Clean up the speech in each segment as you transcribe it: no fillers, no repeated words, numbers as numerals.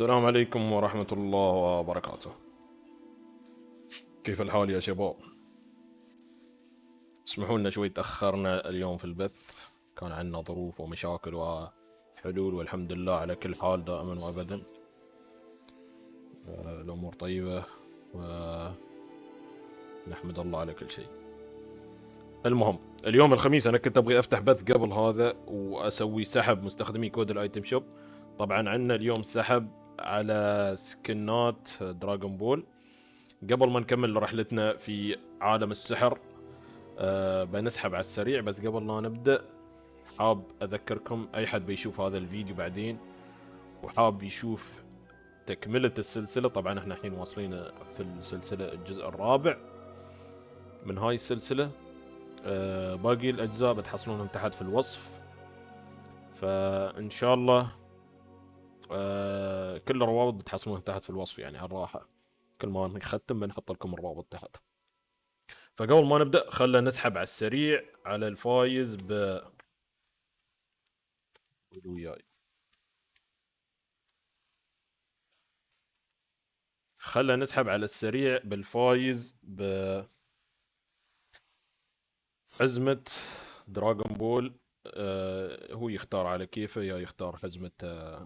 السلام عليكم ورحمة الله وبركاته. كيف الحال يا شباب؟ اسمحوا لنا شوي تأخرنا اليوم في البث، كان عندنا ظروف ومشاكل وحلول، والحمد لله على كل حال دائما وأبدا. الأمور طيبة ونحمد الله على كل شيء. المهم اليوم الخميس أنا كنت أبغي أفتح بث قبل هذا وأسوي سحب مستخدمي كود الأيتم شوب. طبعا عندنا اليوم سحب على سكنات دراغون بول. قبل ما نكمل رحلتنا في عالم السحر بنسحب على السريع، بس قبل لا نبدأ حاب أذكركم أي حد بيشوف هذا الفيديو بعدين وحاب يشوف تكملة السلسلة. طبعا احنا الحين واصلين في السلسلة الجزء الرابع من هاي السلسلة. باقي الأجزاء بتحصلونهم تحت في الوصف، فإن شاء الله كل الروابط بتحصلونها تحت في الوصف، يعني على الراحة كل ما نختم بنحط لكم الرابط تحت. فقبل ما نبدأ خلنا نسحب على السريع على الفايز قولوا وياي. خلنا نسحب على السريع بالفايز بحزمة دراغون بول. هو يختار على كيفه، يا يختار حزمة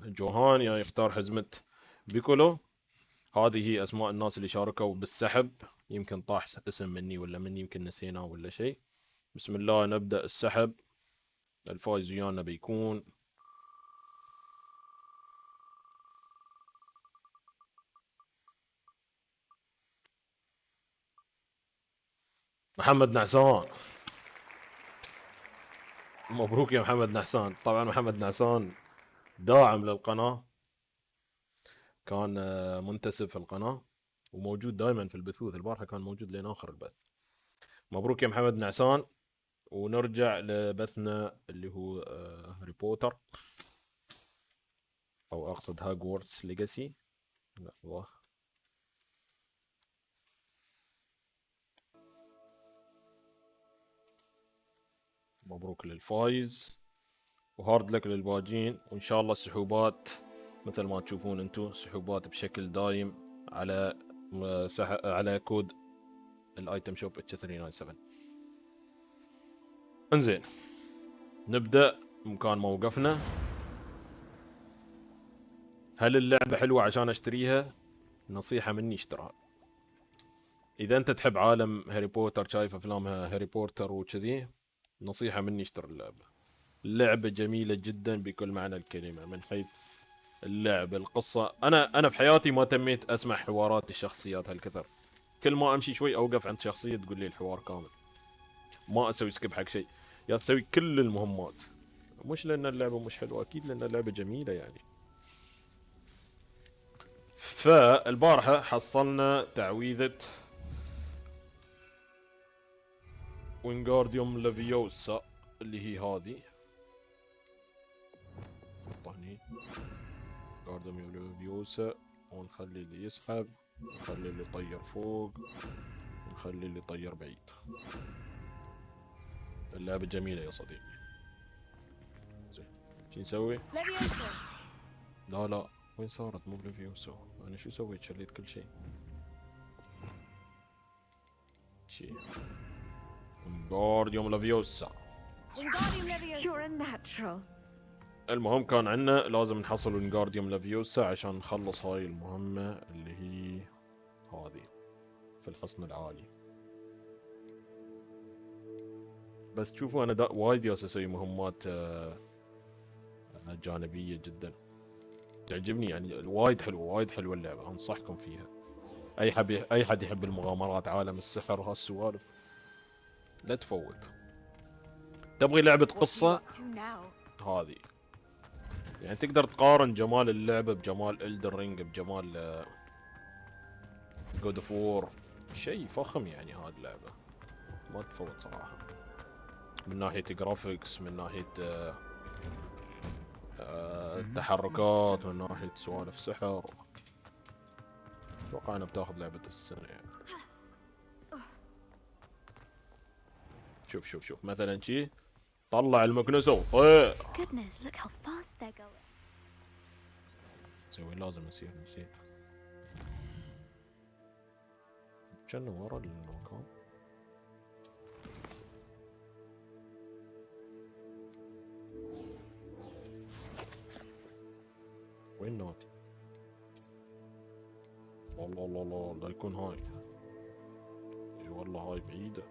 جوهان يا يختار حزمة بيكولو. هذه هي اسماء الناس اللي شاركوا بالسحب. يمكن طاح اسم مني ولا مني، يمكن نسيناه ولا شيء. بسم الله نبدأ السحب. الفايز ويانا بيكون محمد نعسان. مبروك يا محمد نعسان. طبعا محمد نعسان داعم للقناة، كان منتسب في القناة وموجود دائما في البثوث. البارحة كان موجود لين آخر البث. مبروك يا محمد نعسان. ونرجع لبثنا اللي هو هاري بوتر، أو أقصد هوجورتس ليغاسي. لحظة. مبروك للفايز وهارد لك للباجين، وإن شاء الله السحوبات مثل ما تشوفون انتو سحوبات بشكل دايم على على كود الايتم شوب H397. انزين نبدأ مكان ما وقفنا. هل اللعبة حلوة عشان اشتريها؟ نصيحة مني اشترها. اذا انت تحب عالم هاري بوتر، شايف افلام هاري بوتر وكذي، نصيحة مني اشتري اللعبة. اللعبة جميلة جدا بكل معنى الكلمة، من حيث اللعب، القصة. انا في حياتي ما تميت اسمع حوارات الشخصيات هالكثر. كل ما امشي شوي اوقف عند شخصية تقول لي الحوار كامل، ما اسوي سكيب حق شيء، يا اسوي كل المهمات. مش لان اللعبة مش حلوة، اكيد لان اللعبة جميلة يعني. فالبارحة حصلنا تعويذة وينغارديوم لافيوسا اللي هي هذه. نحطها هني وينغارديوم لافيوسا، ونخلي اللي يسحب، ونخلي اللي يطير فوق، ونخلي اللي يطير بعيد. اللعبة جميلة يا صديقي. زين شو نسوي؟ لا وين صارت؟ مو لافيوسا. انا شو سويت؟ شليت كل شيء. شي وينغارديوم لافيوسا. المهم كان عندنا لازم نحصل وينغارديوم لافيوسا عشان نخلص هاي المهمة اللي هي هذه في الحصن العالي. بس تشوفوا انا وايد ياس اسوي مهمات جانبية جدا تعجبني، يعني وايد حلوة اللعبة، انصحكم فيها. اي حد يحب المغامرات، عالم السحر وهالسوالف، لا تفوت. تبغي لعبة قصة؟ هذه يعني تقدر تقارن جمال اللعبة بجمال إلدر رينج، بجمال جود اوف وور. شيء فخم يعني هذه اللعبة، ما تفوت صراحة. من ناحية جرافيكس، من ناحية التحركات، من ناحية سوالف سحر. اتوقع انها بتاخذ لعبة السنة يعني. شوف مثلا شي طلع المكنسة وطير. نسوي لازم نسير نسيت. كان ورا المكان. وين ناتي؟ والله الله الله لا يكون هاي. اي والله هاي بعيدة.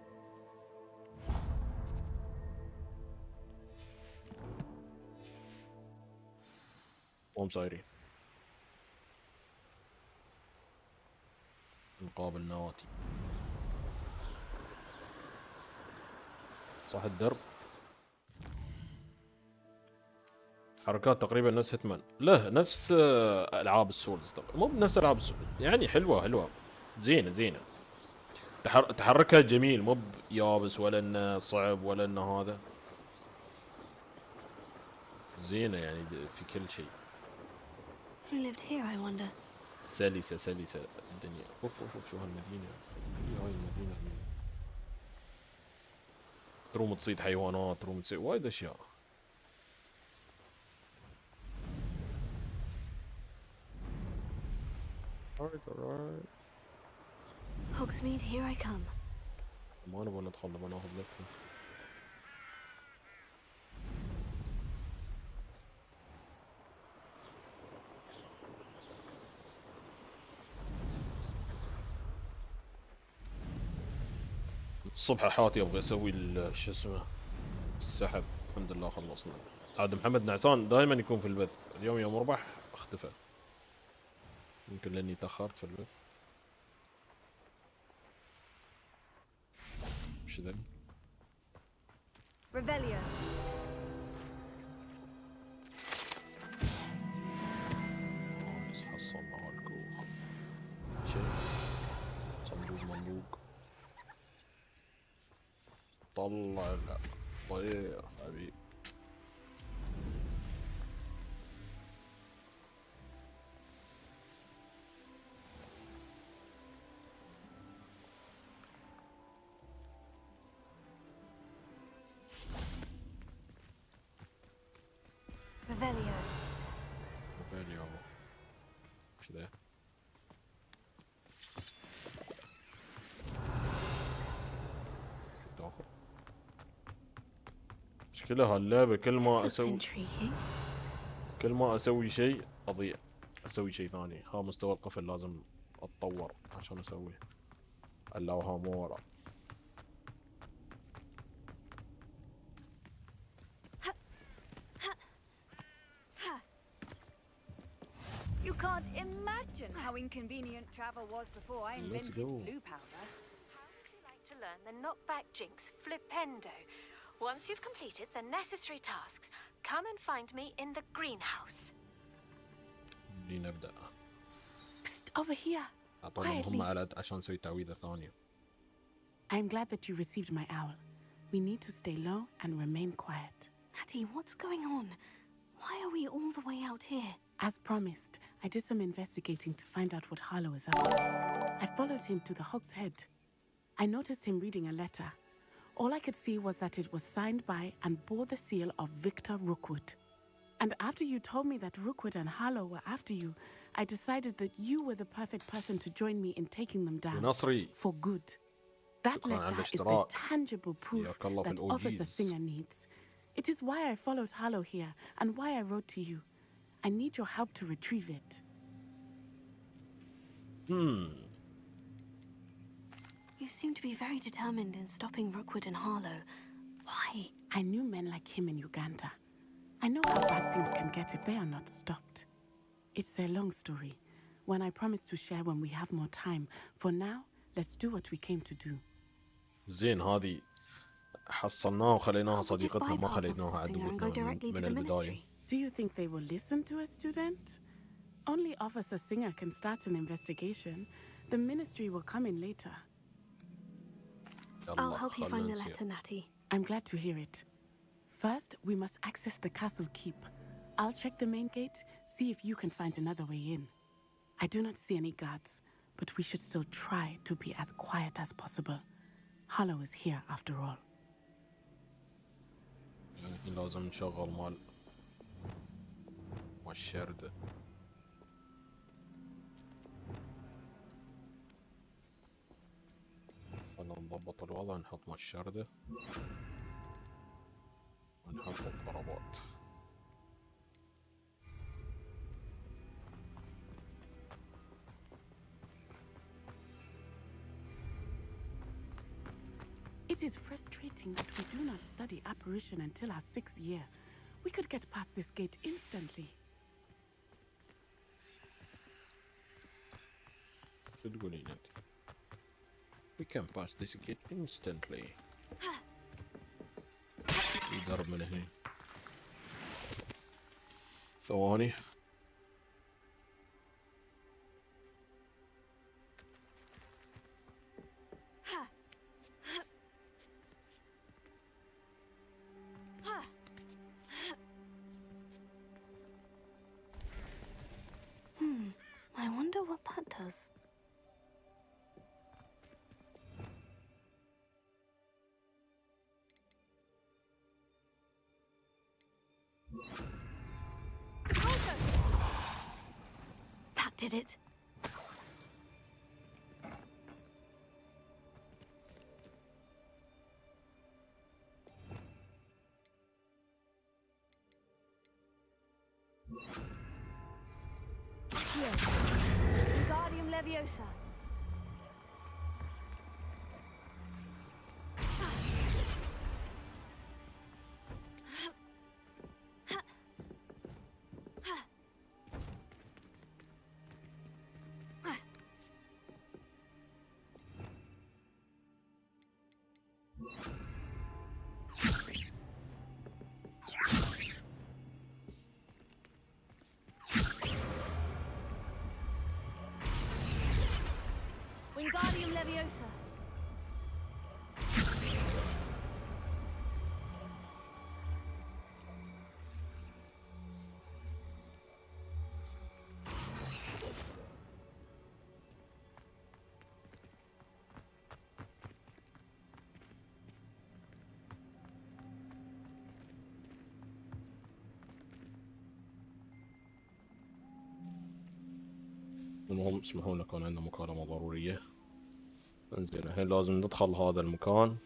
وهم صايرين نقابل نواتي. صح الدرب. حركات تقريبا نفس هيتمان. لا نفس العاب السولز طبعا. مو بنفس العاب السولز يعني حلوة حلوة زينة زينة. تحركها جميل مو يابس ولا انه صعب ولا انه هذا. زينة يعني في كل شيء. Who lived here, I wonder? سلسة سلسة الدنيا. اوف اوف اوف شو هالمدينة. هاي المدينة تروم تصيد حيوانات تروم تصيد وايد اشياء. alright. Hogsmeade, here I come. ما نبغى ندخل نبغى ناخذ لفة. الصبح حاتي ابغى اسوي شو اسمه السحب. الحمد لله خلصنا. عاد محمد نعسان دائما يكون في البث. اليوم يوم ربح اختفى. يمكن لاني تاخرت في البث. وش ذا؟ Revelio. بس حصلنا هالكوخ. شيء صندوق مندوق. طلع طير حبيبي. Revelio. Revelio. وش ذا؟ شو داخل؟ مشكلة هاللعبة كل ما اسوي شيء اضيع. اسوي شيء ثاني. ها مستوى القفل لازم اتطور عشان اسويه. اللوها مو ورا. You can't imagine how inconvenient travel was before I invented blue powder. How would you like to learn the knockback jinx flipendo? Once you've completed the necessary tasks, come and find me in the greenhouse. لنبدأ. Psst, over here. أعطونا مهمة عشان نسوي تعويذة ثانية. I'm glad that you received my owl. We need to stay low and remain quiet. Natty, what's going on? Why are we all the way out here? As promised, I did some investigating to find out what Harlow is up to. I followed him to the Hog's Head. I noticed him reading a letter. All I could see was that it was signed by and bore the seal of Victor Rookwood. And after you told me that Rookwood and Harlow were after you, I decided that you were the perfect person to join me in taking them down. For good. That letter is the tangible proof that Officer Singer needs. It is why I followed Harlow here and why I wrote to you. I need your help to retrieve it. You seem to be very determined in stopping Rookwood and Harlow. Why? I knew men like him in Uganda. I know how bad things can get if they are not stopped. It's a long story, one I promise to share when we have more time. For now, let's do what we came to do. زين هذه حصلناها وخليناها صديقتنا ما خليناها عدوتنا من البداية. Do you think they will listen to a student? Only Officer Singer can start an investigation. The ministry will come in later. I'll help you find the letter, Natty. I'm glad to hear it. First, we must access the castle keep. I'll check the main gate, see if you can find another way in. I do not see any guards, but we should still try to be as quiet as possible. Harlow is here after all. لازم نشغل مال الشردة. خلنا نضبط الوضع، نحط مشردة ونحط الضربات. It is frustrating that we do not study apparition until our 6th year. We could get past this gate instantly. شو تقولين انت؟ We can pass this gate instantly. يضرب من هنا. ثواني. I wonder what that does. That did it. Wingardium Leviosa. Wingardium Leviosa. المهم اسمحوا لنا، كان عندنا مكالمة ضرورية. انزين الحين لازم ندخل هذا المكان.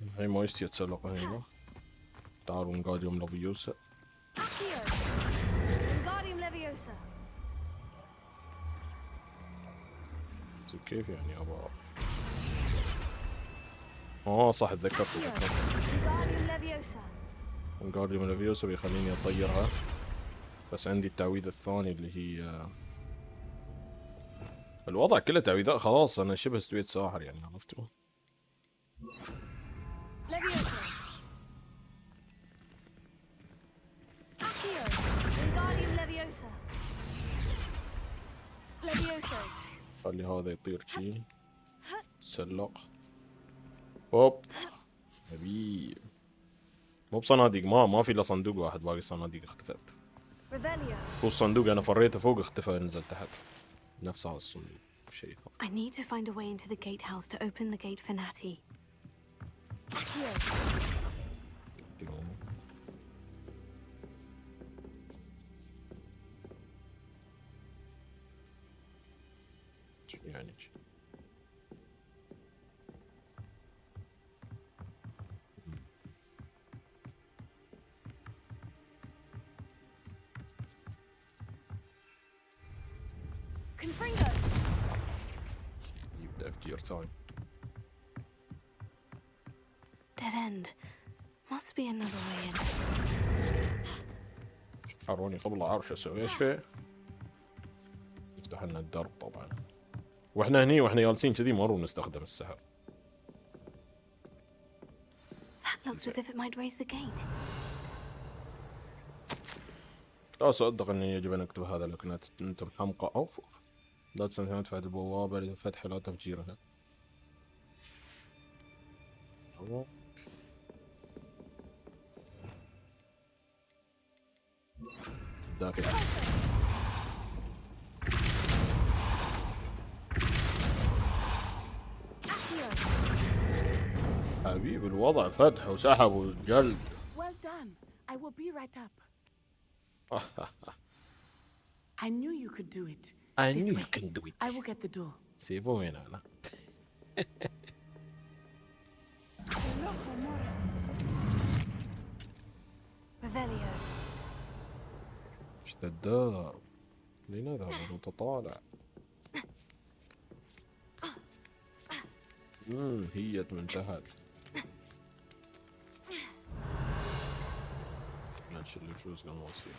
الحين ما يستي يتسلق هنا. تعالوا wingardium leviosa. Wingardium Leviosa. كيف يعني ابا؟ صح تذكرت. Wingardium Leviosa. wingardium leviosa بيخليني اطيرها، بس عندي التعويذة الثانية اللي هي الوضع كله تعويذات. خلاص انا شبه استويت ساحر يعني، عرفتوا؟ Leviosa. Accio. Wingardium Leviosa. Leviosa. خلي هذا يطير شي. تسلق. هوب حبيب. مو بصناديق، ما في الا صندوق واحد، باقي الصناديق اختفت. Revelio. هو الصندوق انا فريته فوق اختفى نزل تحت. نفس هذا الصندوق شيء ثاني. I need to find a way into the gatehouse to open the gate for Natty. Accio. شو يعني؟ Confringo. يبدأ تفجير تايم. Dead end. Must be another way in. حروني قبل عرش اسوي ايش فيه؟ يفتح لنا الدرب طبعا. واحنا هني واحنا جالسين كذي مروا نستخدم السحر. That looks as if it might raise the gate. لا صدق اني يجب ان اكتب هذا لكن انت محمقى. اوف لا تستطيع ان تدفع البوابة لفتح لا تفجيرها. دافع. حبيب الوضع فتح وسحب وجلد. Well done. I will be right up. I knew you could do it. I This knew way. you can do it. I will get the door. سيبه هنا أنا. Revelio. اشتد لنذهب ونتطالع. هي من تحت. نشيل الفلوس قبل ما نصير.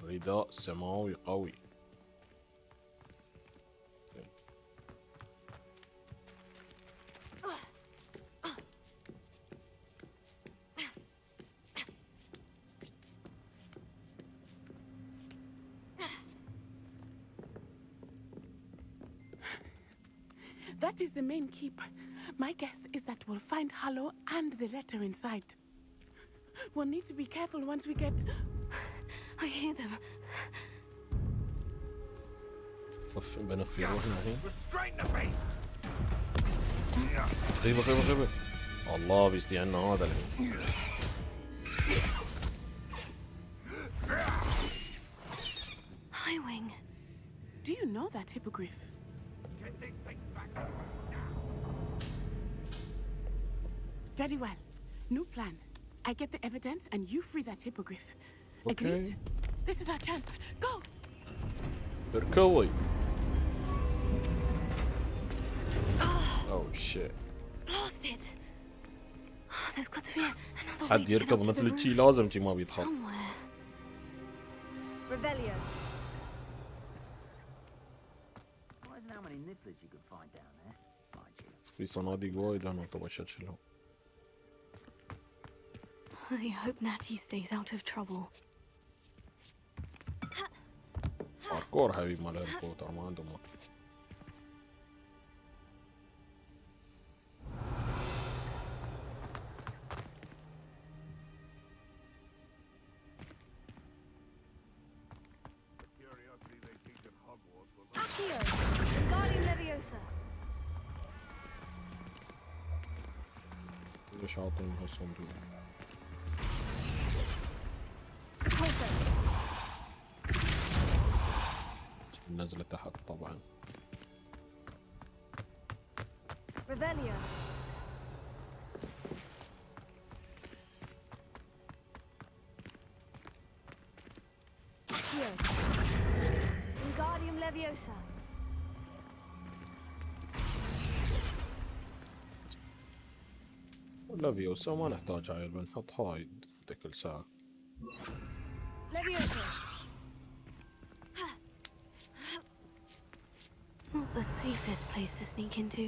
رداء سماوي قوي. That is the main keep. My guess is that we'll find Hallow and the letter inside. We'll need to be careful once we get... I hear them. بنخفي روحنا الحين. خيبة خيبة خيبة. الله بيستي عنا هذا الحين. Highwing. Do you know that hippogriff? Very well. New plan. I get the evidence and you free that hippogriff. Okay. Agreed? This is our chance. Go! بركوي. Oh shit. Blasted. There's got to be another way حد to get يركض up to the مثل roof. شي لازم شي ما بيدخل. Somewhere. Revelio. Wonder how many nibblers you could find down there, mind you. في صناديق وايد هنا طبعا شلهم. I hope Natty stays out of trouble. باركور حبيب مال هاري بوتر ما عندهم وقت. Accio. Wingardium Leviosa. ليش عاطيني هالصندوق؟ Pulso. نزلة تحت طبعا. Revelio. Accio. Wingardium Leviosa. لافيوسا ما نحتاج هاي بنحط هاي كل ساعة. Leviosa. Not the safest place to sneak into.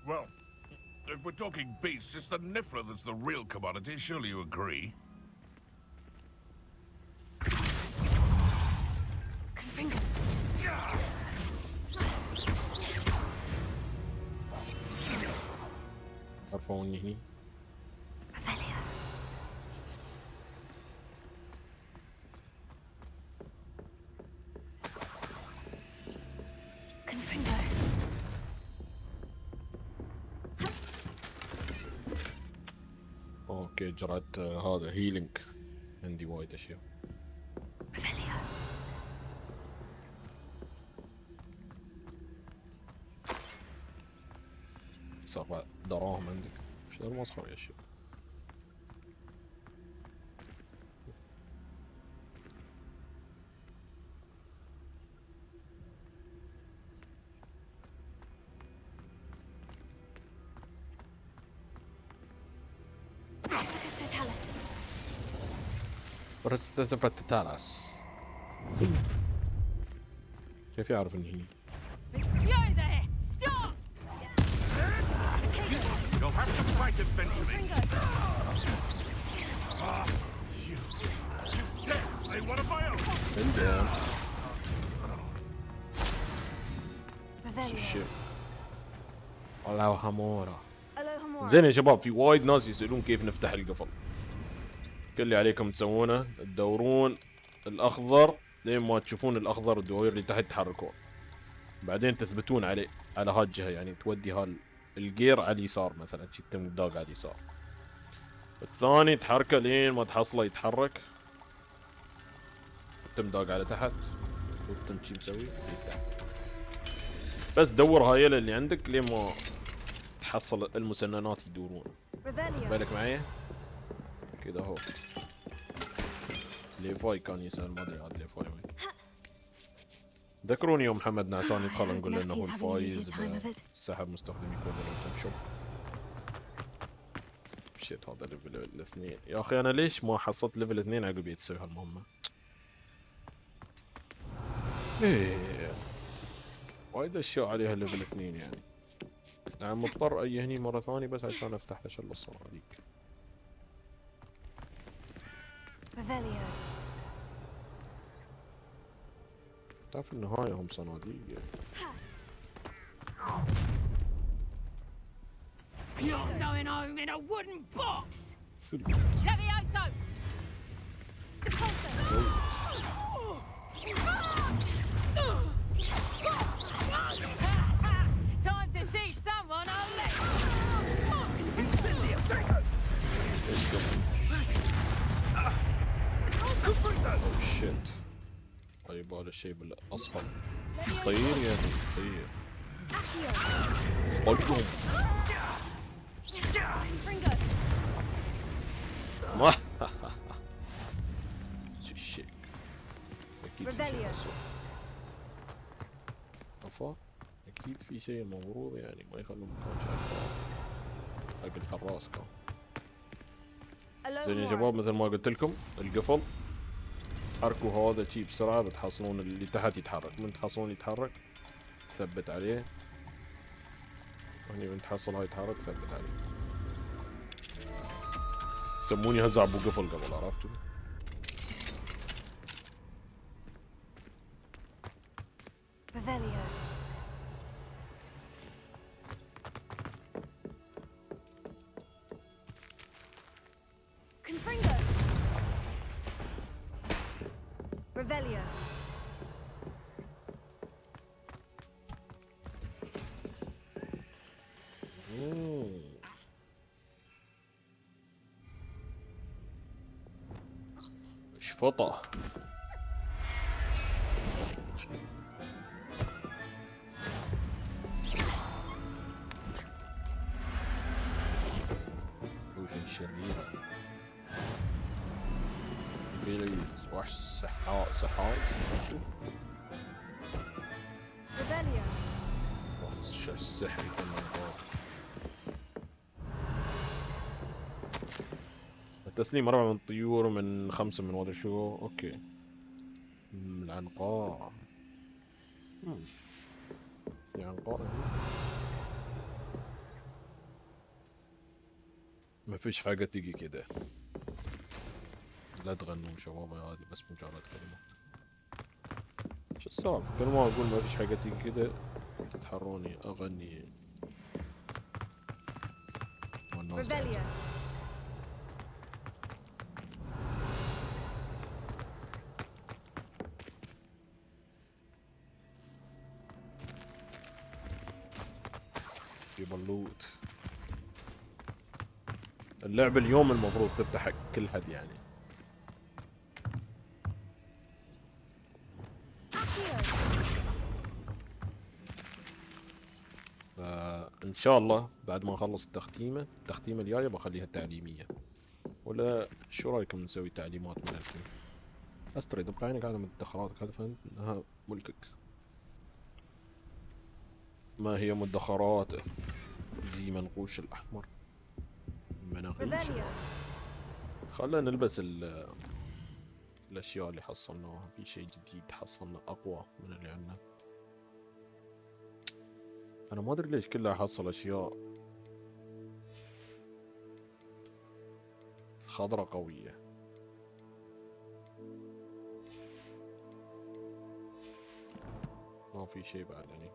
Well, if we're talking beasts, it's the Niffler that's the real commodity. Surely you agree? Confringo. عرفوني هني. Revelio. Confringo. اوكي جرعت هذا هيلينج. عندي وايد اشياء. Revelio. صار دراهم عندك. ايش ذا المسخرة يا اشياء. برتتالس. كيف يعرف اني هني؟ You're there! Stop! You'll have to fight eventually. You dare say one of my own? Damn. Revelio. Shit. الله همورة. Alohomora. زين يا شباب في وايد ناس يسألون كيف نفتح القفل. كل اللي عليكم تسوونه تدورون الأخضر لين ما تشوفون الأخضر الدوائر اللي تحت تحركون. بعدين تثبتون عليه على هالجهة، يعني تودي الجير على اليسار مثلا، شي تم داق على اليسار. الثاني تحركه لين ما تحصله يتحرك، تم داق على تحت وتم شي مسوي يفتح. بس دور هاي اللي عندك لين ما تحصل المسننات يدورون. بالك معي كذا هو. ليفاي كان يسأل، ما ادري عاد ليفاي وين. ذكروني يوم محمد نعسان يدخل نقول له انه هو الفايز بسحب مستخدمي كود التنشر. شيت هذا ليفل 2 يا اخي، انا ليش ما حصلت ليفل 2 عقب يتسوي هالمهمة؟ ايه وايد اشياء عليها ليفل 2 يعني. يعني مضطر اجي هني مرة ثانية بس عشان افتح ليش الصورة هذيك. تعرف النهاية هم صناديق. You're going home in a wooden box. سلك. Levioso. Time to teach someone a اوه شيت. طيب هذا الشيء بالاصفر. طير يعني طير. طيرهم. ما شو الشيك. اكيد في شيء أسوأ. افا اكيد في شيء المفروض يعني ما يخلون مكان شايفه حق الحراس كان. زين يا شباب، مثل ما قلت لكم القفل حركوا هذا شي بسرعة بتحصلون اللي تحت يتحرك. من تحصلون يتحرك ثبت عليه، هني من تحصل هاي يتحرك ثبت عليه. سموني هزع ابو قفل قبل، عرفتوا؟ شفطة. وش شريرة في وحش صحاء وحش السحري كمان. التسليم 4 من الطيور، من 5 من وادي شو. اوكي من العنقاء. في عنقاء ما فيش حاجة تيجي كده. لا تغنوا شباب، هذه بس مجرد كلمات. شو السالفة؟ كل ما اقول ما فيش حاجة تيجي كده تتحروني اغني والناس في بلوت. اللعبة اليوم المفروض تفتح حق كل حد يعني. فإن شاء الله بعد ما نخلص التختيمة الجاية بخليها تعليمية، ولا شو رايكم نسوي تعليمات من الحين؟ استري تبقى عينك على مدخراتك، هذا فهمت انها ملكك. ما هي مدخراته؟ زي منقوش الأحمر، مناقيش. خلنا نلبس الأشياء اللي حصلناها. في شيء جديد حصلنا أقوى من اللي عندنا. أنا ما أدري ليش كلها حصل أشياء خضرة قوية. ما في شيء بعد يعني.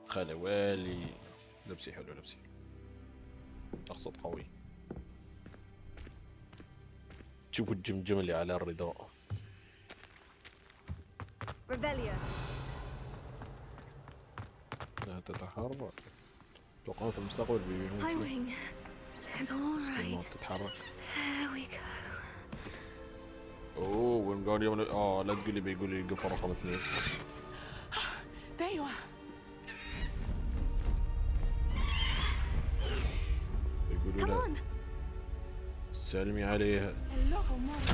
خلوالي لبسي حلو، لبسي اقصد قوي. تشوفوا الجمجم اللي على الرداء. Revelia. لا تتحرك. اتوقع في المستقبل بيموت. Highwing is all السفينة right. تتحرك. There we go. اوه وينغاريوم. لا تقول لي بيقول لي القفة رقم 2. There you are. يقولوا Come لا on. سلمي عليها. Hello, Mom.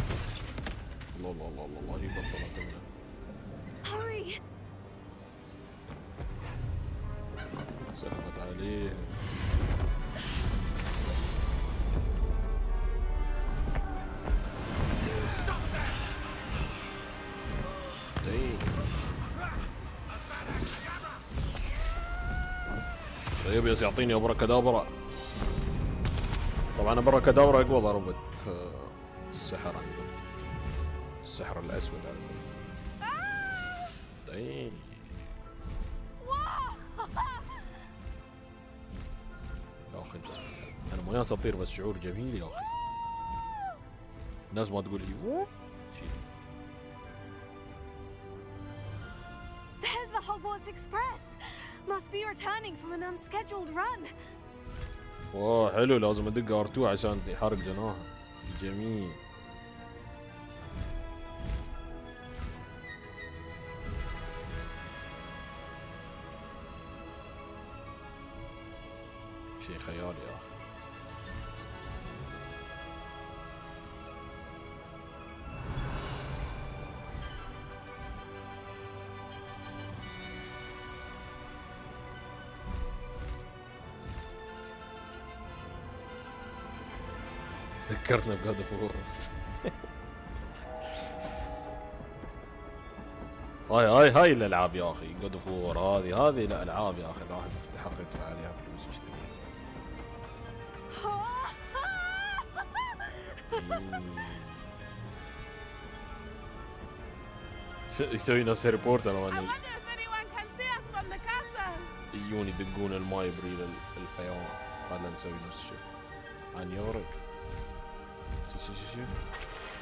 الله الله الله الله الله، هي بطلت منها. Hurry. سلمت عليه. طيب يس يعطيني ابركادابرا. طبعا ابركادابرا اقوى ضربة السحر عندهم. السحر الاسود عندهم. طيب يا اخي انا مو ناس اطير بس شعور جميل يا اخي. الناس ما تقول لي شيء. There's the Hogwarts Express. Must be returning from an unscheduled run. اوه حلو، لازم ادق R2 عشان يحرق جناها. جميل. شيء خيالي يا اخي. ذكرتنا بجاد اوف وور. هاي الالعاب يا اخي. جاد اوف وور هذه الالعاب يا اخي الواحد يستحق يدفع عليها فلوس يشتريها. يسوي نفس هاري بوتر. I wonder if anyone can see us from the castle. يجون يدقون الماي بريل الحيوان. خلنا نسوي نفس الشيء. عن يورك. شوف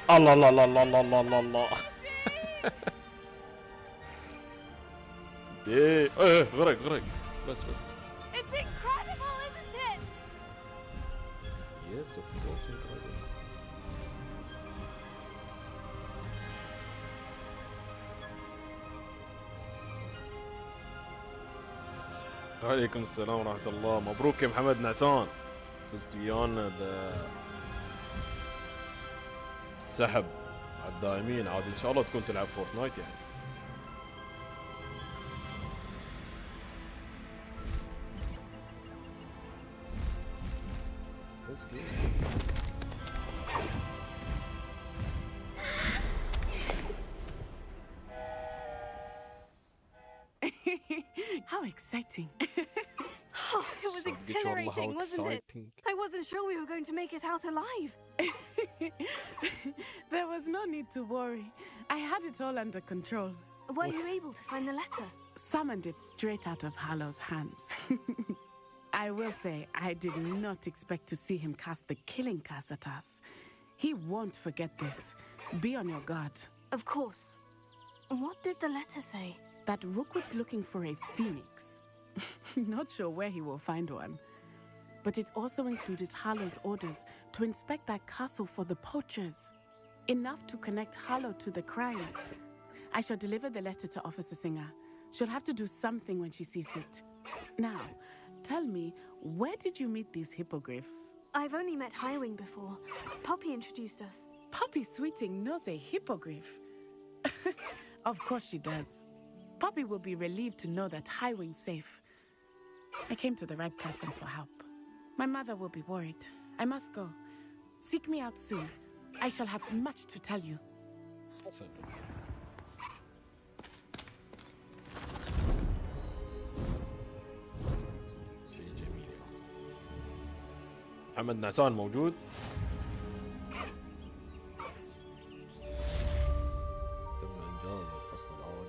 الله الله الله الله الله الله الله. ايه غرق بس. It's incredible, isn't it? Yes, of course, incredible. عليكم السلام ورحمة الله. مبروك يا محمد نعسان، فزت ويانا بالسحب على الدائمين. عاد ان شاء الله تكون تلعب فورتنايت يعني. That's good. How exciting. Oh, it was exhilarating, wasn't it? Exciting. I wasn't sure we were going to make it out alive. There was no need to worry. I had it all under control. Were you able to find the letter? Summoned it straight out of Hallow's hands. I will say, I did not expect to see him cast the killing curse at us. He won't forget this. Be on your guard. Of course. What did the letter say? That Rookwood's looking for a phoenix. Not sure where he will find one. But it also included Hallow's orders to inspect that castle for the poachers. Enough to connect Hallow to the crimes. I shall deliver the letter to Officer Singer. She'll have to do something when she sees it. Now, tell me, where did you meet these hippogriffs? I've only met Highwing before. Poppy introduced us. Poppy Sweeting knows a hippogriff. Of course she does. Poppy will be relieved to know that Highwing's safe. I came to the right person for help. My mother will be worried. I must go. Seek me out soon. I shall have much to tell you. شيء جميل. محمد نعسان موجود؟ تم انجاز الفصل الاول.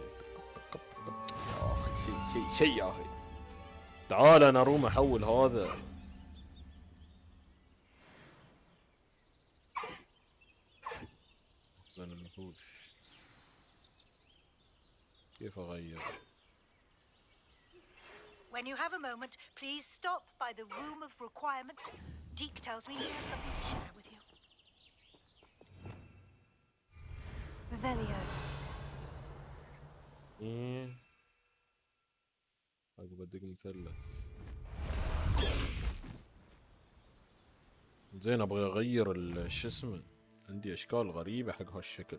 يا اخي شيء يا اخي. تعال انا اروم احول هذا. كيف اغير؟ When you have a moment, please stop by the room of requirement. Deke tells me he has something to share with you. Revelio. عقب ادق مثلث. زين ابغى اغير شو اسمه، عندي اشكال غريبة حق هالشكل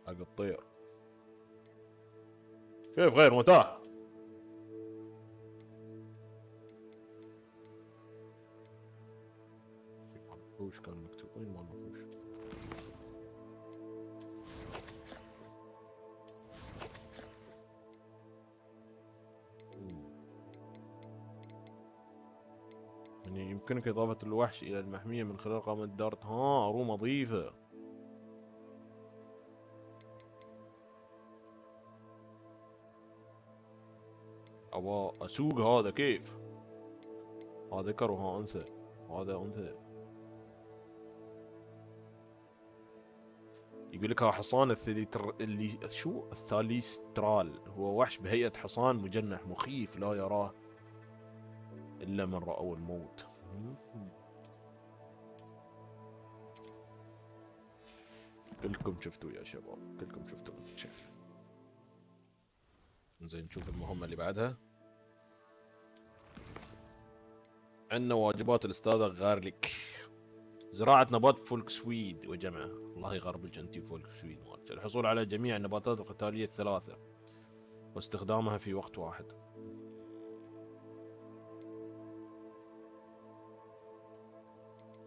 حق الطير. كيف غير متاح؟ في وحوش كان مكتوب، وين مال الوحوش؟ يعني يمكنك إضافة الوحش إلى المحمية من خلال قائمة دارت. أروم أضيفه. أبغى أسوق هذا كيف؟ هذا ذكر وها أنثى، هذا أنثى. يقول لك ها حصان اللي شو الثاليسترال، هو وحش بهيئة حصان مجنح مخيف لا يراه إلا من رأوا الموت. كلكم شفتوا يا شباب، كلكم شفتوا الشكل. زين نشوف المهمة اللي بعدها. عندنا واجبات الأستاذة غارليك. زراعة نبات فولك سويد وجمعه، الله يغربج انتي فولك سويد مالك. الحصول على جميع النباتات القتالية الثلاثة واستخدامها في وقت واحد.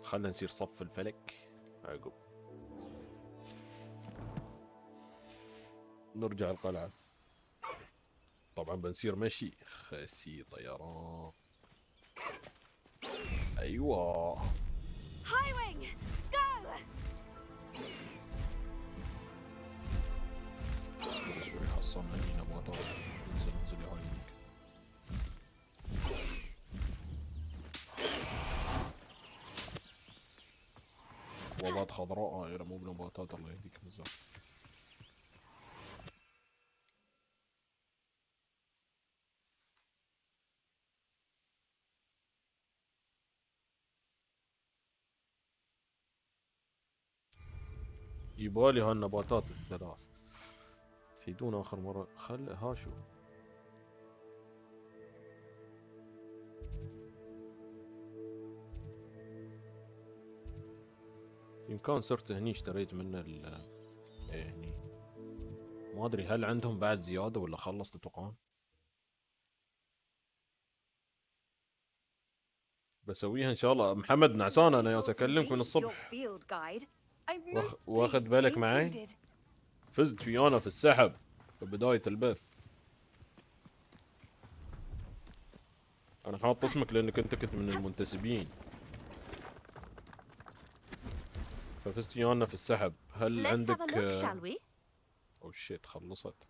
خلنا نصير صف الفلك عقب. نرجع القلعة. طبعا بنصير مشي خسي طيران. ايوه High wing, go! شوي حصلنا لي نباتات. انزل يا هاي وينك. بوابات خضراء هاي مو بنباتات، الله يهديك بالزبط. يبالي هالنباتات الثلاث. تفيدون اخر مرة ها شو في مكان صرت هني اشتريت منه هني ما ادري هل عندهم بعد زيادة ولا خلص تتوقعون. بسويها ان شاء الله. محمد نعسان انا ياس اكلمك من الصبح. واخذ بالك معي فزت ويانا في السحب في بداية البث. انا حاط اسمك لانك انت كنت من المنتسبين، ففزت ويانا في السحب. هل عندك او شيت خلصت؟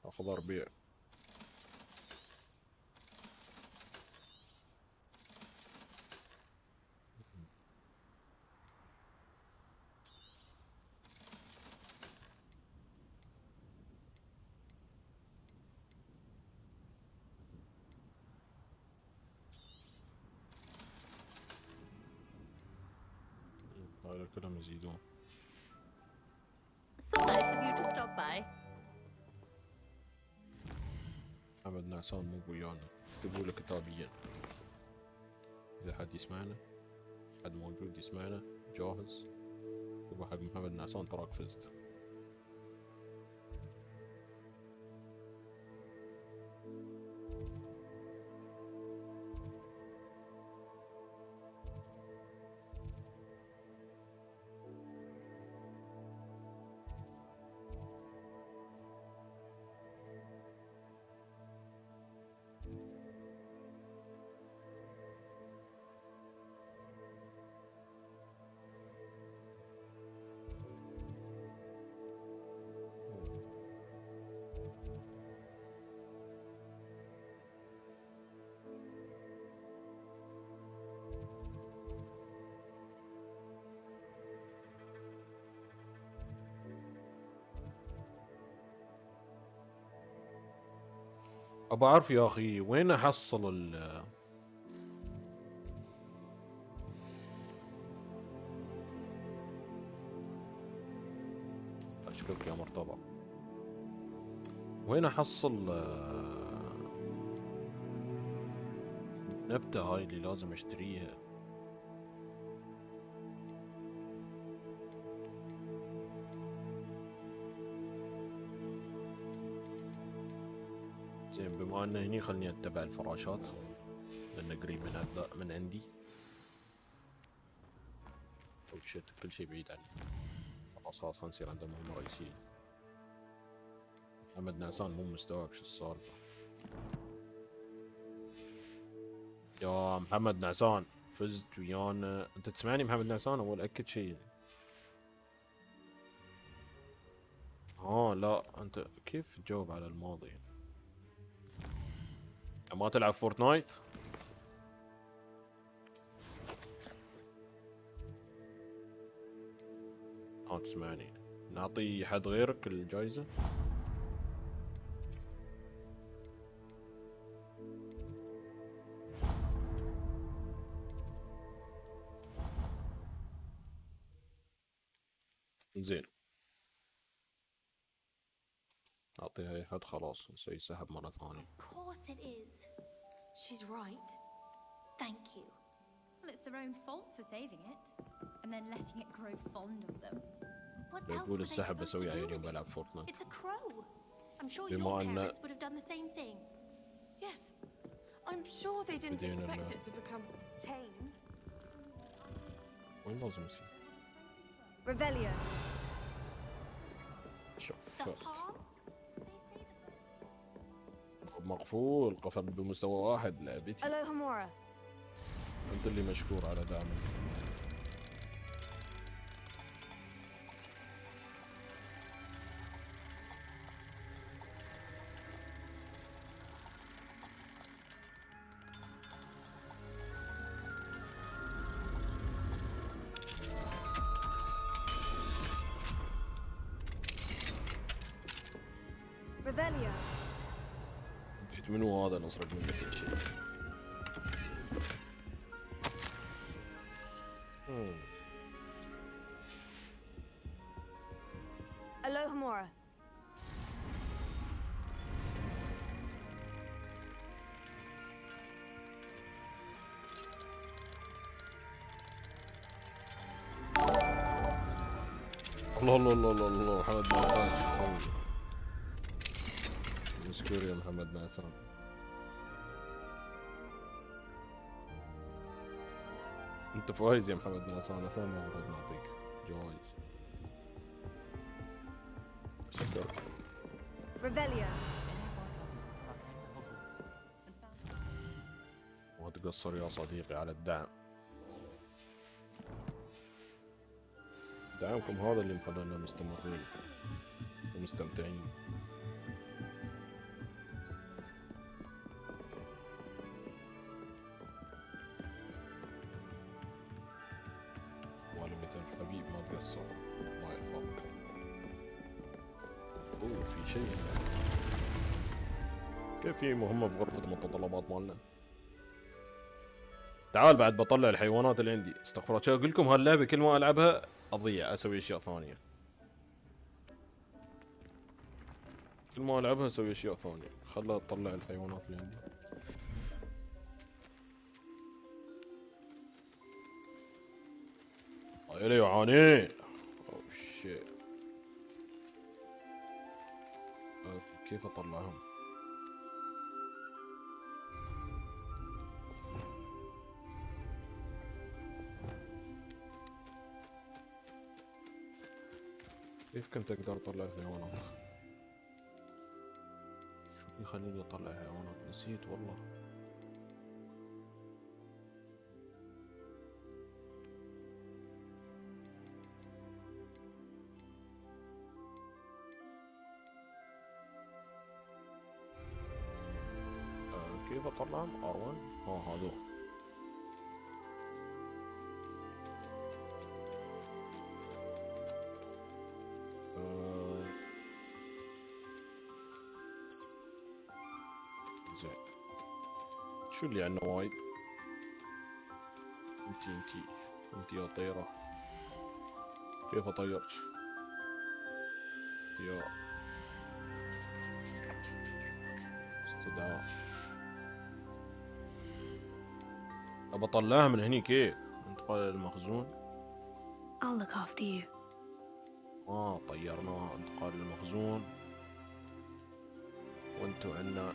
اخذ ربيع. هذول كلهم يزيدون. So nice of you to stop by. محمد نعسان مو ويانا، اكتبوا له كتابيا. اذا حد يسمعنا، حد موجود يسمعنا جاهز، اكتبوا حق محمد نعسان تراك فزت. ابى اعرف يا اخي وين احصل اشكرك يا مرتضى. وين احصل النبتة هاي اللي لازم اشتريها؟ زين بما انه هني خلني اتبع الفراشات لانه قريب من عندي. او شيت كل شيء بعيد عني. خلاص خلاص نصير عنده مهمة رئيسية. محمد نعسان مو مستواك شو السالفة؟ يا محمد نعسان فزت ويانا. انت تسمعني محمد نعسان؟ اول اكد شيء. لا انت كيف تجاوب على الماضي؟ ما تلعب فورتنايت؟ تسمعني. نعطي حد غيرك الجائزة؟ زين أعطيها أي حد. خلاص نسوي سحب مرة ثانية. Of course it is. She's right. Thank you. Well, it's their own fault for saving it and then letting it grow fond of them. What else بقول were they السحب supposed to بسويها do اليوم with it? بلعب فورتنايت. It's a crow. I'm sure بما your أن parents would have done the same thing. Yes. I'm sure they didn't بدينا expect it to become tame. وين لازم يصير؟ Revelio. شفت مقفول قفل بمستوى واحد لعبتي. Alohomora. انت اللي مشكور على دعمك. Revelio. بيت منو هذا نسرق منه كل شيء؟ Alohomora. الله الله الله الله الله. محمد نعسان شو تسوي؟ مشكور يا محمد نعسان. انت فايز يا محمد نعسان. احنا المفروض نعطيك جوائز. شكرا. Revelio. وتقصر يا صديقي على الدعم. دعمكم هذا اللي مخلينا مستمرين ومستمتعين. والمتين في حبيب ما تقصر. الله يحفظك. في شيء كيف في مهمة في غرفة المتطلبات مالنا؟ تعال بعد بطلع الحيوانات اللي عندي. استغفر الله. اقول لكم هاللعبة كل ما العبها اضيع اسوي اشياء ثانية. كل ما العبها اسوي اشياء ثانية. خلها تطلع الحيوانات اللي عندي. هاي يعاني. اوه شيت. كيف اطلعهم؟ كيف كنت اقدر اطلع الحيوانات؟ شو يخليني اطلع الحيوانات؟ نسيت والله. كيف اطلعهم؟ R1 هذول. زين. شو اللي عندنا وايد؟ انتي يا طيرة. كيف اطيرك؟ اختيار استدعاء. ابى اطلعها من هني كيف؟ انتقال للمخزون. I'll look after you. طيرناها. انتقال للمخزون. وانتو عنا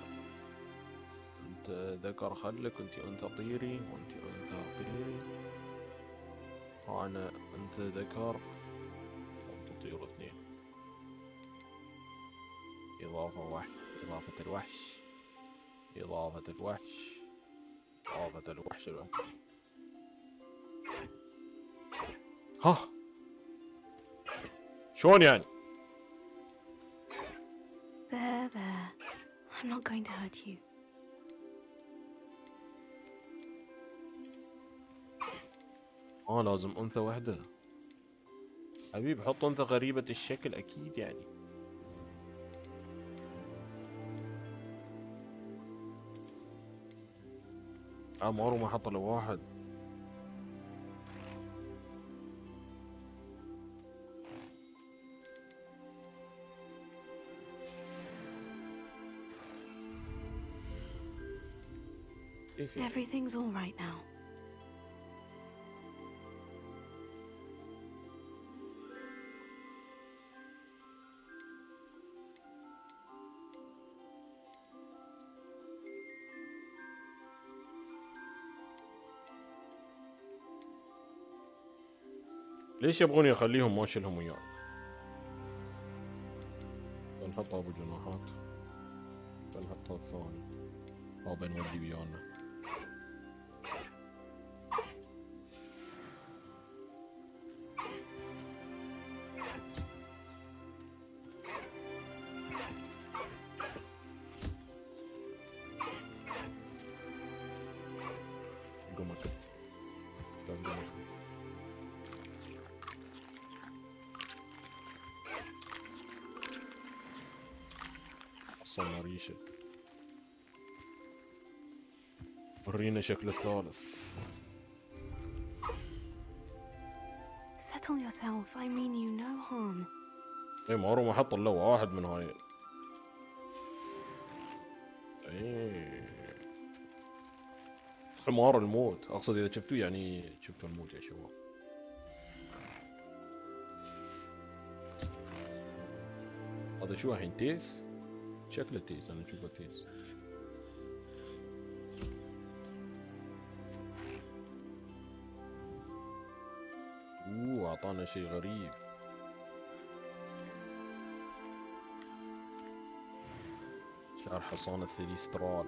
انت ذكر خلك، انتي انثى طيري، وانتي انثى طيري. وانا انت ذكر وانتو طيور اثنين. اضافة وحش، اضافة الوحش، اضافة الوحش، اضافة الوحش الوحش. ها شلون يعني؟ There. I'm not going to hurt you. لازم انثى وحدة. حبيب حط انثى غريبة الشكل اكيد يعني. عمره ما حط له واحد. Everything's all right now. ليش يبغون يخليهم ما شلهم وياه؟ بنحطها ابو جناحات. بنحطها الثاني. او بنودي ويانا. ريشة. ورينا شكل الثالث. Settle yourself. I mean you no harm. اي عمره ما حط الا واحد من هاي. حمار الموت. اقصد اذا شفتوه يعني شفتوا الموت يا شباب. هذا شو الحين تيس؟ شكله تيس. انا اشوفه تيس. اعطانا شيء غريب. شعر حصان الثريسترال.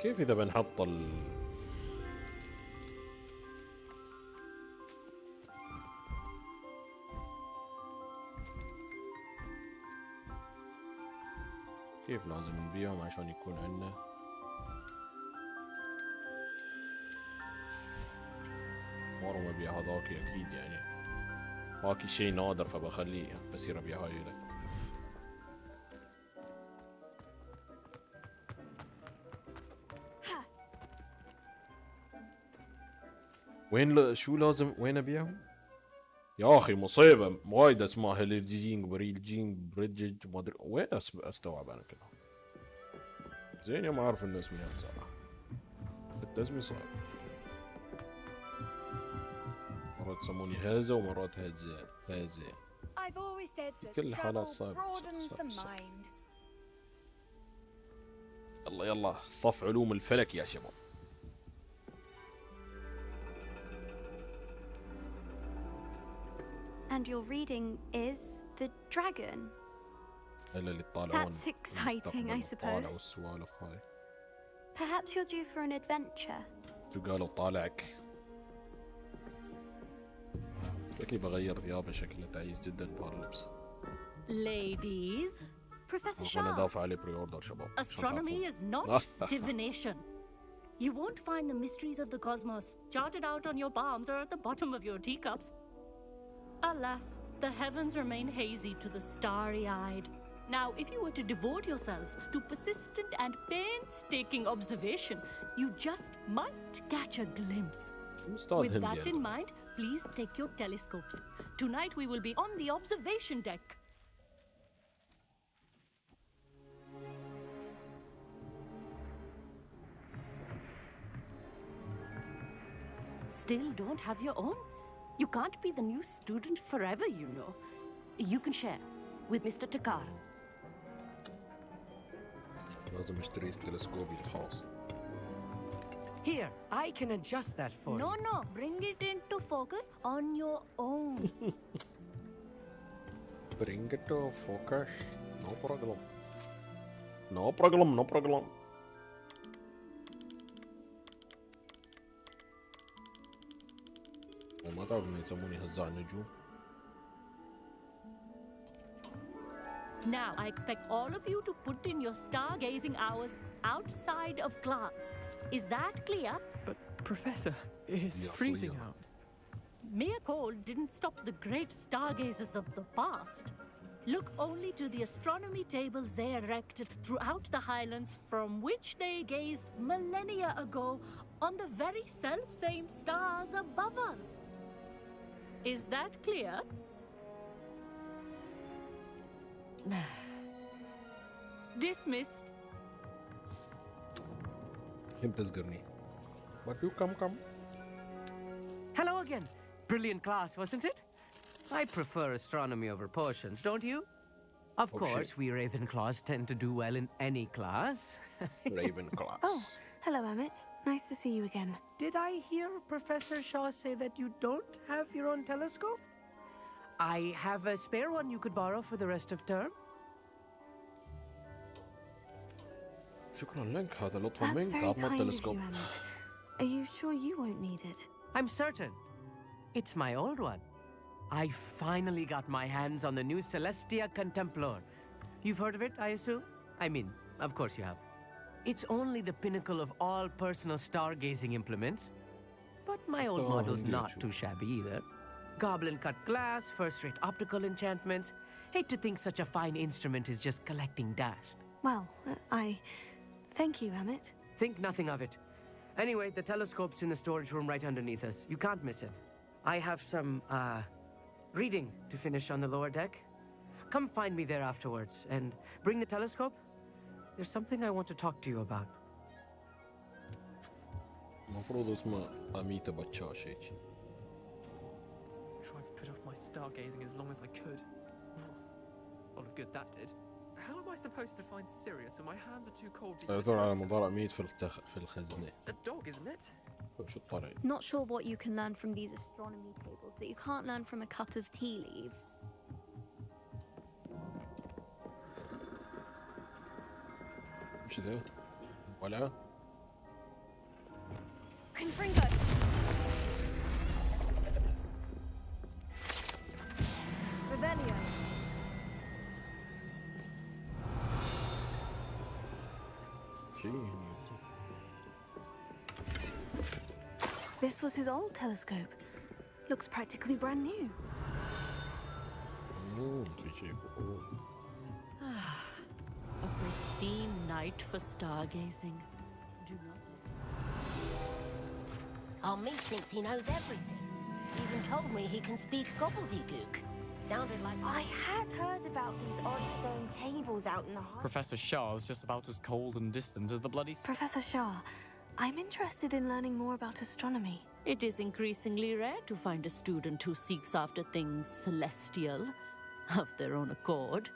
كيف اذا بنحط كيف لازم نبيعهم عشان يكون عندنا؟ مرة ما ابيع هذاك اكيد يعني. هاكي شيء نادر فبخليه بصير ابيع هاي لك. وين شو لازم وين ابيعهم؟ يا اخي مصيبة وايد اسماء. هيلرجينج بريلجينج بريدجج ما ادري وين استوعب انا كلها. زين يا ما اعرف ان اسمي صراحة. التسمية صعب. مرات يسموني هذا ومرات هذا. في كل الحالات صعب. يلا صف علوم الفلك يا شباب. And your reading is the dragon. That's exciting, I suppose. Perhaps you're due for an adventure. قالوا طالعك. شكلي بغير ثيابه. شكله تعيس جدا بهاللبس. Ladies, Professor أنا Shah, دافع عليه بري اوردر شباب. astronomy is not divination. You won't find the mysteries of the cosmos charted out on your palms or at the bottom of your teacups. Alas, the heavens remain hazy to the starry-eyed. Now, if you were to devote yourselves to persistent and painstaking observation, you just might catch a glimpse. With that in mind, please take your telescopes. Tonight we will be on the observation deck. Still don't have your own? You can't be the new student forever, you know. You can share with Mr. Takar. لازم اشتري تلسكوبي الخاص. Here, I can adjust that for you. No, bring it into focus on your own. Bring it to focus. No problem. No problem, no problem. وما تعرف إن يسموني هزاع نجوم. Now, I expect all of you to put in your stargazing hours outside of class. Is that clear? But, Professor, it's freezing out. Mere cold didn't stop the great stargazers of the past. Look only to the astronomy tables they erected throughout the highlands from which they gazed millennia ago on the very self-same stars above us. Is that clear? Dismissed. Him تذكرني. But you come. Hello again. Brilliant class, wasn't it? I prefer astronomy over potions, don't you? Of course, we Ravenclaws tend to do well in any class. Ravenclaws. Oh, hello, Emmett. Nice to see you again. Did I hear Professor Shaw say that you don't have your own telescope? I have a spare one you could borrow for the rest of term. شكرا لك هذا لطفا That's منك very عطنا kind of you, التلسكوب. Emmett. Are you sure you won't need it? I'm certain. It's my old one. I finally got my hands on the new Celestia Contemplar. You've heard of it, I assume? I mean, of course you have. It's only the pinnacle of all personal stargazing implements. But my old model's not too shabby either. Goblin-cut glass, first-rate optical enchantments. Hate to think such a fine instrument is just collecting dust. Well, thank you, Emmett. Think nothing of it. Anyway, the telescope's in the storage room right underneath us. You can't miss it. I have some, reading to finish on the lower deck. Come find me there afterwards, and bring the telescope. There's something I want to talk to you about. المفروض اسمه أميتة بتشاش هيك. Tried to put off my stargazing as long as I could. A lot of good that did. How am I supposed to find Sirius when my hands are too cold to أدور على مضارع أميت في الخزنة. It's a dog, isn't it? شو الطريق؟ Not sure what you can learn from these astronomy tables that you can't learn from a cup of tea leaves. وش ذا؟ ولا؟ Confringo! Revelio! شيء. This was his old telescope. Looks practically brand new. A pristine night for stargazing. Do not. Our me thinks he knows everything. Even told me he can speak gobbledygook. Sounded like... I had heard about these odd stone tables out in the hall. Professor Shah's just about as cold and distant as the bloody... Professor Shah, I'm interested in learning more about astronomy. It is increasingly rare to find a student who seeks after things celestial of their own accord.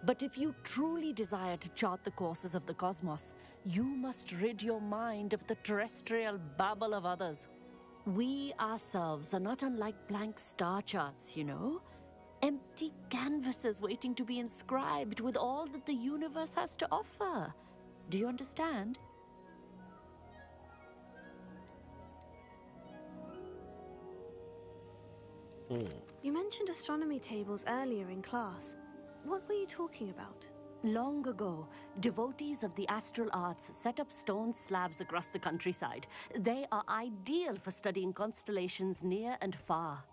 But if you truly desire to chart the courses of the cosmos, you must rid your mind of the terrestrial babble of others. We ourselves are not unlike blank star charts, you know? Empty canvases waiting to be inscribed with all that the universe has to offer. Do you understand? You mentioned astronomy tables earlier in class. What were you talking about? Long ago, devotees of the astral arts set up stone slabs across the countryside. They are ideal for studying constellations near and far.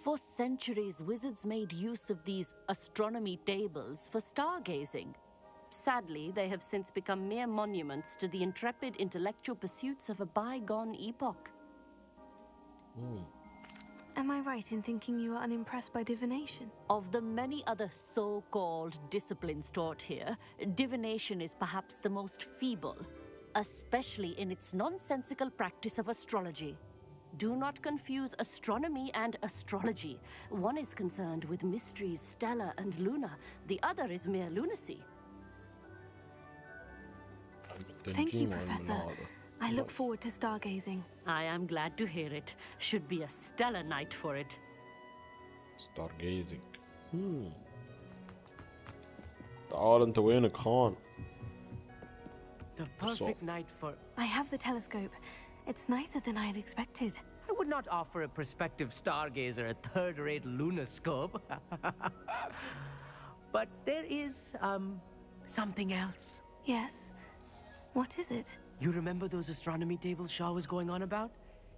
For centuries, wizards made use of these astronomy tables for stargazing. Sadly, they have since become mere monuments to the intrepid intellectual pursuits of a bygone epoch. Am I right in thinking you are unimpressed by divination? Of the many other so-called disciplines taught here, divination is perhaps the most feeble, especially in its nonsensical practice of astrology. Do not confuse astronomy and astrology. One is concerned with mysteries stellar and lunar, the other is mere lunacy. Thank you, Professor. I look forward to stargazing. I am glad to hear it. Should be a stellar night for it. Stargazing. تعال انت وينك خان؟ The perfect night for... I have the telescope. It's nicer than I had expected. I would not offer a prospective stargazer a third-rate lunoscope. But there is, something else. Yes? What is it? You remember those astronomy tables Shaw was going on about?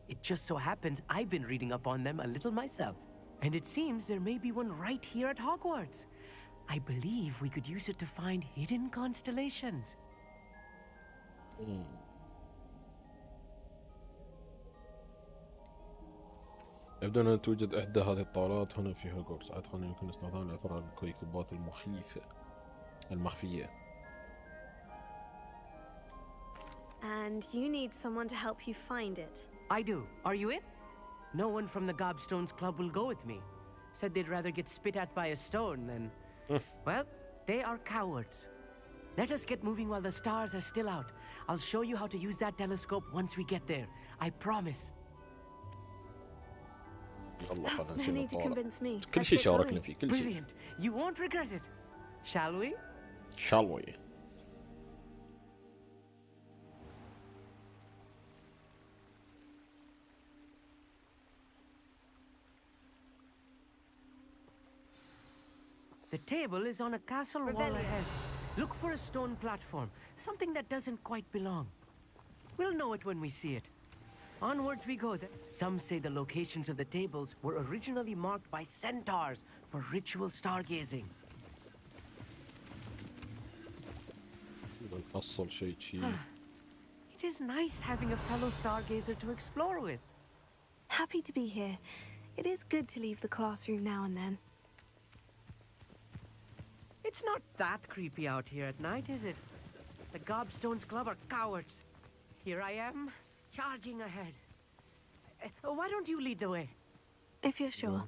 It just so happens I've been reading up on them a little myself. And it seems there may be one right here at Hogwarts. I believe we could use it to find hidden constellations. يبدو أن توجد إحدى هذه الطاولات هنا في هوجورتس. أعتقد أن يمكن استخدام العثور على الكويكبات المخفية. And you need someone to help you find it. I do. Are you in? No one from the Gobstones Club will go with me. Said they'd rather get spit at by a stone than... Well, they are cowards. Let us get moving while the stars are still out. I'll show you how to use that telescope once we get there. I promise. No need to convince me. كل شيء شاركنا فيه كل شيء. Brilliant. You won't regret it. Shall we? Shall we? The table is on a castle wall ahead. Look for a stone platform, something that doesn't quite belong. We'll know it when we see it. Onwards we go then. Some say the locations of the tables were originally marked by centaurs for ritual stargazing. It is nice having a fellow stargazer to explore with. Happy to be here. It is good to leave the classroom now and then. It's not that creepy out here at night, is it? The Gobstones Club are cowards. Here I am, charging ahead. Why don't you lead the way? If you're sure.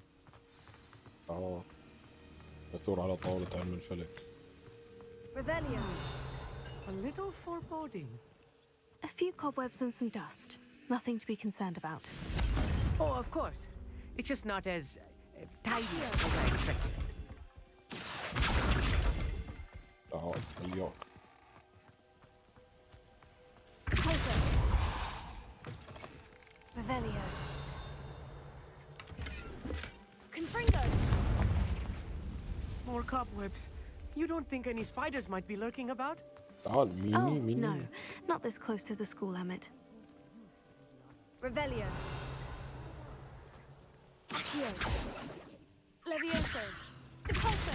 يثور على طاولة علم الفلك. Revelio. A little foreboding. A few cobwebs and some dust. Nothing to be concerned about. Oh, of course. It's just not as tidy as I expected. أيوك. Closer. Revelio. Confringo. More cobwebs. You don't think any spiders might be lurking about? No, not this close to the school, Emmett. Revelio. Accio. Levioso. Depulso.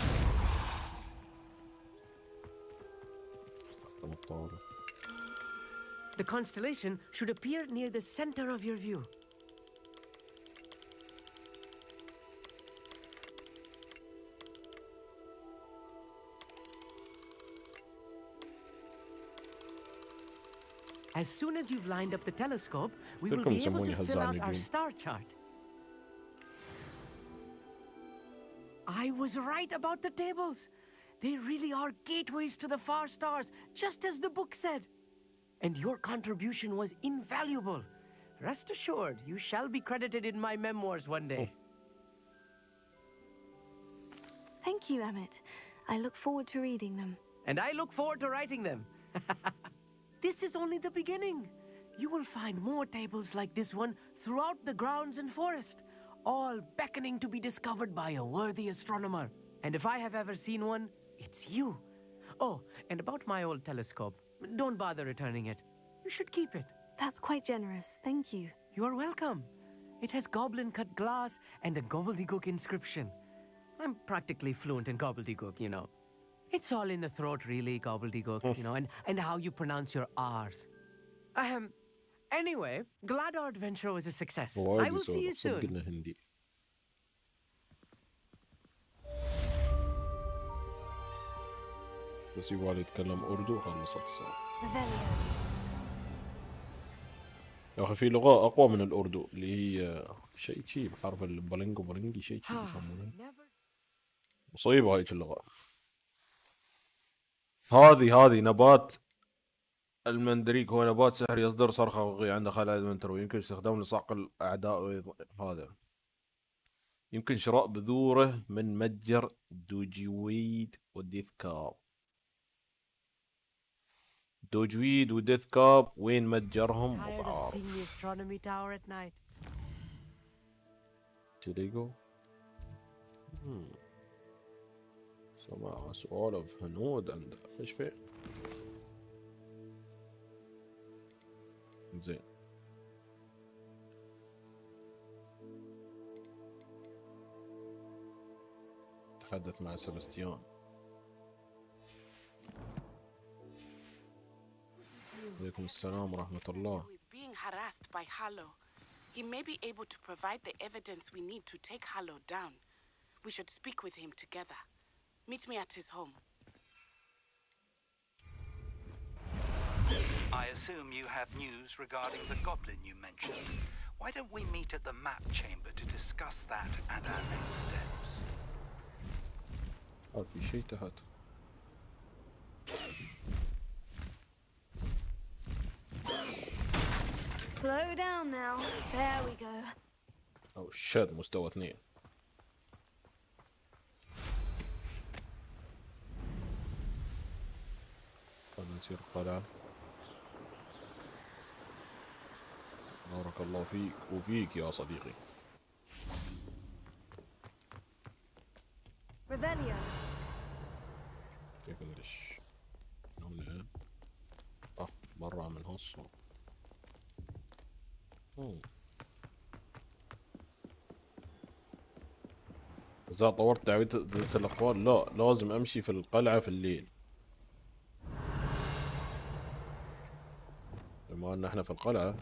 The constellation should appear near the center of your view. As soon as you've lined up the telescope, we will be able to fill out our star chart. I was right about the tables. They really are gateways to the far stars, just as the book said. And your contribution was invaluable. Rest assured, you shall be credited in my memoirs one day. Thank you, Emmett. I look forward to reading them. And I look forward to writing them. This is only the beginning. You will find more tables like this one throughout the grounds and forest, all beckoning to be discovered by a worthy astronomer. And if I have ever seen one, it's you. Oh, and about my old telescope, don't bother returning it. You should keep it. That's quite generous. Thank you. You are welcome. It has goblin-cut glass and a gobbledygook inscription. I'm practically fluent in gobbledygook, you know. It's all in the throat, really, gobbledygook, you know, and how you pronounce your R's. Anyway, glad our adventure was a success. I will see you soon. هندي. بس يبغى يتكلم أردو خلصت الساعة. يا أخي في لغة أقوى من الأردو اللي هي شيء شي بحرف البلنجو بلنجي شيء شي يسمونه. مصيبة هيك اللغة. هذه نبات المندريك، هو نبات سحري يصدر صرخة وغي عنده خلايا المنتر، ويمكن استخدامه لصعق الأعداء. هذا يمكن شراء بذوره من متجر دوجويد وديث كاب. دوجويد وديث كاب وين متجرهم؟ ما بعرف. تريجو سمع سوالف هنود عنده ايش فيه؟ زين. تحدث مع سبستيان. عليكم السلام ورحمة الله. He is being harassed by Harlow. He may be able to provide the evidence we need to take Harlow down. We should speak with him together. Meet me at his home. I assume you have news regarding the goblin you mentioned. Why don't we meet at the map chamber to discuss that and our next steps? في شيء تحت. Slow down now. There we go. أو شد مستوى 2. خلنا نصير قلعة. بارك الله فيك وفيك يا صديقي. Revelio. كيف ندش؟ هنا. برا من هالصوب. إذا طورت تعويض ذات الأقوال لا لازم أمشي في القلعة في الليل. بما أن احنا في القلعة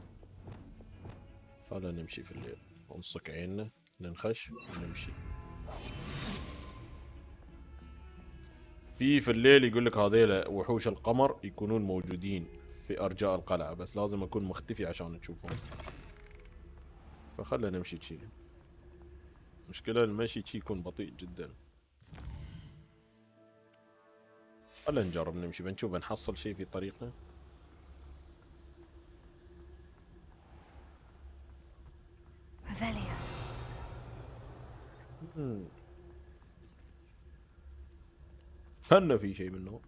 خلنا نمشي في الليل، ننصك عيننا ننخش ونمشي. في الليل يقولك هذيلا وحوش القمر يكونون موجودين في أرجاء القلعة، بس لازم أكون مختفي عشان تشوفهم. فخلنا نمشي تشي. مشكلة المشي تشي يكون بطيء جدا. خلنا نجرب نمشي بنشوف بنحصل شيء في طريقنا. هنا في شيء منه.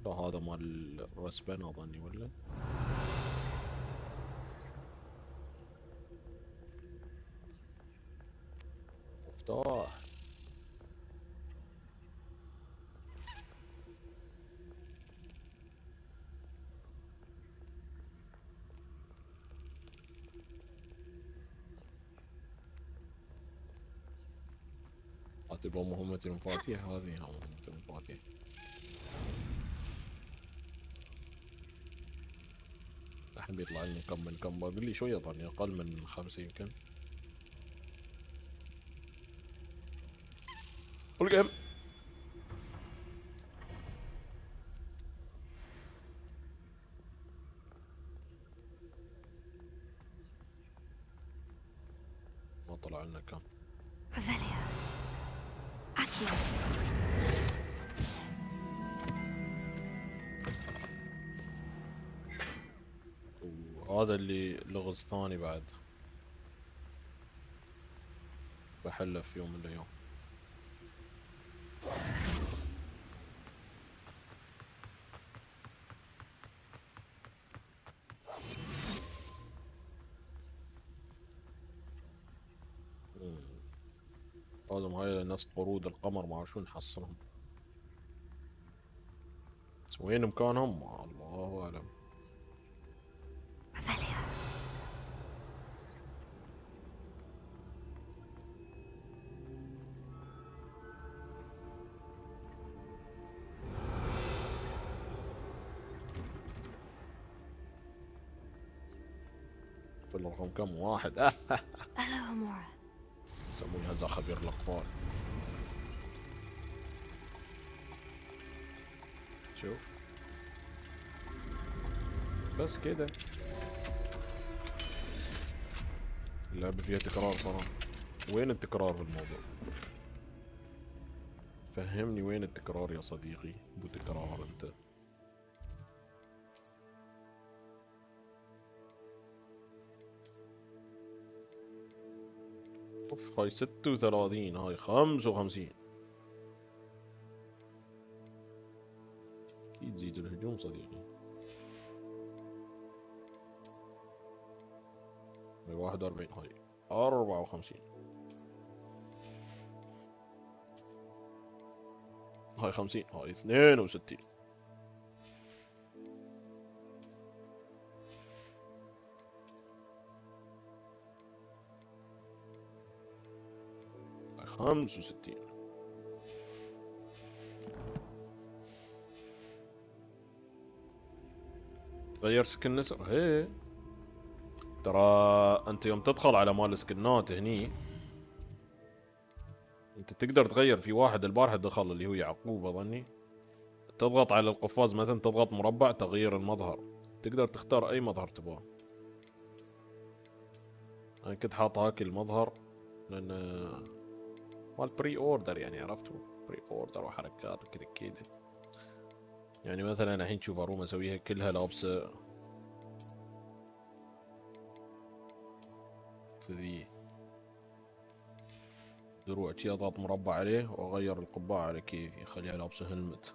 لا هذا مال الرسبان اظني ولا مفتاح. تبغى مهمة المفاتيح؟ هذه مهمة المفاتيح. الحين بيطلع لنا كم من كم، باقي لي شوية ظني أقل من 5 يمكن. والجيم ما طلع لنا كم. وهذا اللي لغز ثاني بعد بحله في يوم من الايام. هذا هاي نفس قرود القمر، ما شو نحصلهم. وين مكانهم؟ الله اعلم. في الرقم كم؟ 1. Hello, Amora. يسمونها زي خبير الأطفال. شوف بس كده. اللعبة فيها تكرار صراحة. وين التكرار في الموضوع؟ فهمني وين التكرار يا صديقي؟ مو تكرار انت. اوف هاي 36 هاي 55. اكيد زيد الهجوم صديقي. هاي 41 هاي 54 هاي 50 هاي 62 هاي 65 تغير سكن نسر. هي ترى انت يوم تدخل على مال السكنات هني انت تقدر تغير. في واحد البارحة دخل اللي هو يعقوب اظني، تضغط على القفاز مثلا، تضغط مربع تغيير المظهر، تقدر تختار اي مظهر تبغاه. انا كنت حاط هاك المظهر لان مال بري اوردر يعني، عرفتوا بري اوردر وحركات وكذا كذا. يعني مثلا الحين تشوف اروم اسويها كلها لابسه ذي دروع، شي اضغط مربع عليه واغير القبعة على كيفي اخليها لابسه هلمت.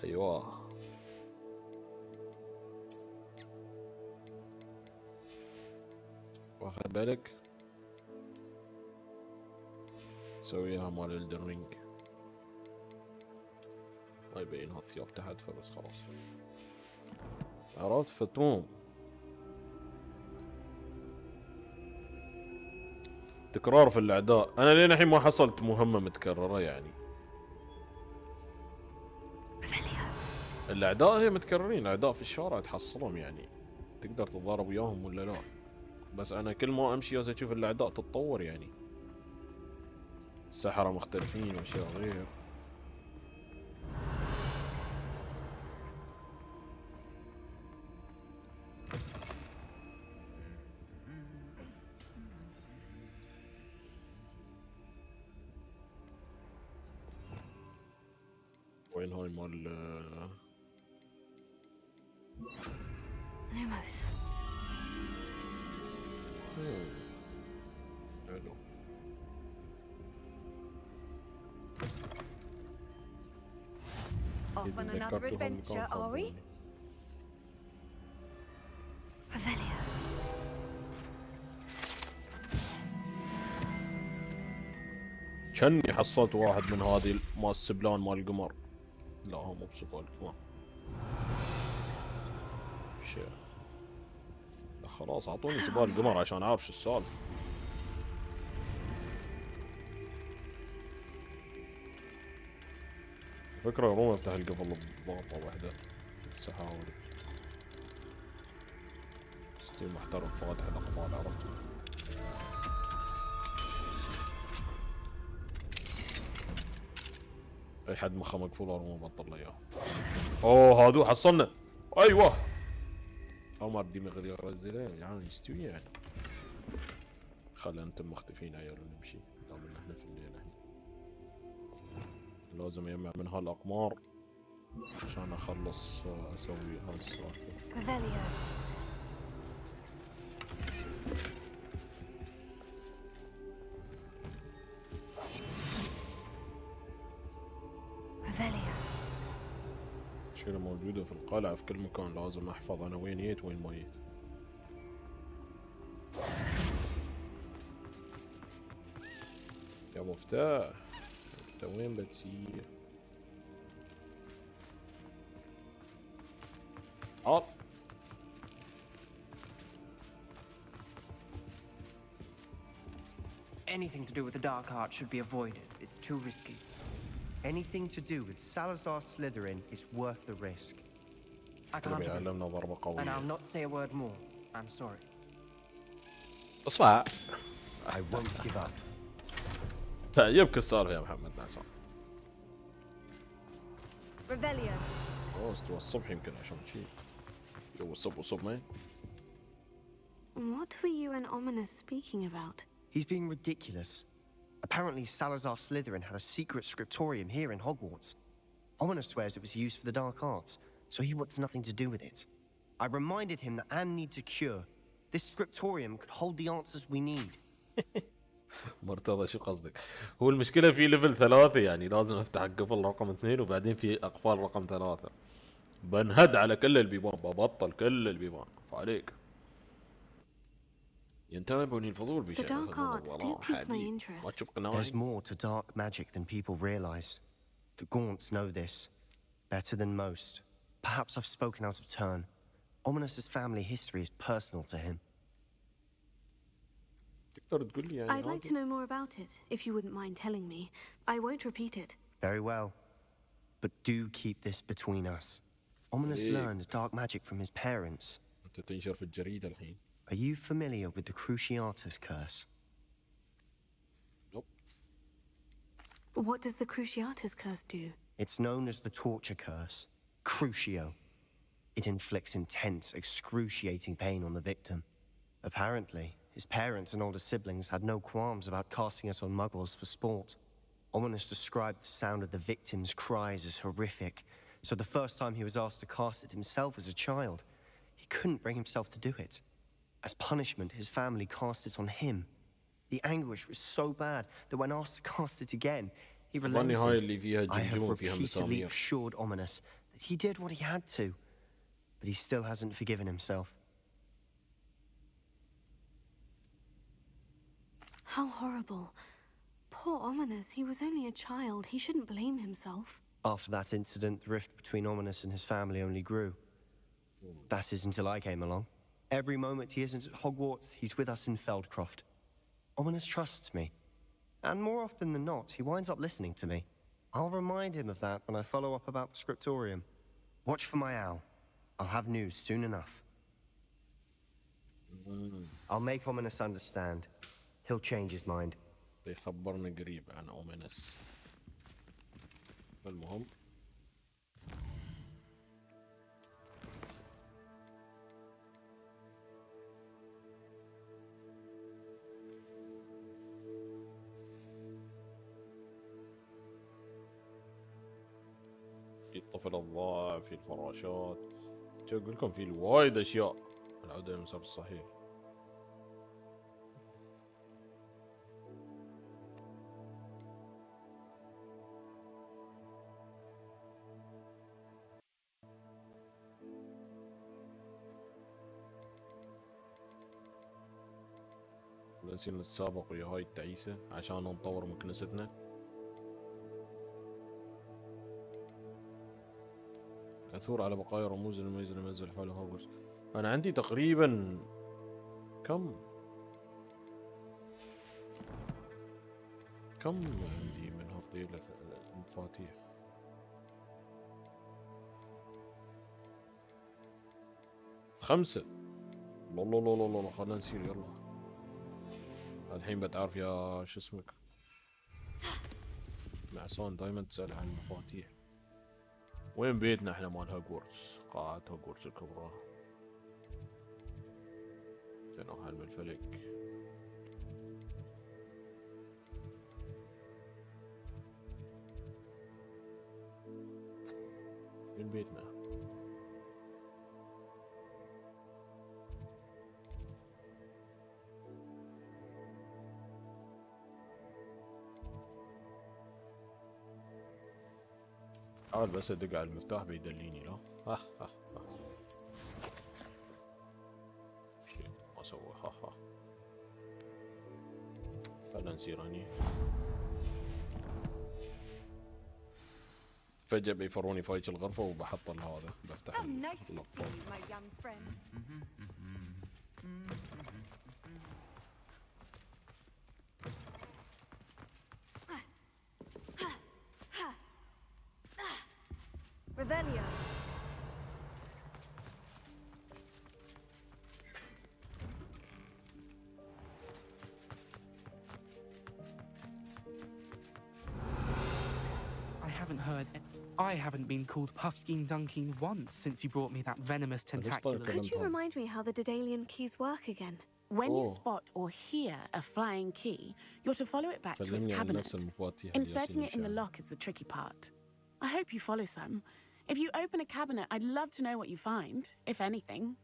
ايوه واخد بالك. سويها مال الدرينج. ما يبين هالثياب تحت فبس خلاص. عرفت فتوم. تكرار في الاعداء. انا لين الحين ما حصلت مهمة متكررة يعني. الاعداء هي متكررين، الاعداء في الشارع تحصلهم يعني، تقدر تتضارب وياهم ولا لا. بس انا كل ما امشي اشوف الاعداء تتطور يعني، السحرة مختلفين واشياء غير. وين هاي مال Lumos. حلو. Off on another adventure, are we? Revelia. كني حصلت واحد من هذه مال السبلان مال القمر. لا هو مو بسبال القمر. شيء. لا خلاص اعطوني سبال القمر عشان اعرف شو السالفة. فكرة روم افتح القفل بضغطة واحدة سحاولي. ستيل محترف فاتح الاقفال عرفت. اي حد مخه مقفول روم بطل له اياه. اوه هادو حصلنا. ايوه عمر دي مغري غزله يعني يستوي يعني. خلي انتم مختفين عيال ونمشي دام ان احنا في الليل الحين. لازم اجمع من هالاقمار عشان اخلص اسوي هاي السالفه. أشياء موجودة في القلعة في كل مكان، لازم أحفظ أنا وين جيت وين ما جيت. يا مفتاح أنت وين بتسير؟ عط Anything to do with the dark art should be avoided. It's too risky. Anything to do with Salazar Slytherin is worth the risk. I can't يعلمنا ضربة and قوية. I'll not say a word more. I'm sorry. اسمع. I won't give up. تعجبك السالفة يا محمد نعسان. Revelio. استوى الصبح يمكن عشان شي. جو الصبح مين؟ What were you and Ominous speaking about? He's being ridiculous. Apparently Salazar Slytherin had a secret scriptorium here in Hogwarts. Ominous swears it was used for the dark arts, so he wants nothing to do with it. I reminded him that Anne needs a cure. This scriptorium could hold the answers we need. مرتضى شو قصدك؟ هو المشكلة في ليفل 3 يعني لازم افتح قفل رقم 2 وبعدين في اقفال رقم 3. بنهد على كل البيبان، ببطل كل البيبان، فعليك. ينتابني الفضول بشيء. The dark arts do pique my interest. There's more to dark magic than people realize. The Gaunts know this better than most. Perhaps I've spoken out of turn. Ominous's family history is personal to him. I'd like to know more about it, if you wouldn't mind telling me. I won't repeat it. Very well. But do keep this between us. Ominous learned dark magic from his parents. تنشر في الجريدة الحين. Are you familiar with the Cruciatus curse? Nope. What does the Cruciatus curse do? It's known as the torture curse. Crucio. It inflicts intense, excruciating pain on the victim. Apparently, his parents and older siblings had no qualms about casting it on muggles for sport. Ominous described the sound of the victim's cries as horrific, so the first time he was asked to cast it himself as a child, he couldn't bring himself to do it. As punishment, his family cast it on him. The anguish was so bad that when asked to cast it again, he relented. I have repeatedly assured Ominous that he did what he had to, but he still hasn't forgiven himself. How horrible. Poor Ominous, he was only a child. He shouldn't blame himself. After that incident, the rift between Ominous and his family only grew. That is until I came along. Every moment he isn't at Hogwarts, he's with us in Feldcroft. Ominous trusts me. And more often than not, he winds up listening to me. I'll remind him of that when I follow up about the scriptorium. Watch for my owl. I'll have news soon enough. I'll make Ominous understand. He'll change his mind. بيخبرنا قريب عن أومينس. المهم في الطفل الضائع، في الفراشات، اقول لكم في وايد اشياء. العودة للمسار الصحيح. نسينا نتسابق ويا هاي التعيسة عشان نطور من كنيستنا. عثور على بقايا رموز الميز المنزل حول هوجورتس. أنا عندي تقريبا كم عندي من هالطيلة المفاتيح؟ خمسة. الله خلنا نسير يلا. الحين بتعرف يا شو اسمك معصون دايما تسأل عن المفاتيح. وين بيتنا احنا مال هاغورتس؟ قاعة هاغورتس الكبرى. جناح علم الفلك. وين بيتنا؟ حاول بس ادق على المفتاح بيدليني لا. شيء ما سوى. خلنا نسير هني. فجأة بيفروني فايج الغرفة وبحط هذا بفتح اللابتوب. Revelio. I haven't been called Puffskein Dunking once since you brought me that venomous tentacular. Could you remind me how the Daedalian keys work again? When you spot or hear a flying key, you're to follow it back to its cabinet. Inserting it in the lock is the tricky part. I hope you follow some. If you open a cabinet, I'd love to know what you find, if anything.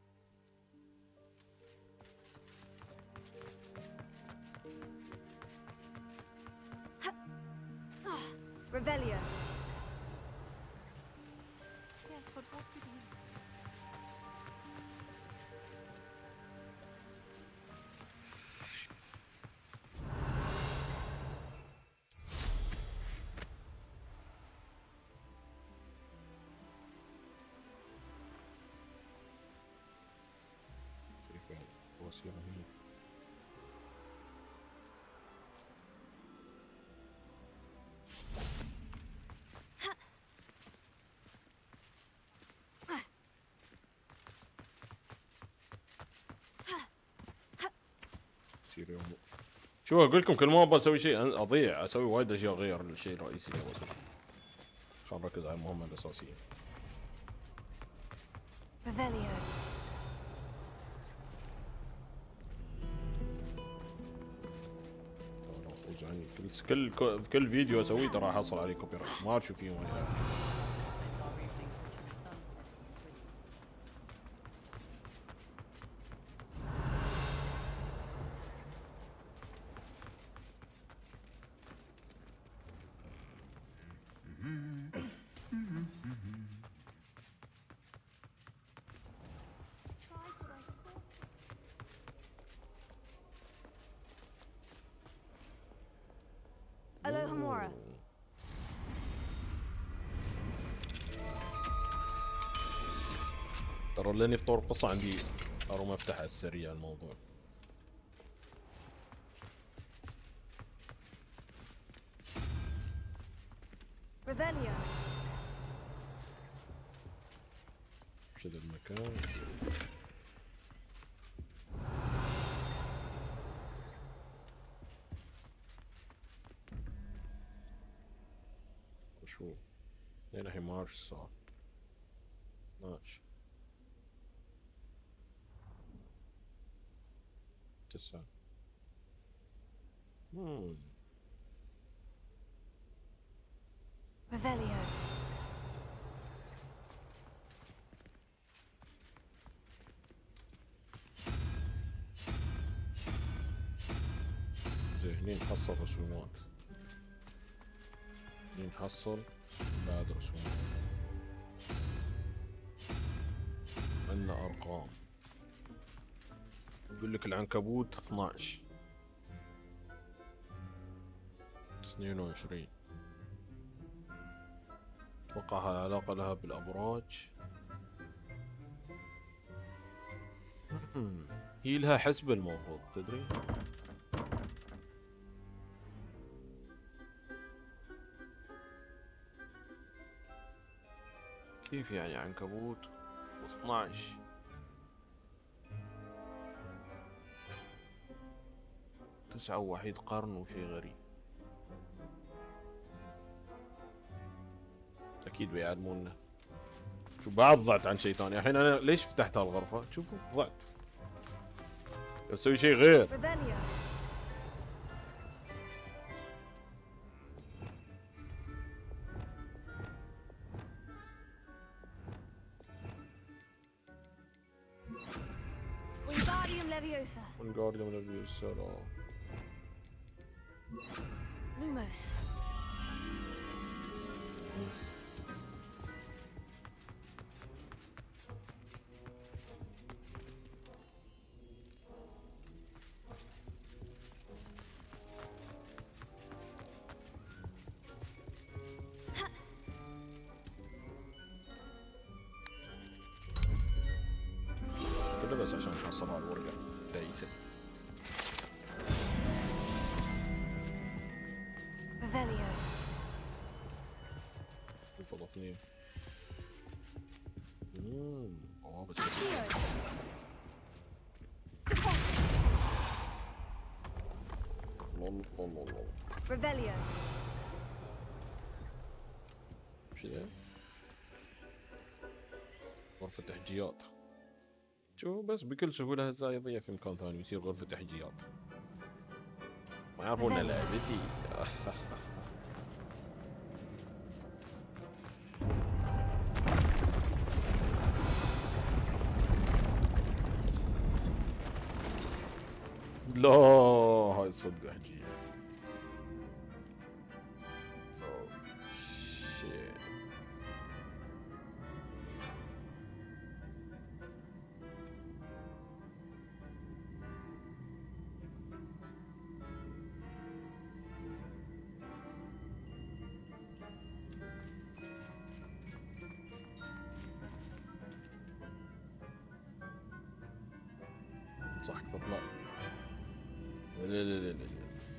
Revelio. Yes, but what did you... شو اقول لكم كل ما ابغى اسوي شيء اضيع اسوي وايد اشياء غير الشيء الرئيسي اللي ابغى اسويه. خلينا نركز على المهمة الاساسية. Revelio. يعني كل فيديو اسويه ترى حصل عليه كوبي رايت ما اشوف فيه ولا. Alohomora. ترى لاني في طور القصة عندي اروم افتح على السريع الموضوع. Revelio. وش ذا المكان؟ وشو؟ هنا الحين ما اعرف ايش صار. 12 9 Revelio. زين هني نحصل رسومات. هني نحصل بعد رسومات. عندنا ارقام. يقول لك العنكبوت 12 22. اتوقع هذا علاقة لها بالابراج. هي لها حسبة المفروض تدري. كيف يعني عنكبوت و12؟ تسعة ووحيد قرن وشي غريب. اكيد بيعلمونا. شوف بعد ضعت عن شيء ثاني. الحين انا ليش فتحت هالغرفة؟ شوفوا ضعت اسوي شيء غير. Wingardium Leviosa. Lumos. كله بس عشان نحصل على الورقة دايسة. Revelio. شوف الاثنين. بس Revelio. وش ذا؟ غرفة تحجيات. شو بس بكل سهولة هسه يضيع في مكان ثاني ويصير غرفة تحجيات. ما يعرفون لعبتي. لا هاي صدق حجية. صح تطلع. لا لا لا لا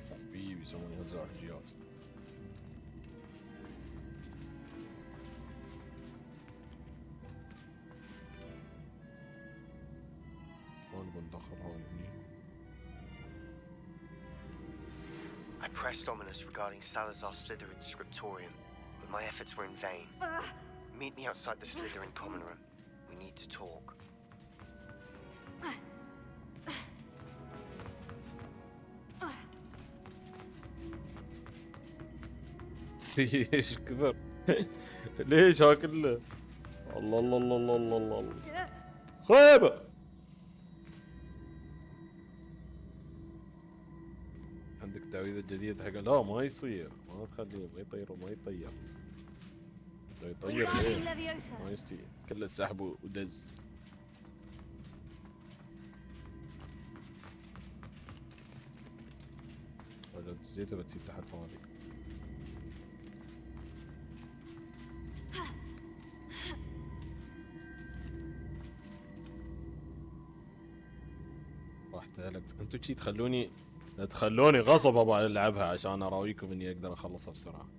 حبيبي يسوون هزة حجيات. هون بندخل هون هني. I pressed ominous regarding Salazar Slytherin's scriptorium, but my efforts were in vain. Meet me outside the Slytherin common room. We need to talk. ايش كثر؟ ليش هاكله؟ الله الله الله الله الله الله خيبة. عندك تعويذة جديدة حق لا ما يصير، ما تخليه ما يطير وما يطير. يطير ليه؟ ما يصير، كله سحب ودز. ولا دزيته بتصير تحت هذي. راحت لك انتو شي تخلوني غصب ابغى العبها عشان اراويكم اني اقدر اخلصها بسرعة.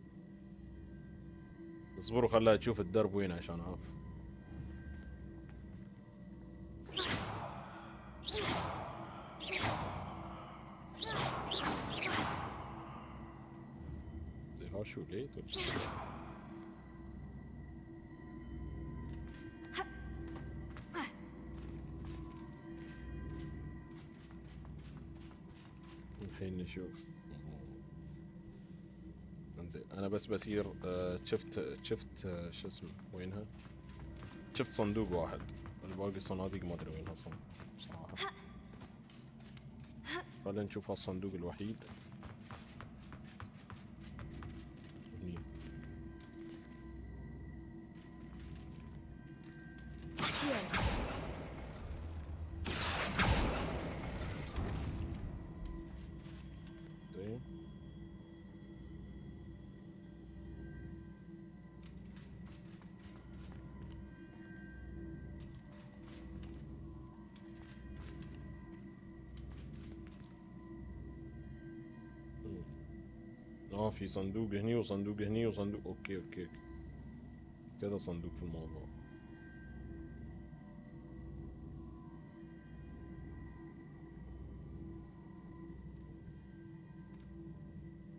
اصبروا خلها تشوف الدرب وين عشان اعرف. زي ها شو ليه الحين نشوف. انزين انا بس بسير. شفت شو اسمه وينها؟ شفت صندوق واحد، الباقي صناديق ما ادري وينها صراحة. خلينا نشوف هالصندوق الوحيد هني. في صندوق هني وصندوق هني وصندوق. اوكي كذا صندوق في الموضوع.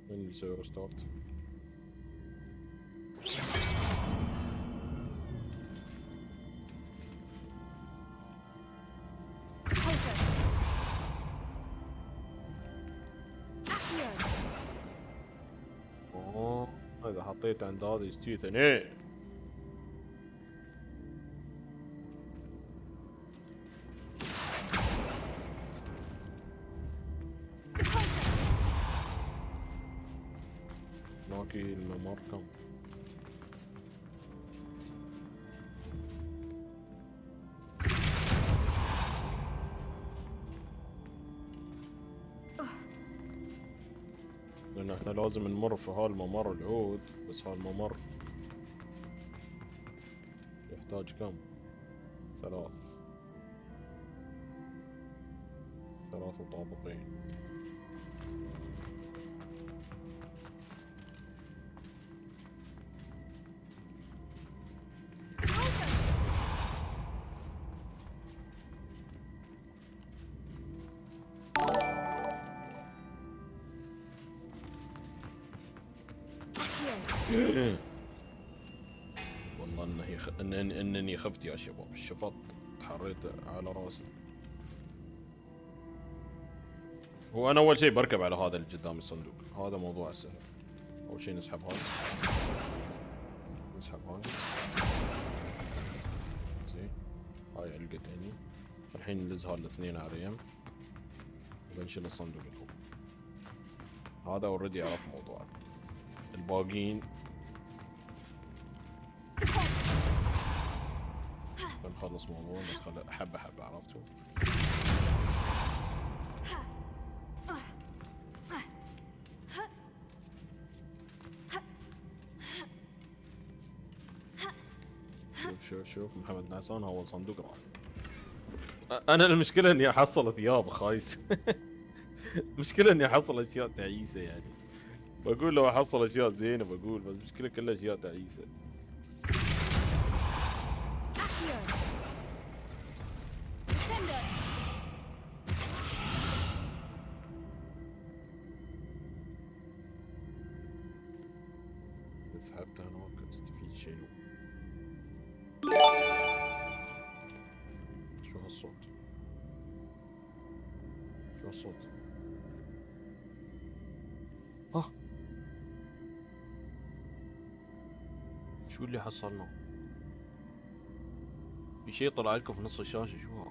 وين بيسوي ريستارت؟ إذا حطيت عند هذا يستوي ثنين. ناكي الممر كم؟ لأن احنا لازم نمر في هالممر العود، بس هالممر يحتاج كم؟ 3 طابقين. والله انني خفت يا شباب، شفط تحريت على راسي. هو انا اول شيء بركب على هذا اللي قدام الصندوق، هذا موضوع سهل. اول شيء نسحب هذا، نسحب هذا، زين. هاي علقت هني. الحين نلز هالاثنين على يم وبنشيل الصندوق اللي هو. هذا اوريدي عرف موضوعه. الباقيين بنخلص موضوع، بس خلي حبة حبة، عرفتوا؟ شوف محمد نعسان اول صندوق راح. انا المشكلة اني احصل ثياب خايس. المشكلة اني احصل اشياء تعيسة يعني. بقول لو احصل اشياء زينة بقول، بس المشكلة كلها اشياء تعيسة. سحبت هناك استفيد شنو؟ شو هالصوت؟ شو هالصوت؟ شو اللي حصلنا؟ في شيء طلع لكم في نص الشاشة، شو هو؟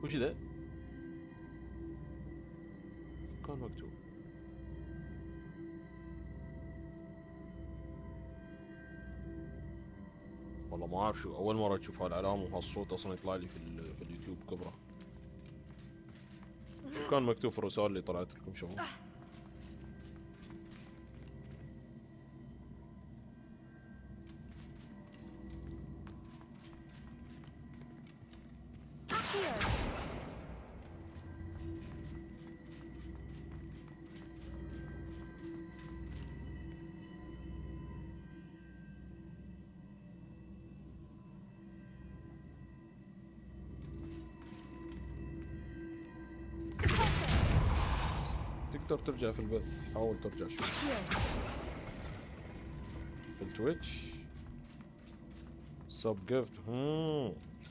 وش ذا؟ شو كان مكتوب؟ والله ما اعرف شو، اول مرة اشوف هالعلامة وهالصوت اصلا يطلع لي في اليوتيوب كبره. شو كان مكتوب في الرسالة اللي طلعت لكم شباب؟ تقدر ترجع في البث، حاول ترجع شوي في التويتش. سب جيفت،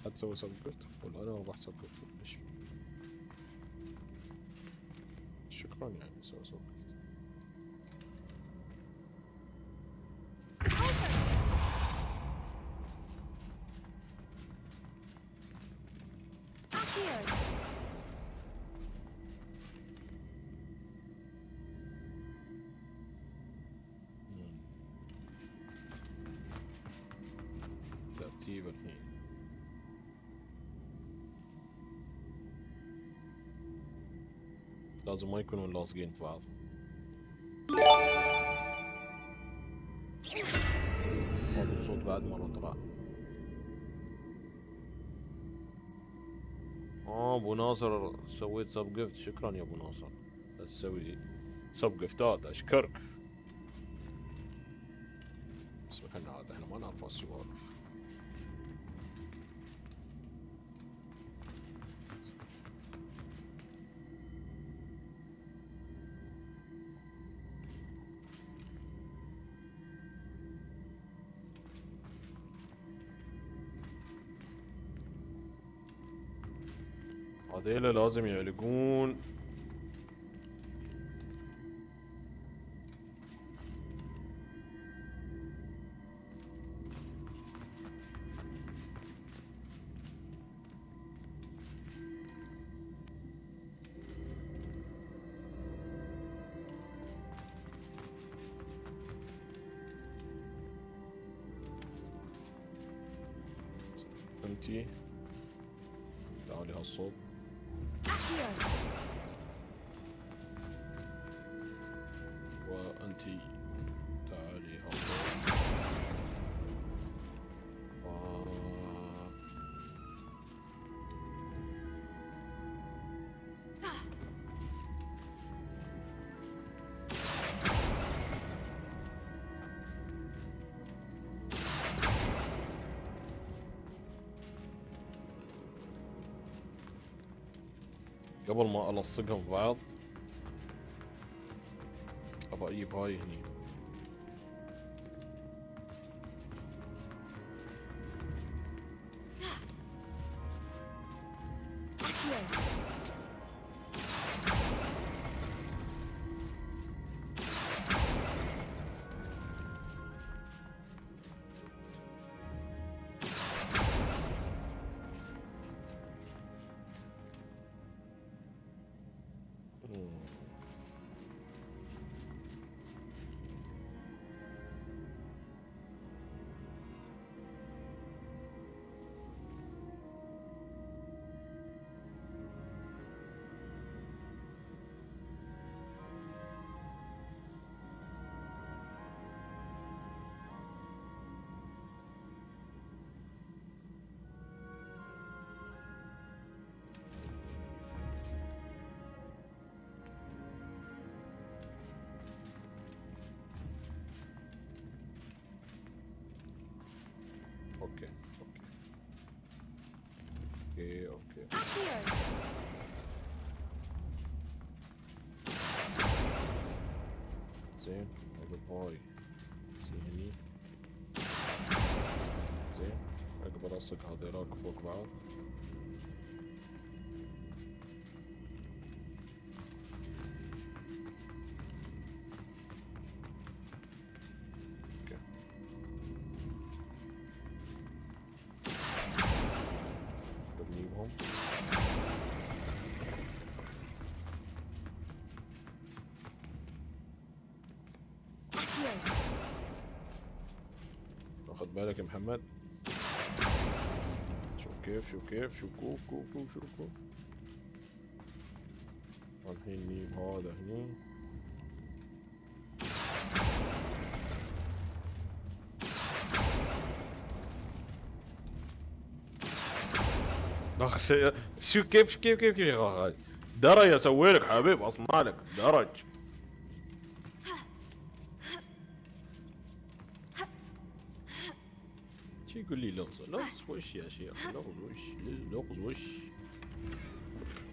حتسوي سب جيفت ولا انا راح سب جيفت ولا ايش؟ شكرا يعني سوي سب جيفت. ترتيب الحين. لازم ما يكونون لاصقين في بعض. هذا الصوت بعد مرة طلع. ابو ناصر سويت سب جفت، شكرا يا ابو ناصر. لا تسوي سب جفتات، اشكرك. اسمح لنا عاد احنا ما نعرف هالسوالف. هذيلا لازم يعلقون. انتي تعالي هالصوب. وانتي تعالي هالصوب. قبل ما الصقهم في بعض ابى اجيب هاي هني. اوكي اوكي اوكي اوكي. زين هذا الهاي زين. زين اقدر الصق هذيلاك فوق بعض. خد بالك يا محمد. شو كيف شو كوف شو كوف. الحين نجيب هذا هني. اخ شو كيف درج اسوي لك حبيب، اصنع لك درج. شي يقول لي لغز وش يا شيخ؟ لغز وش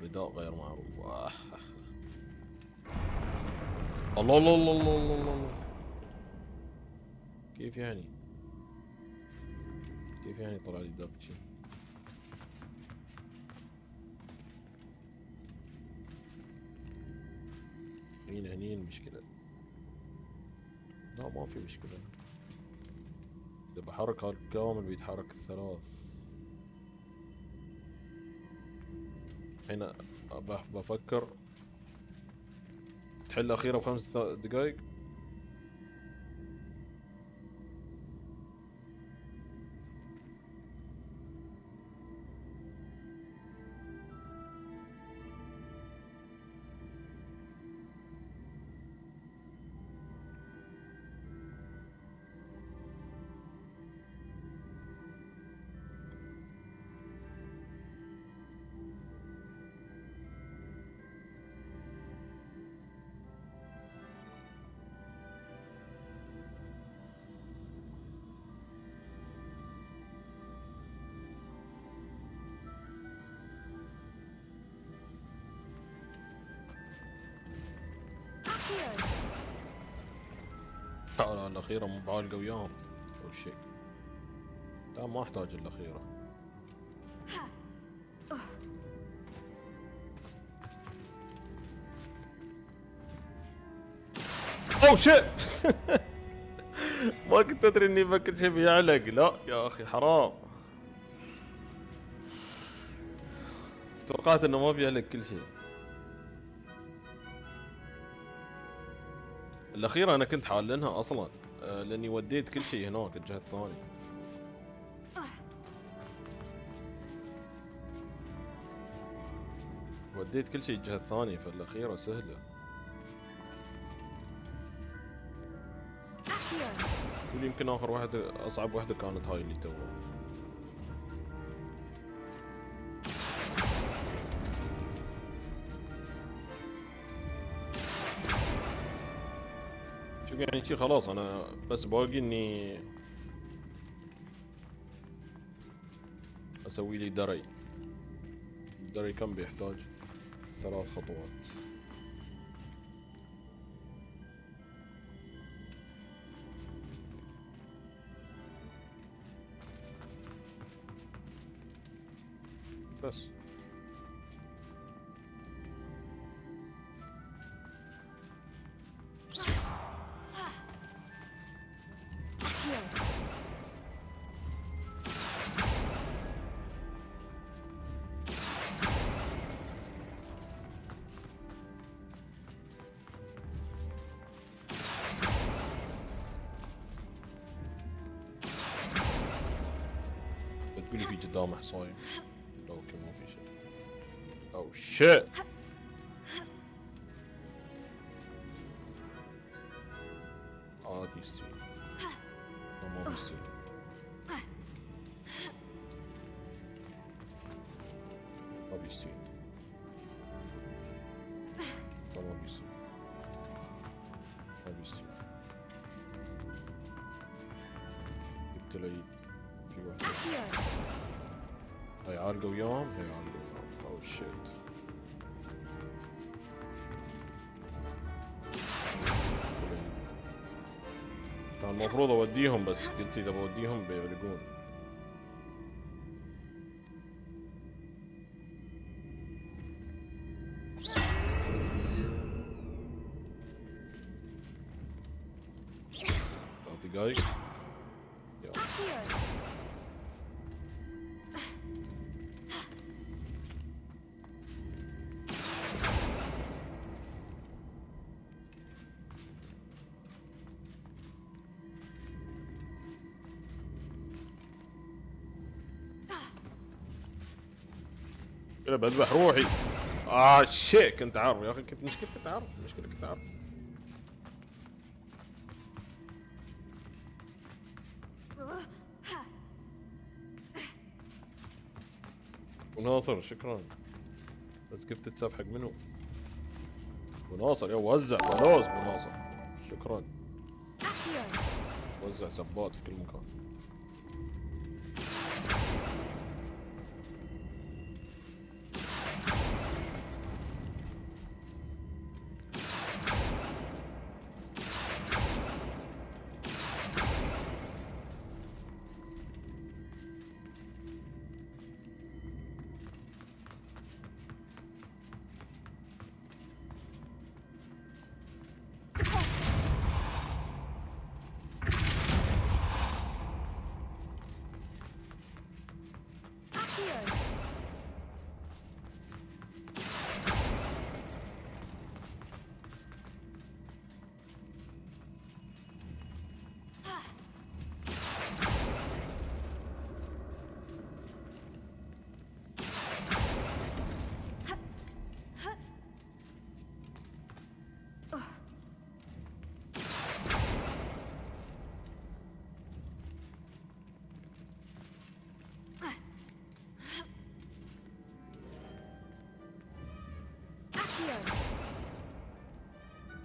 رداء غير معروف. الله الله الله الله الله الله. كيف يعني طلع لي داب شي؟ هني المشكلة. لا ما في مشكلة، إذا بحرك هالكامل بيتحرك الثلاث. الحين بفكر تحل الأخيرة ب5 دقايق. لا الأخيرة مو بعالقة وياهم أول شيء. لا ما أحتاج الأخيرة. أوه شيت. ما كنت أدري إني فكر شيء بيعلق. لا يا أخي حرام، توقعت إنه ما بيعلق كل شيء. الأخيرة أنا كنت حالنها أصلا لأني وديت كل شيء هناك الجهة الثانية. وديت كل شيء الجهة الثانية، فالأخيرة سهلة. يمكن آخر واحدة أصعب واحدة كانت هاي اللي تو. يعني شي خلاص انا بس باقي اني اسوي لي دري. الدري كم بيحتاج؟ 3 خطوات. بس قولي في قدامه حصاية. لا اوكي ما في شيء. او شيت. عادي يصير. ما بيصير. ما بيصير. ما بيصير. ما بيصير. جبت العيد. في واحد. هاي عالقة وياهم. هاي عالقة وياهم. او شيت. كان المفروض اوديهم بس قلت اذا بوديهم بيغلقون. دقايق. كده بذبح روحي. شيء كنت عارف يا اخي. كنت عارف. وناصر شكرا. بس كيف تتساب حق منو؟ وناصر يا وزع فلوس وناصر. شكرا. وزع سبات في كل مكان.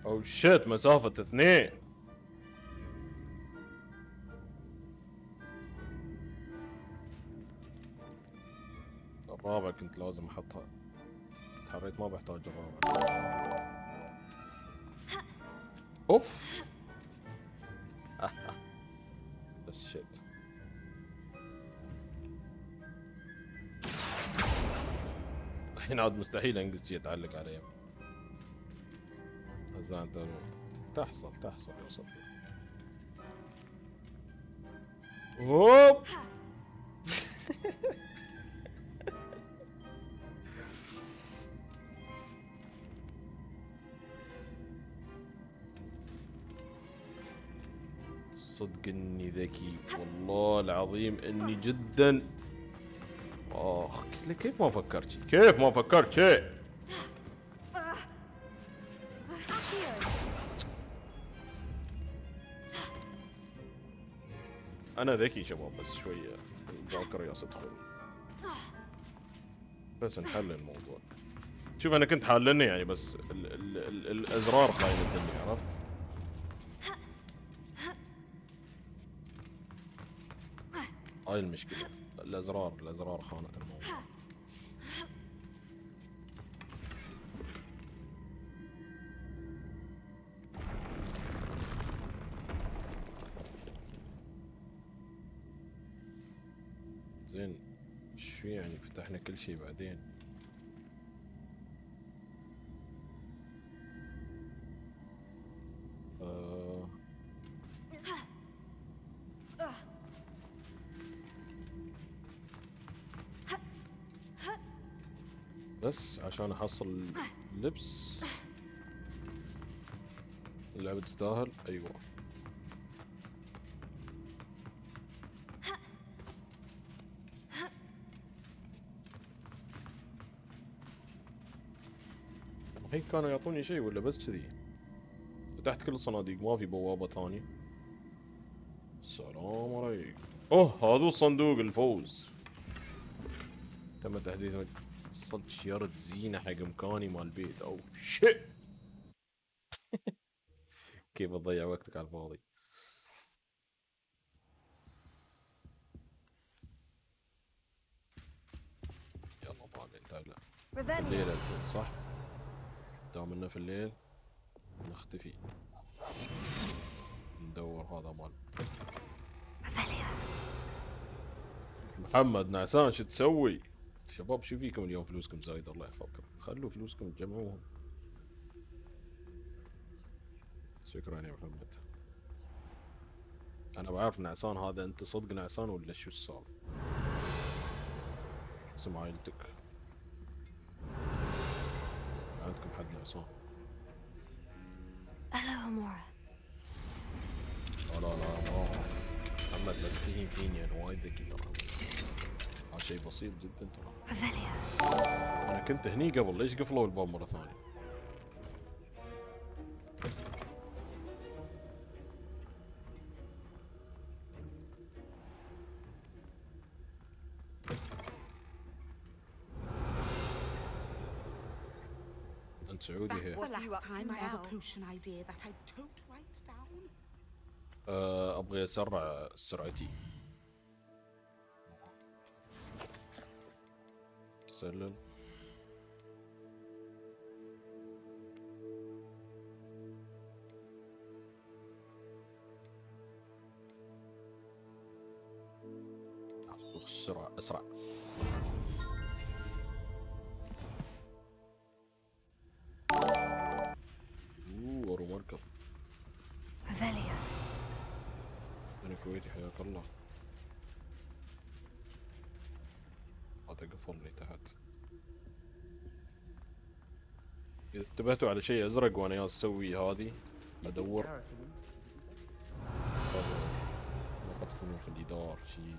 او شيت مسافة 2. الرابع كنت لازم احطها. تحريت ما بحتاج الرابع. اوف. بس شيت. الحين عاد مستحيل انقز شي اتعلق عليه. زين تحصل يا صفي. هوب. صدق اني ذكي والله العظيم اني جدا. كيف ما فكرت شيء. انا ذكي شباب بس شويه الذاكره يا تدخل. بس نحل الموضوع. شوف انا كنت حالني يعني بس الازرار خاينتني عرفت. هاي المشكله. الازرار خانت الموضوع. زين شو يعني فتحنا كل شيء بعدين. بس عشان احصل لبس. اللعبة تستاهل. ايوه هيك كانوا يعطوني شيء ولا بس كذي؟ فتحت كل الصناديق ما في بوابة ثانية. السلام عليكم. اوه هذا صندوق الفوز. تم تحديث صلت شيرة زينة حق مكاني مال البيت. او شيء. كيف تضيع وقتك على الفاضي. يلا باقي نتابع. في الليل الحين صح؟ دامنا في الليل نختفي ندور. هذا مال محمد نعسان. شو تسوي؟ شباب شو فيكم اليوم؟ فلوسكم زايدة الله يحفظكم. خلوا فلوسكم تجمعوهم. شكرا يا محمد. انا بعرف نعسان هذا. انت صدق نعسان ولا شو السالفة؟ اسم عائلتك عندكم حد نعسان؟ Hello, Amora. لا محمد لا تستهين فيني. انا وايد ذكي ترى. هذا شيء بسيط جدا ترى. انا كنت هني قبل. ليش قفلوا الباب مرة ثانية؟ انت سعودي هي. ابغي اسرع سرعتي. سلم. السرعة اسرع. ورا مركب. انا كويتي حياك الله. هذا قفلني تحت. اذا انتبهتوا على شيء ازرق وانا جالس اسوي هذه ادور. ما تكونوا في الجدار شيء.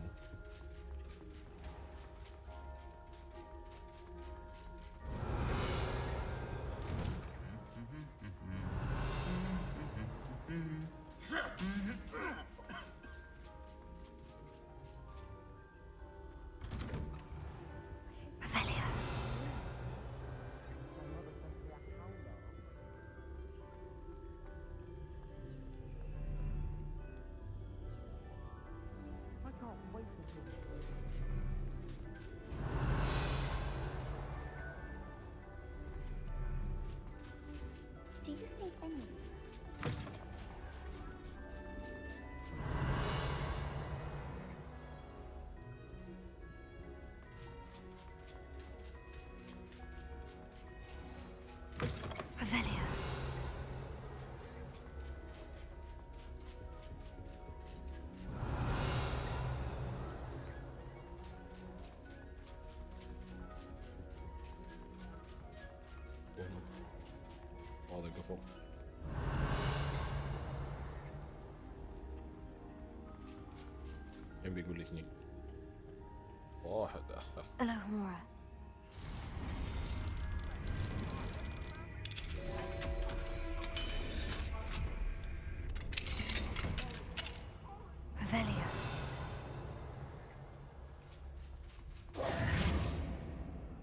Do you think anyone? هذا قفل. كم بيقول لي 2 1. Hello, Amora.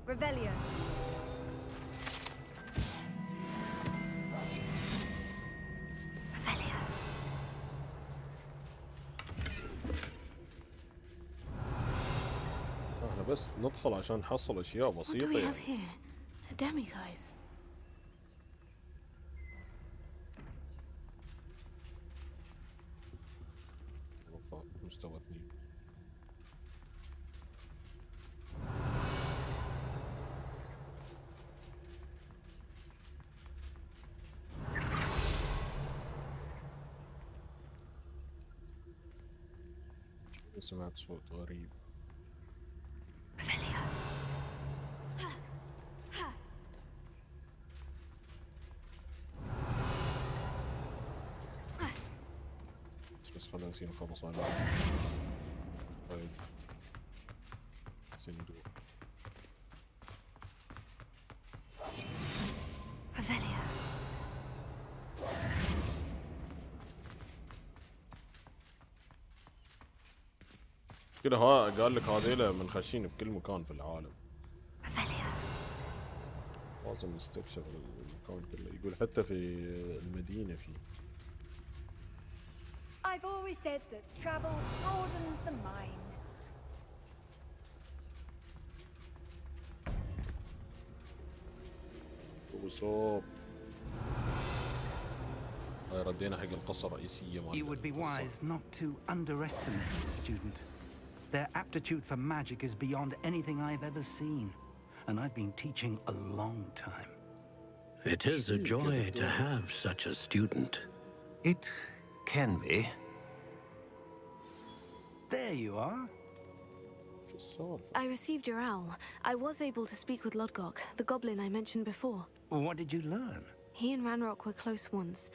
Revelio. احنا بس ندخل عشان نحصل اشياء What do بسيطة we have يعني. here? A demiguise. مستوى 2. سمعت صوت غريب. بس خلينا نسير نخلص على طيب صندوق. المشكلة ها قال لك هذيلا منخشين في كل مكان في العالم. لازم نستكشف المكان كله. يقول حتى في المدينة فيه. I've always said that travel broadens the mind. وصوب. هاي ردينا حق القصة الرئيسية مالت. You would be wise not to underestimate this student. Their aptitude for magic is beyond anything I've ever seen, and I've been teaching a long time. It is a joy to have such a student. It can be. There you are. I received your owl. I was able to speak with Lodgok, the goblin I mentioned before. What did you learn? He and Ranrock were close once,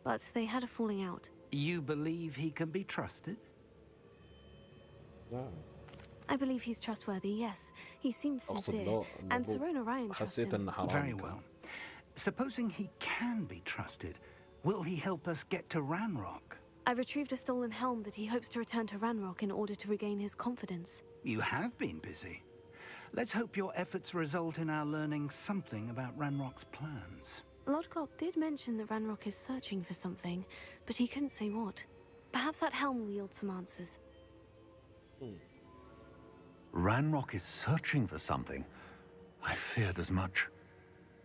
but they had a falling out. You believe he can be trusted? No. I believe he's trustworthy, yes. He seems sincere, and Serona Ryan trusts him. Very well. Supposing he can be trusted, will he help us get to Ranrock? I retrieved a stolen helm that he hopes to return to Ranrock in order to regain his confidence. You have been busy. Let's hope your efforts result in our learning something about Ranrock's plans. Lodgok did mention that Ranrock is searching for something, but he couldn't say what. Perhaps that helm will yield some answers. Ranrock is searching for something. I feared as much.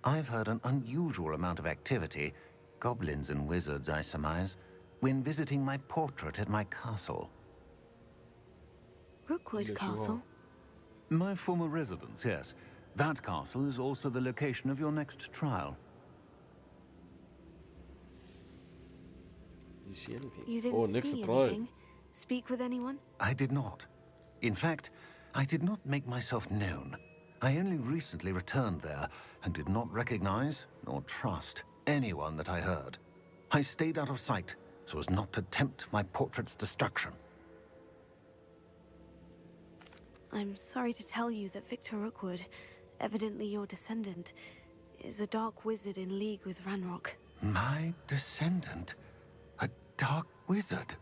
I've heard an unusual amount of activity, goblins and wizards, I surmise, when visiting my portrait at my castle. Rookwood Castle? My former residence, yes. That castle is also the location of your next trial. You didn't see anything? Speak with anyone? I did not. In fact, I did not make myself known. I only recently returned there and did not recognize nor trust anyone that I heard. I stayed out of sight so as not to tempt my portrait's destruction. I'm sorry to tell you that Victor Rookwood, evidently your descendant, is a dark wizard in league with Ranrock. My descendant? A dark wizard?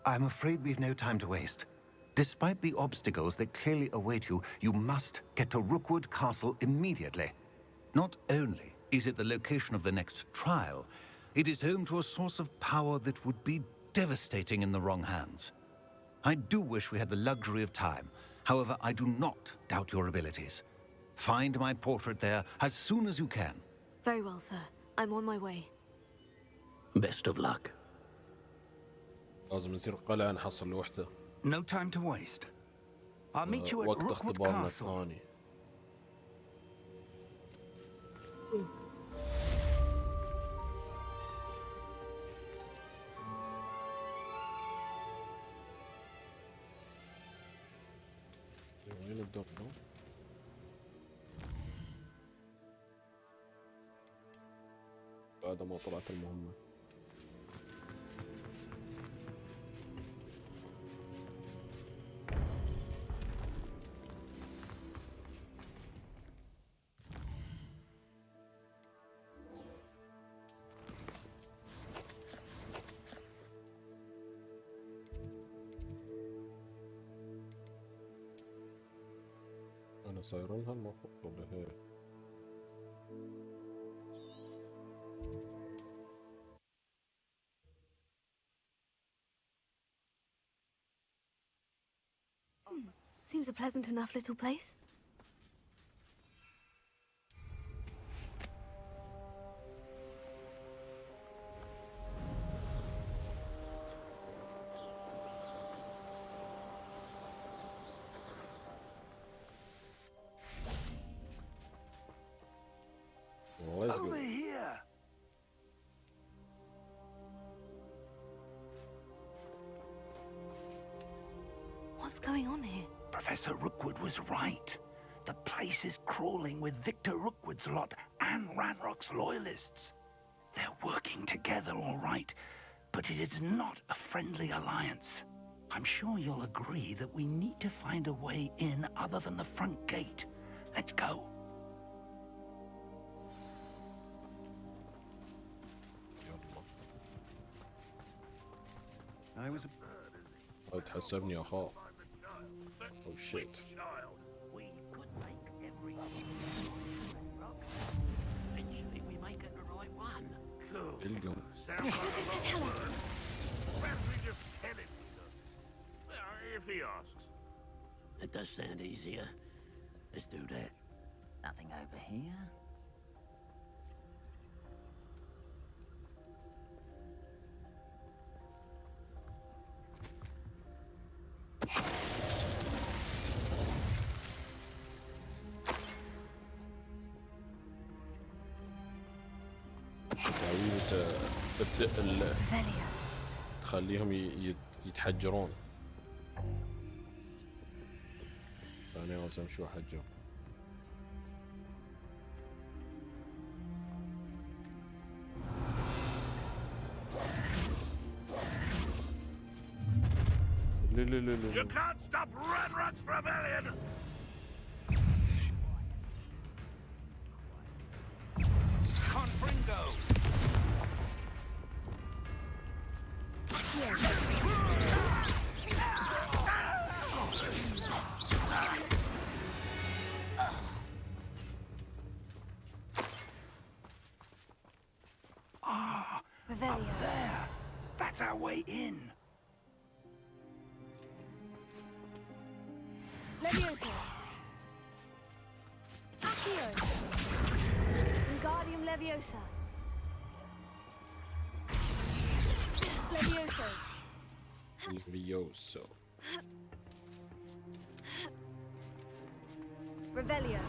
I'm afraid we've no time to waste. Despite the obstacles that clearly await you, you must get to Rookwood Castle immediately. Not only is it the location of the next trial, it is home to a source of power that would be devastating in the wrong hands. I do wish we had the luxury of time. However, I do not doubt your abilities. Find my portrait there as soon as you can. Very well, sir. I'm on my way. Best of luck. لازم نصير قلعة نحصل لوحده. No time to waste. I'll meet you at وقت Rookwood اختبارنا Castle. الثاني. وين الدور ده؟ بعد ما طلعت المهمة. أنا صايرونها المفروض ولا هي؟ Seems a pleasant enough little place. Over here. What's going on here? Professor Rookwood was right. The place is crawling with Victor Rookwood's lot and Ranrock's loyalists. They're working together, all right, but it is not a friendly alliance. I'm sure you'll agree that we need to find a way in other than the front gate. Let's go. تحسبني أخاف. Oh shit. Child, we could make every eventually we make it the right one. Cool. القوا. Sounds like a lot of work. Perhaps we just tell him we do. If he asks. It does sound easier. Let's do that. Nothing over here. تبدأ تخليهم يتحجرون. ثانية وسم شو حجر. You can't stop Ranrock's rebellion! Confringo! Up there. That's our way in. Leviosa. Accio. Wingardium Leviosa. Levioso. Levioso. Revelio.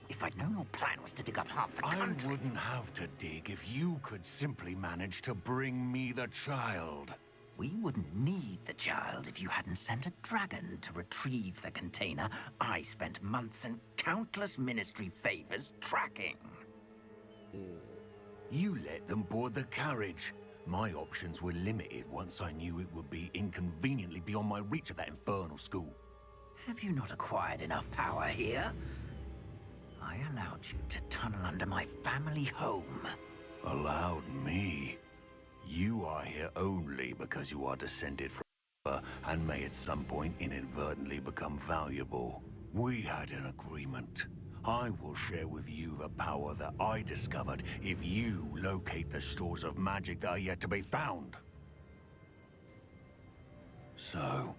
If I'd known your plan was to dig up half the country... I wouldn't have to dig if you could simply manage to bring me the child. We wouldn't need the child if you hadn't sent a dragon to retrieve the container I spent months and countless ministry favors tracking. You let them board the carriage. My options were limited once I knew it would be inconveniently beyond my reach of that infernal school. Have you not acquired enough power here? I allowed you to tunnel under my family home. Allowed me? You are here only because you are descended from her and may at some point inadvertently become valuable. We had an agreement. I will share with you the power that I discovered if you locate the stores of magic that are yet to be found. So,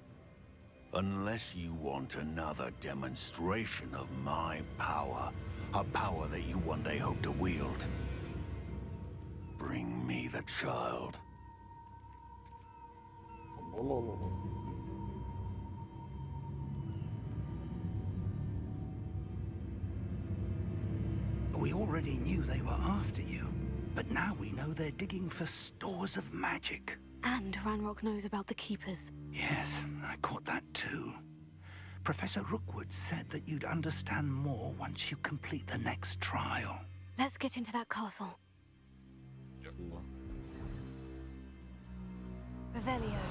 unless you want another demonstration of my power, a power that you one day hope to wield, bring me the child. We already knew they were after you, but now we know they're digging for stores of magic. And Ranrock knows about the Keepers. Yes, I caught that too. Professor Rookwood said that you'd understand more once you complete the next trial. Let's get into that castle. Revelio.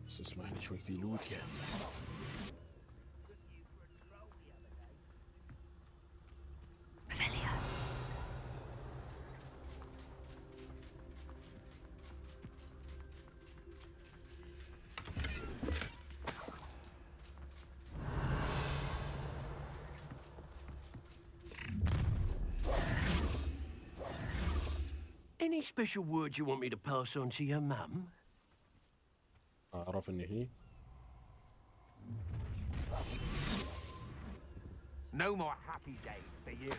بس اسمعني شوي في لوت يعني. Revelio. Any special words you want me to pass on to your mum? أعرف إن هي. No more happy days for you.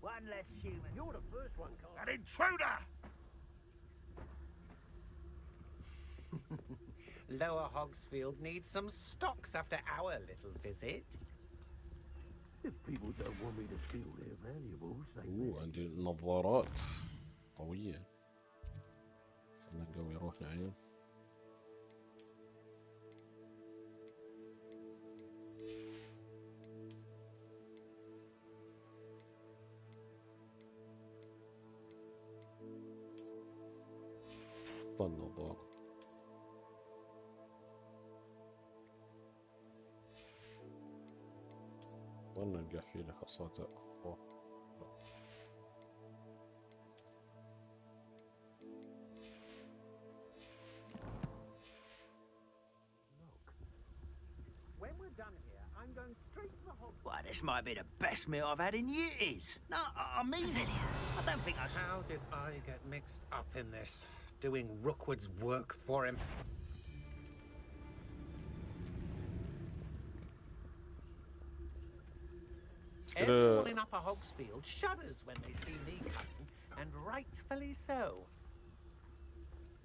One less human. You're the first one, Carl. An intruder! Lower Hogsfield needs some stocks after our little visit. If people don't want me to steal their valuables, they عندي نظارات قوية. خلنا نقوي روحنا عيون. النظارة. ظل نلقى فيه لحظات أخرى. done here, I'm going straight to the Hogwarts. Well, this might be the best meal I've had in years. No, I mean it. I don't think I should. How did I get mixed up in this? Doing Rookwood's work for him? Everyone in Upper Hogsfield shudders when they see me coming, and rightfully so.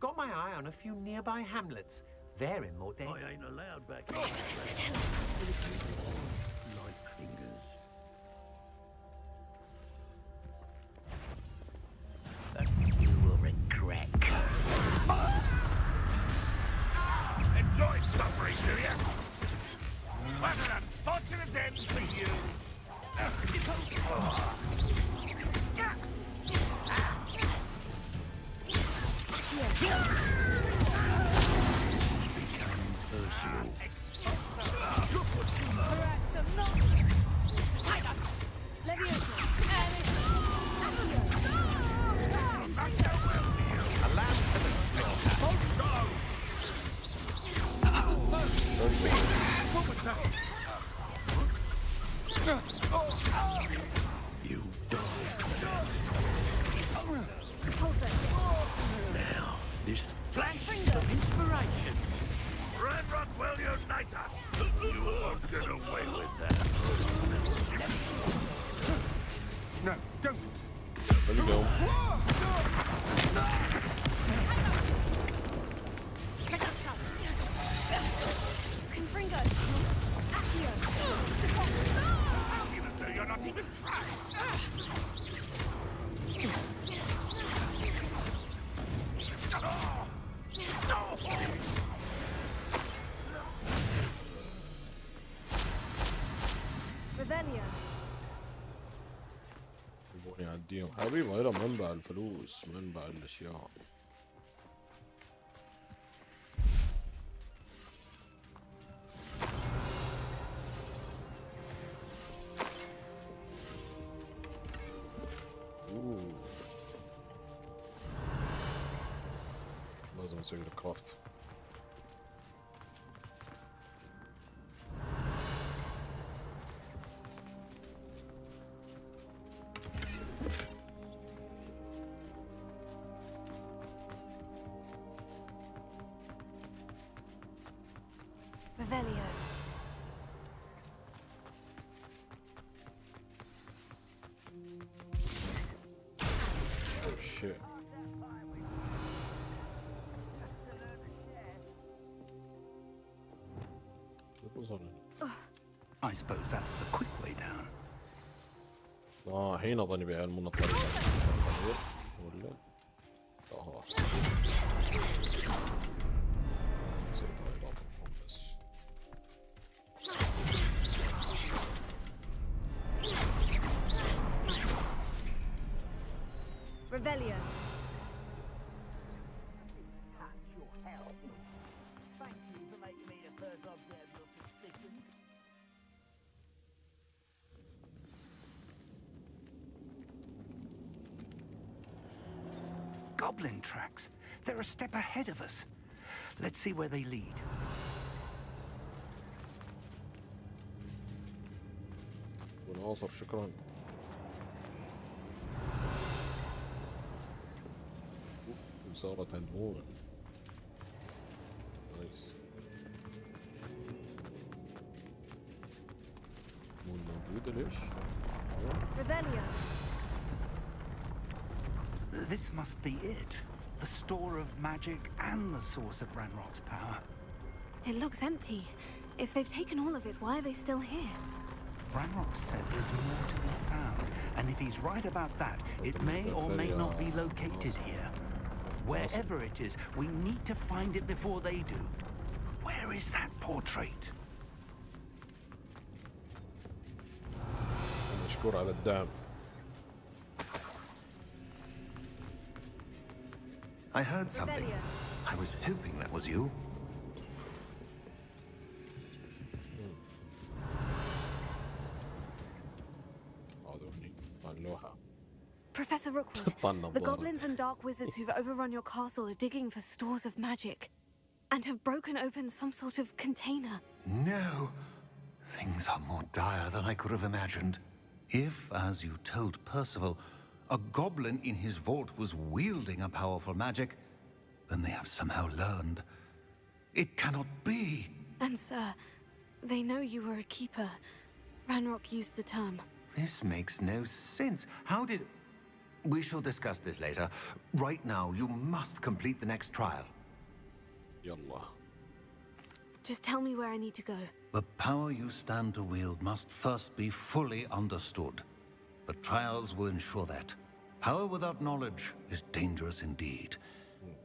Got my eye on a few nearby hamlets. They're in more danger. I ain't allowed back in. Light fingers. You will regret. Enjoy suffering, do you? What an unfortunate end for you. You dog. Now, this Flash of inspiration. Ranrock will unite us. You won't get away with that. No, don't. There you go. Even though you're not even trying. Revelio. يبغون يعديهم حبيبي، هنا منبع الفلوس، منبع الاشياء. لازم نسوي له كرافت. Revelio. Oh shit. I suppose that's the quick way down. حين اظني بيعلمون الطريقة. ولا؟ اه. Revelio. Thank you for making me the first object of suspicion. Goblin tracks. They're a step ahead of us. Let's see where they lead. وناصر شكرا. وصارت عند مون. نايس. مون موجودة ليش؟ Revelio. This must be it. The store of magic and the source of Ranrock's power. It looks empty. If they've taken all of it, why are they still here? Ranrock said there's more to be found, and if he's right about that, it may or may not be located here. Wherever it is, we need to find it before they do. Where is that portrait? مشكور على الدعم. I heard something. I was hoping that was you. Professor Rookwood, the goblins and dark wizards who've overrun your castle are digging for stores of magic and have broken open some sort of container. No. Things are more dire than I could have imagined. If, as you told Percival, a goblin in his vault was wielding a powerful magic, then they have somehow learned. It cannot be. And sir, they know you were a keeper. Ranrock used the term. This makes no sense. How did... We shall discuss this later. Right now, you must complete the next trial. Yallah. Just tell me where I need to go. The power you stand to wield must first be fully understood. The trials will ensure that. Power without knowledge is dangerous indeed.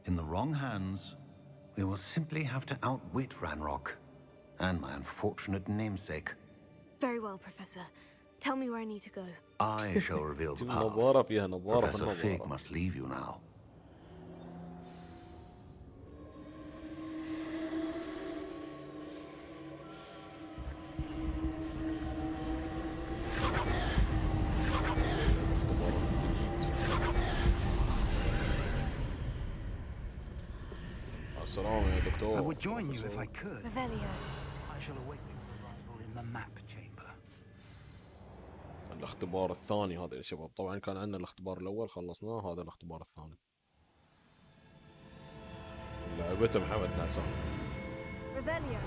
In the wrong hands, we will simply have to outwit Ranrock and my unfortunate namesake. Very well, Professor. Tell me where I need to go. I shall reveal the path. Professor Fig must leave you now. I would join you if I could. Revelio. I shall await your arrival in the map chamber. الاختبار الثاني هذا يا شباب. طبعا كان عندنا الاختبار الاول خلصناه، هذا الاختبار الثاني. لعبته محمد نعسان. Revelio.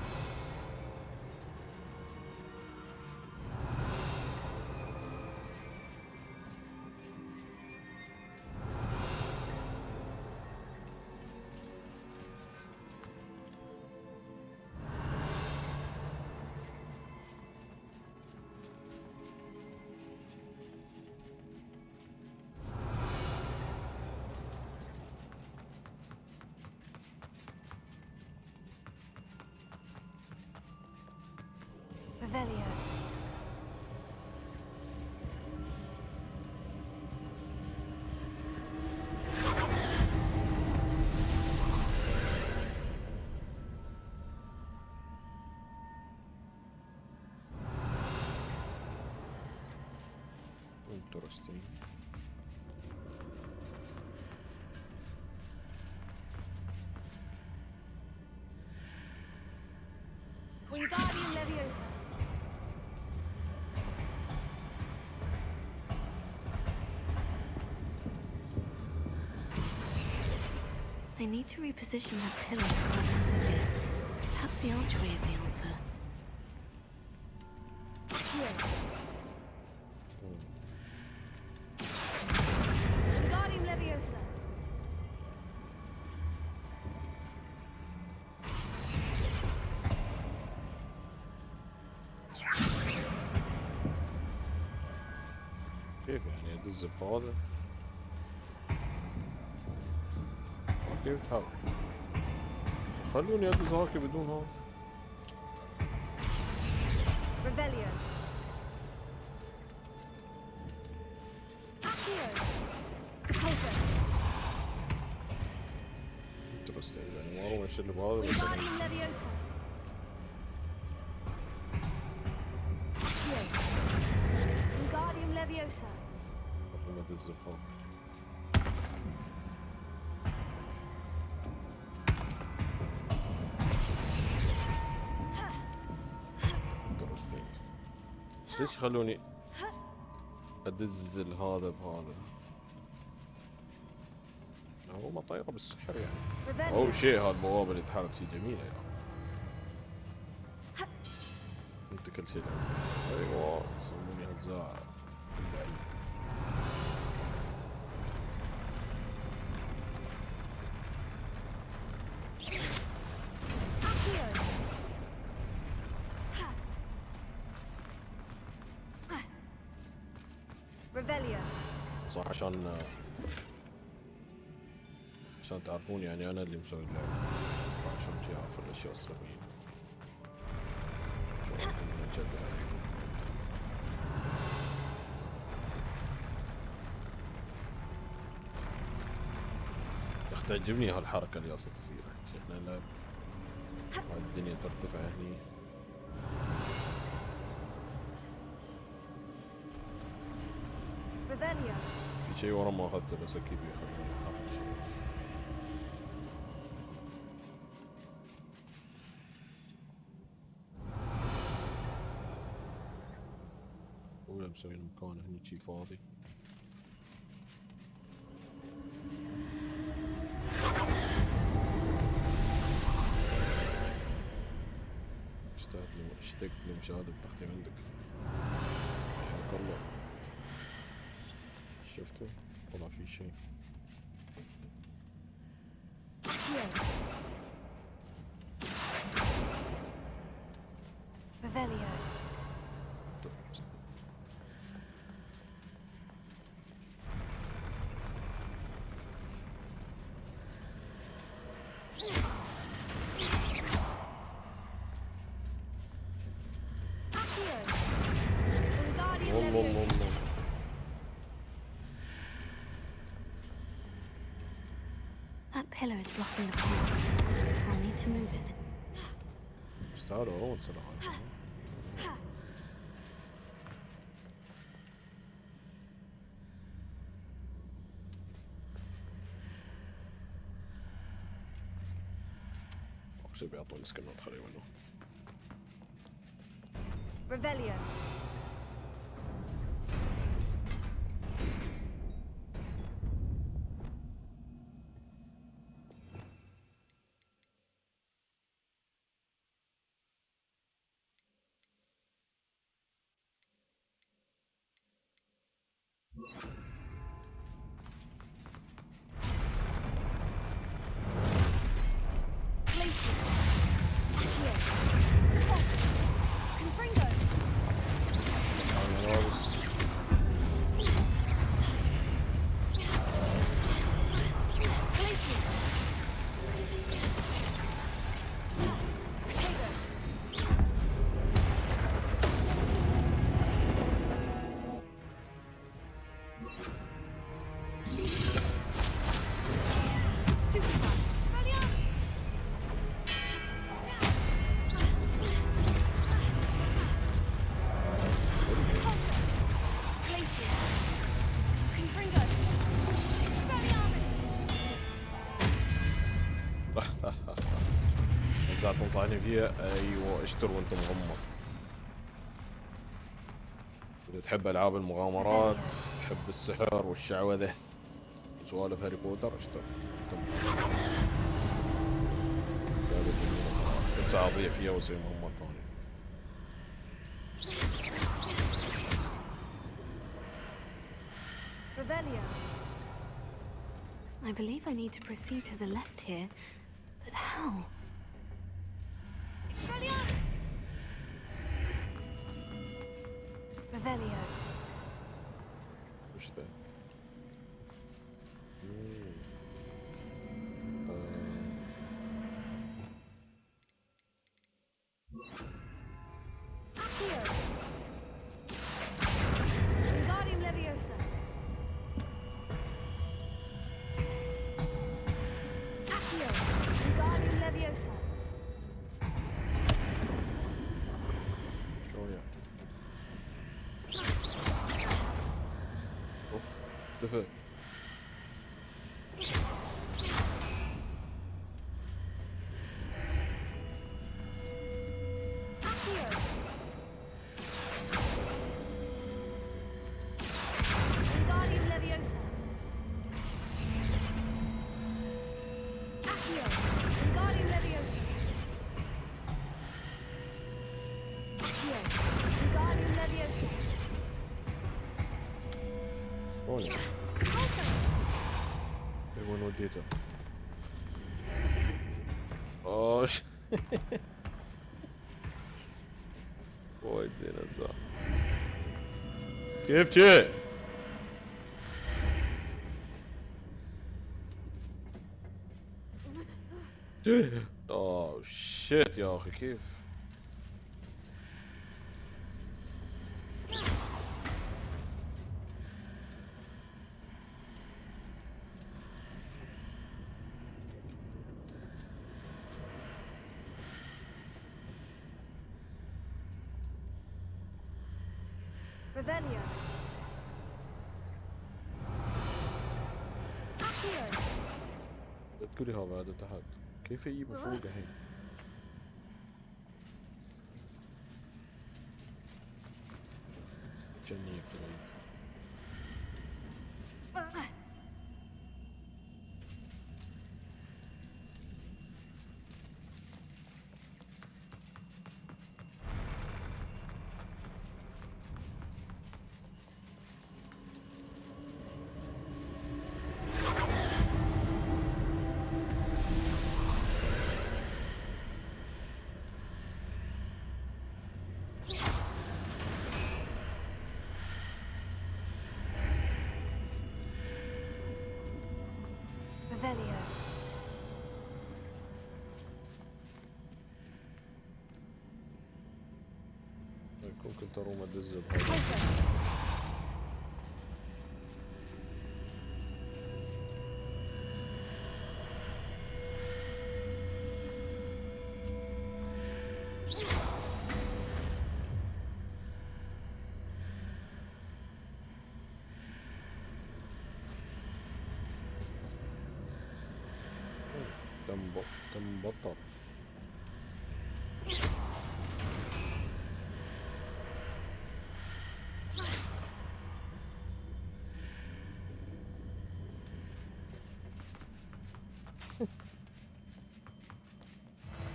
Revelio. Interesting. Wingardium Leviosa. I need to reposition that pillar to climb out of it. Perhaps the archway is the answer. Here. Wingardium Leviosa. كيف يعني ادز بهذا؟ كيف تحاول؟ خلوني ادز هاكي بدون هون. Revelio. Accio. Repulsor. Interesting. يعني ما اروح اشيل بهذا. Wingardium Leviosa. Accio. Wingardium Leviosa. خلوني ادز بهذا. ليش خلوني ادز هذا بهذا؟ هو ما طايره بالسحر يعني. اول شيء هالبوابه اللي تحارب شي جميله يعني. انت كل شيء ايوه يسموني هزاع اللعيب. صح عشان تعرفون يعني انا اللي مسوي اللعبة، عشان شي اعرف الاشياء السرية شو راح نجد يعني. اخ تعجبني هالحركة اللي قاصد تصير. شفنا اللعب هاي الدنيا ترتفع هني. في شيء ورا ما اخذته بس اكيد بيخليني احرك شيء. مسويين مكان هني شي فاضي. اشتقت لمشاهدة التختيم عندك. حياك الله. شفتوا؟ طلع في شيء. That pillar is blocking the path. I'll need to move it. استعاروا أول صراحة. أقصد بيعطوني سكنات خلي منه. Revelio. إذا تنصحني فيها أيوة اشتروا وأنت مغمض. إذا تحب ألعاب المغامرات، تحب السحر والشعوذة وسوالف هاري بوتر اشتروا. كنت سأضيع فيها وأسوي مهمات ثانية. Revelio. I believe I need to proceed to the left here, but how? Revelio. وش ذا؟ اختفى. وين وديته؟ اوش وايد زين الزعم. كيف جي؟ اوه شيت يا اخي كيف؟ Revelio. لا تقولي هذا هذا تحت. كيف يجيب فوق الحين؟ كأني يكتب. ممكن تروم ادز تم بطل.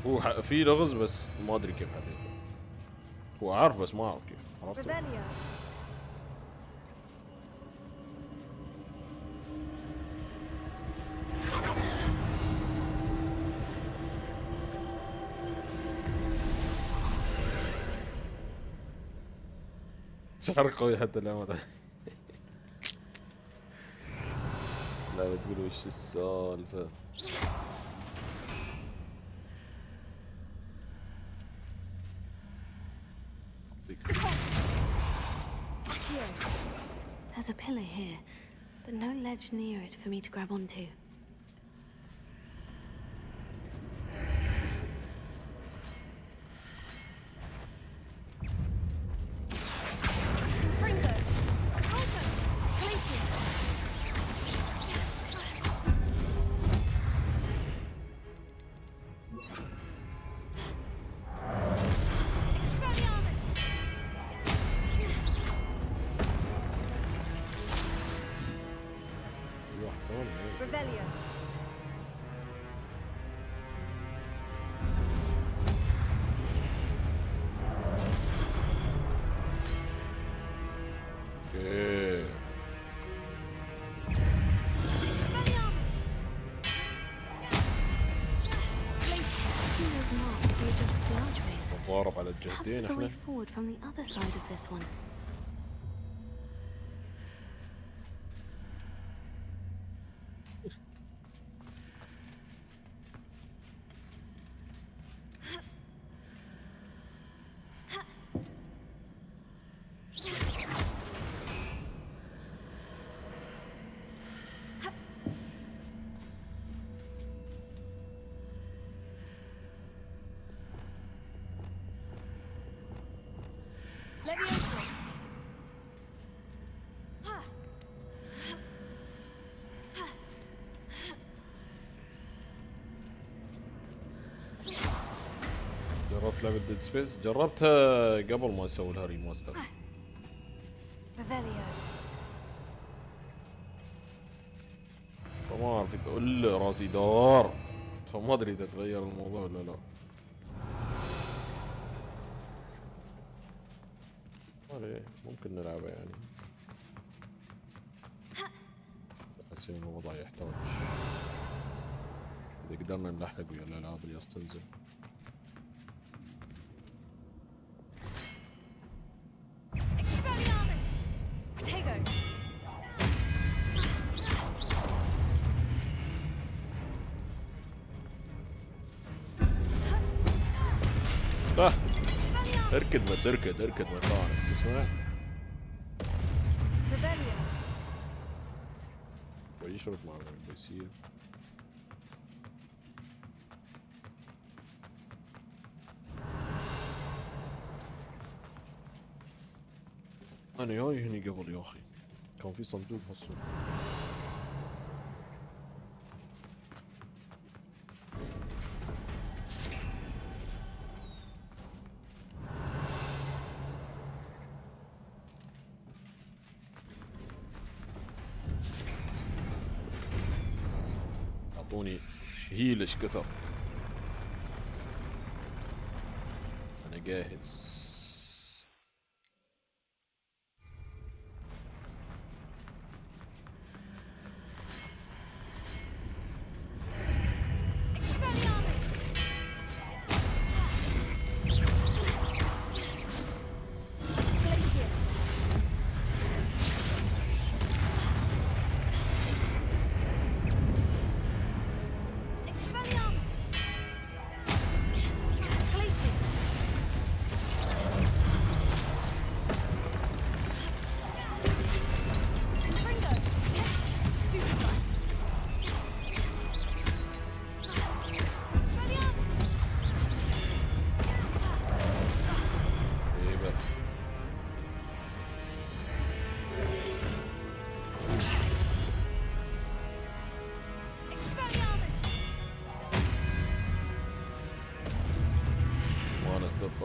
هو في لغز بس ما ادري كيف حليته. هو عارف بس ما اعرف كيف. عرفت؟ سحر قوي حتى الآن. لا بتقول وش السالفة. There's a pillar here, but no ledge near it for me to grab onto. Perhaps there's a way forward from the other side of this one. جربت لعبة ديد سبيس؟ جربتها قبل ما اسوي الهاري ماستر. فما اعرف اقول راسي دار، فما ادري اذا تغير الموضوع ولا لا. ممكن نلعبها يعني. احس ان الوضع يحتاج اذا قدرنا نلحق ويا الالعاب اللي تنزل. اركد بس اركد مكانك تسمع؟ ويشرف معنا بيصير. انا جاي هني قبل يا اخي، كان في صندوق هالصوب. اعطوني هيلش كثر. انا جاهز.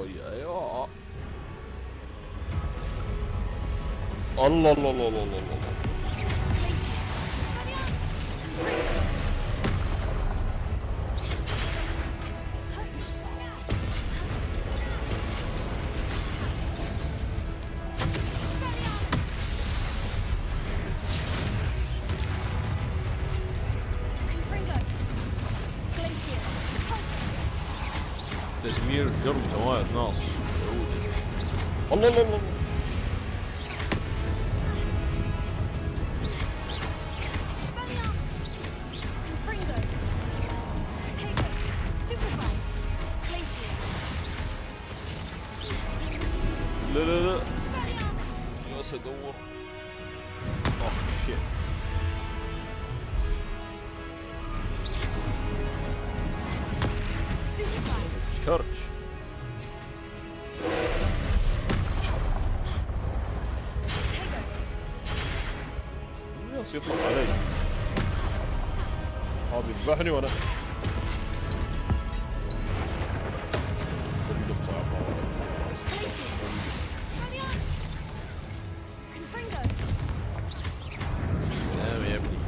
ايوه الله الله الله الله الله. تدمير جرم سواد ناس. الله الله الله. لا لا لا يا سدور. اوه شيت. شرج. ياس يطلق علي. هذا يذبحني وانا سلام يا ابني.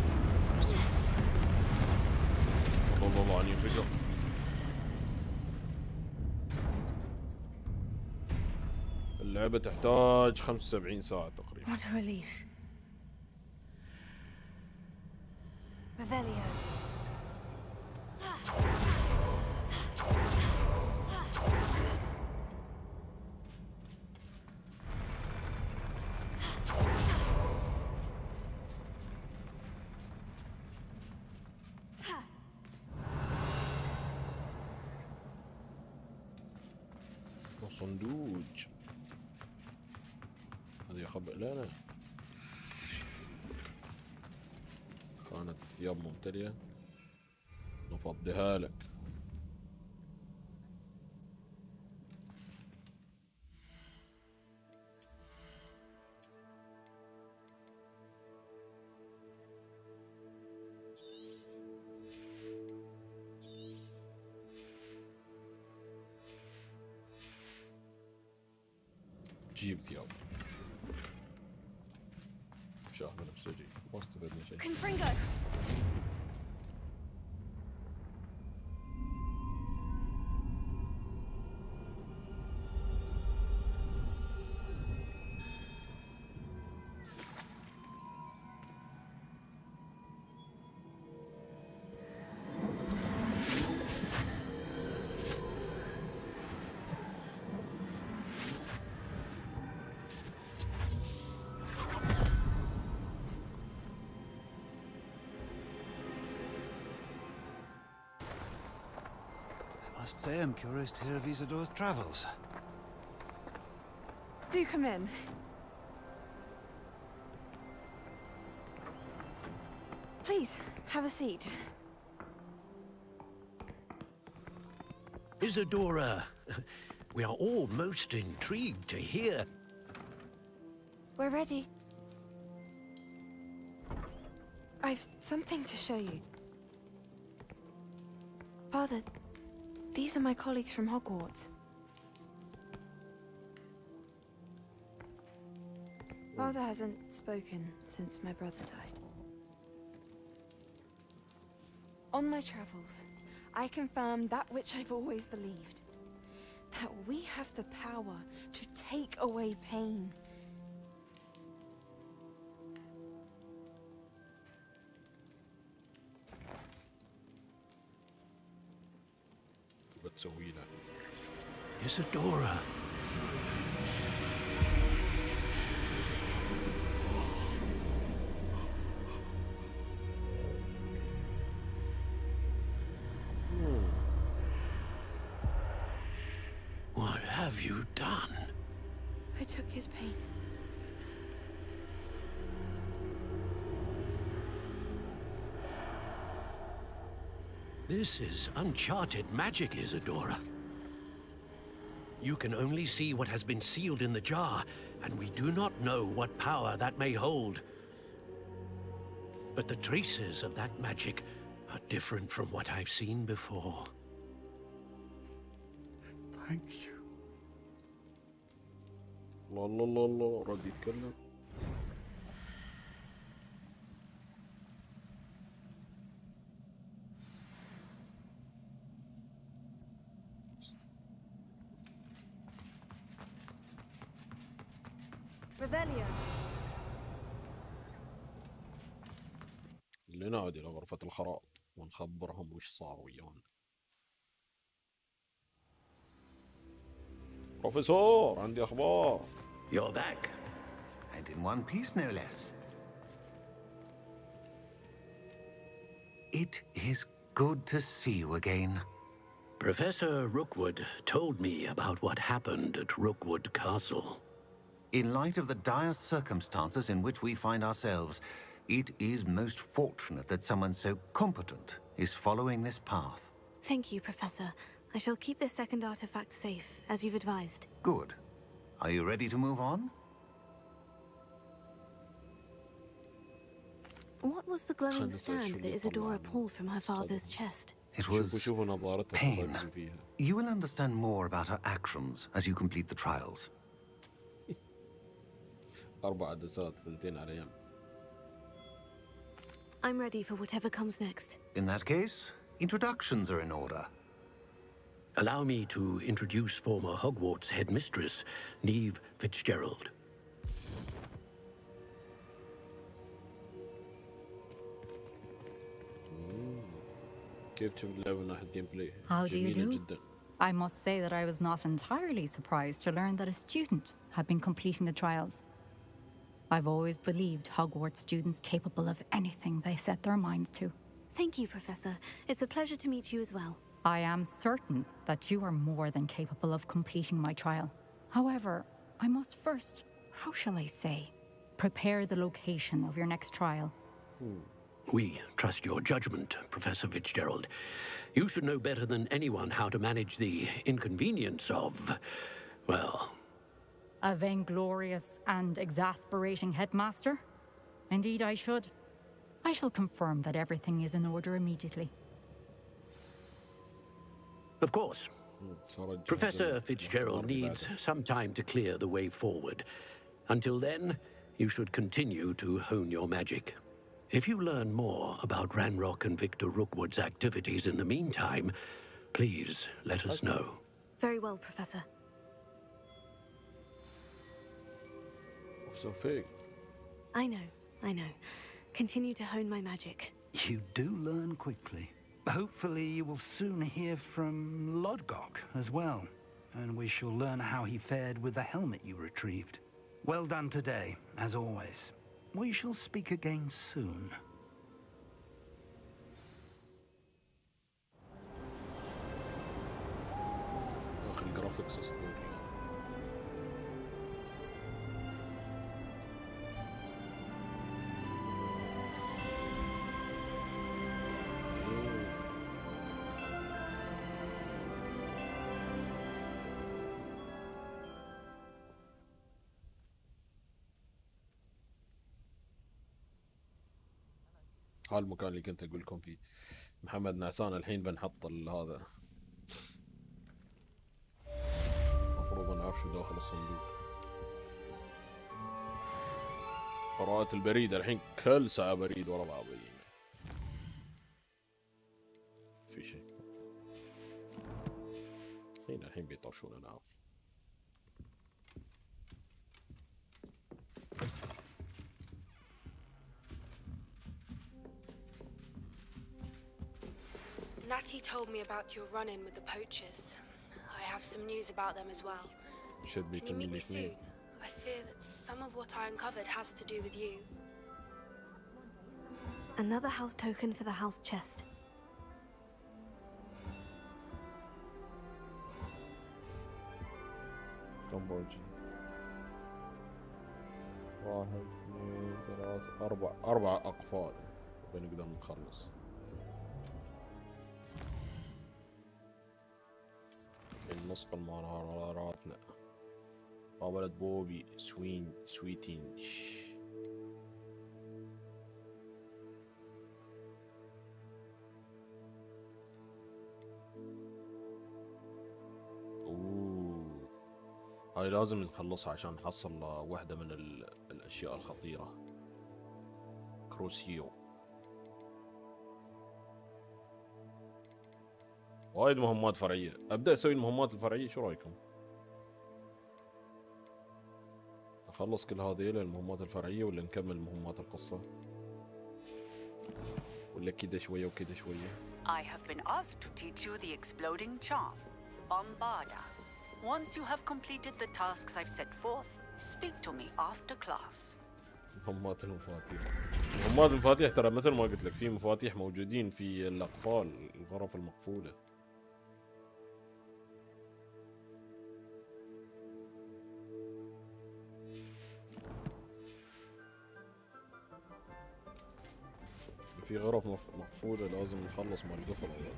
الله عليه فجر. اللعبة تحتاج 75 ساعة تقريبا. What a relief. Revelio. صندوق هذه خبأ. لا لا خانة ثياب ممتلئة نفضيها لك. جيب ثياب. شاهد بنفسجي ما استفدنا شيء. I must say I'm curious to hear of Isidor's travels. Do come in. Please, have a seat. Isidora, we are all most intrigued to hear. We're ready. I've something to show you. Father, these are my colleagues from Hogwarts. Father hasn't spoken since my brother died. On my travels, I confirmed that which I've always believed. That we have the power to take away pain. بتسوي له Isadora. What have you done? I took his pain. This is uncharted magic, Isadora. You can only see what has been sealed in the jar, and we do not know what power that may hold. But the traces of that magic are different from what I've seen before. Thank you. الله الله الله الله رد يتكلم. Revelio. لنعود إلى غرفة الخراط ونخبرهم وش صار ويانا. بروفيسور عندي أخبار. You're back. And in one piece, no less. It is good to see you again. Professor Rookwood told me about what happened at Rookwood Castle. In light of the dire circumstances in which we find ourselves, it is most fortunate that someone so competent is following this path. Thank you, Professor. I shall keep this second artifact safe, as you've advised. Good. Are you ready to move on? What was the glowing stand that Isadora pulled from her father's chest? It was pain. You will understand more about her actions as you complete the trials. 4 عدسات 2 على يم. I'm ready for whatever comes next. In that case, introductions are in order. Allow me to introduce former Hogwarts headmistress, Neve Fitzgerald. كيف تشوف اللعبة من ناحية جيم بلاي؟ How do you جميلة do? جدا. I must say that I was not entirely surprised to learn that a student had been completing the trials. I've always believed Hogwarts students capable of anything they set their minds to. Thank you, Professor. It's a pleasure to meet you as well. I am certain that you are more than capable of completing my trial. However, I must first, how shall I say, prepare the location of your next trial. We trust your judgment, Professor Fitzgerald. You should know better than anyone how to manage the inconvenience of, well... A vainglorious and exasperating headmaster? Indeed I should. I shall confirm that everything is in order immediately. Of course. Professor Fitzgerald needs some time to clear the way forward. Until then, you should continue to hone your magic. If you learn more about Ranrock and Victor Rookwood's activities in the meantime, please let us know. Very well, Professor. So fake. I know. Continue to hone my magic. You do learn quickly. Hopefully you will soon hear from Lodgok as well, and we shall learn how he fared with the helmet you retrieved. Well done today, as always. We shall speak again soon. داخل جرافيكس اسطوري. هذا المكان اللي كنت اقول لكم فيه. محمد نعسان الحين بنحط هذا. المفروض نعرف شو داخل الصندوق. قراءة البريد الحين كل ساعة بريد ورا بعض. في شيء. الحين بيطرشون العاب. Natty told me about your run-in with the poachers. I have some news about them as well. Can you meet me soon? I fear that some of what I uncovered has to do with you. Another house token for the house chest. كمبوجي 1 2 3 4 أقفال بنقدر نخلص. النص المهاراتنا قابلت بوبي سويتين. هاي لازم نخلصها عشان نحصل واحدة من الأشياء الخطيرة. كروسيو وايد مهمات فرعية. أبدأ أسوي المهمات الفرعية، شو رأيكم؟ أخلص كل هذه المهمات الفرعية ولا نكمل مهمات القصة؟ ولا كده شوية وكده شوية؟ I have been asked to teach you the exploding charm, Bombarda. Once you have completed the tasks I've set forth, speak to me after class. مهمات المفاتيح ترى مثل ما قلت لك في مفاتيح موجودين في الأقفال، الغرف المقفولة. في غرف مقفولة لازم نخلص مال القفل أول.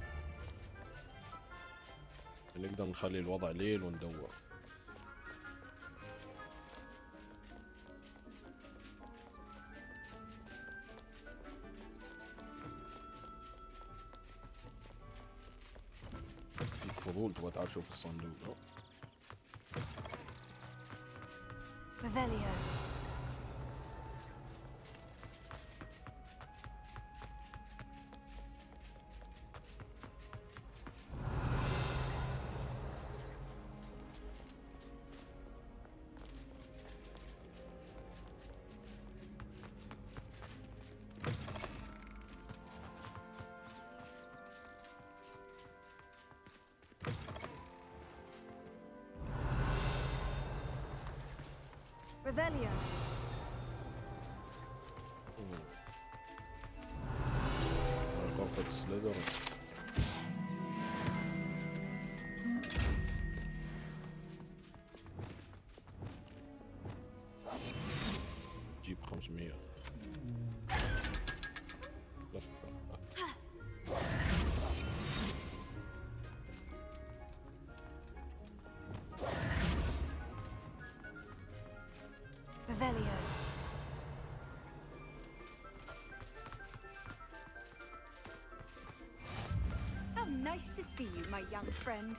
نقدر نخلي الوضع ليل وندور. فيك فضول تبغى تعرف شو في الصندوق. Revelio. غرفة سليدر. جيب 500. Nice to see you, my young friend.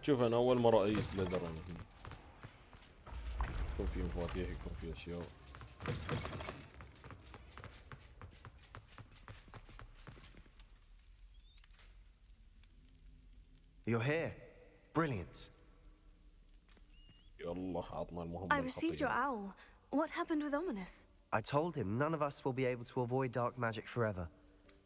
شوف أنا أول مرة أي سليدر أنا هنا. يكون في مفاتيح، يكون في أشياء. You're here. Brilliant. يلا عطنا المهمة I received your owl. What happened with Ominous? I told him none of us will be able to avoid dark magic forever.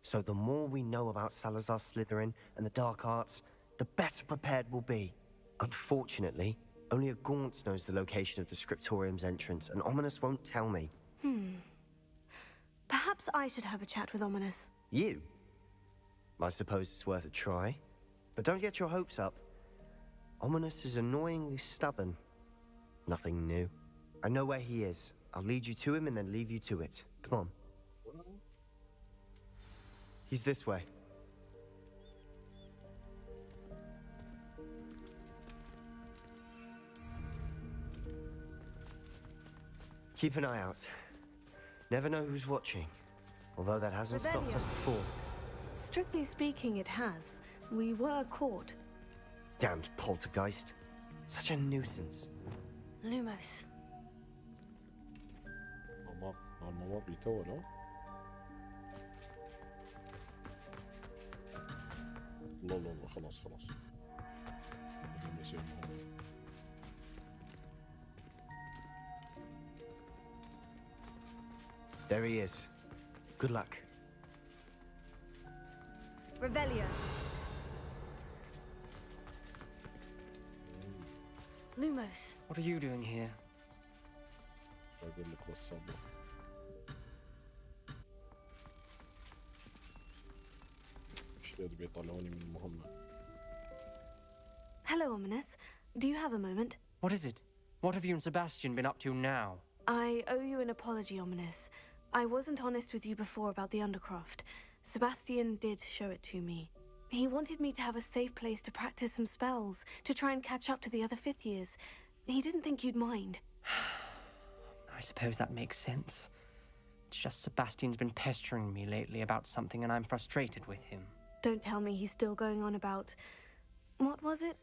So the more we know about Salazar Slytherin and the dark arts, the better prepared we'll be. Unfortunately, only a Gaunts knows the location of the Scriptorium's entrance, and Ominous won't tell me. Perhaps I should have a chat with Ominous. You? I suppose it's worth a try. But don't get your hopes up. Ominous is annoyingly stubborn. Nothing new. I know where he is. I'll lead you to him and then leave you to it. Come on. He's this way. Keep an eye out. Never know who's watching. Although that hasn't stopped us before. Strictly speaking, it has. We were caught. Damned poltergeist. Such a nuisance. Lumos. خلاص. There he is. Good luck. Revelio. Lumos. What are you doing here? أقول لك والصبر. شلون بيطلعوني من المهمة؟ Hello, Ominous. Do you have a moment? What is it? What have you and Sebastian been up to now? I owe you an apology, Ominous. I wasn't honest with you before about the Undercroft. Sebastian did show it to me. He wanted me to have a safe place to practice some spells, to try and catch up to the other fifth years. He didn't think you'd mind. I suppose that makes sense. It's just Sebastian's been pestering me lately about something and I'm frustrated with him. Don't tell me he's still going on about... What was it?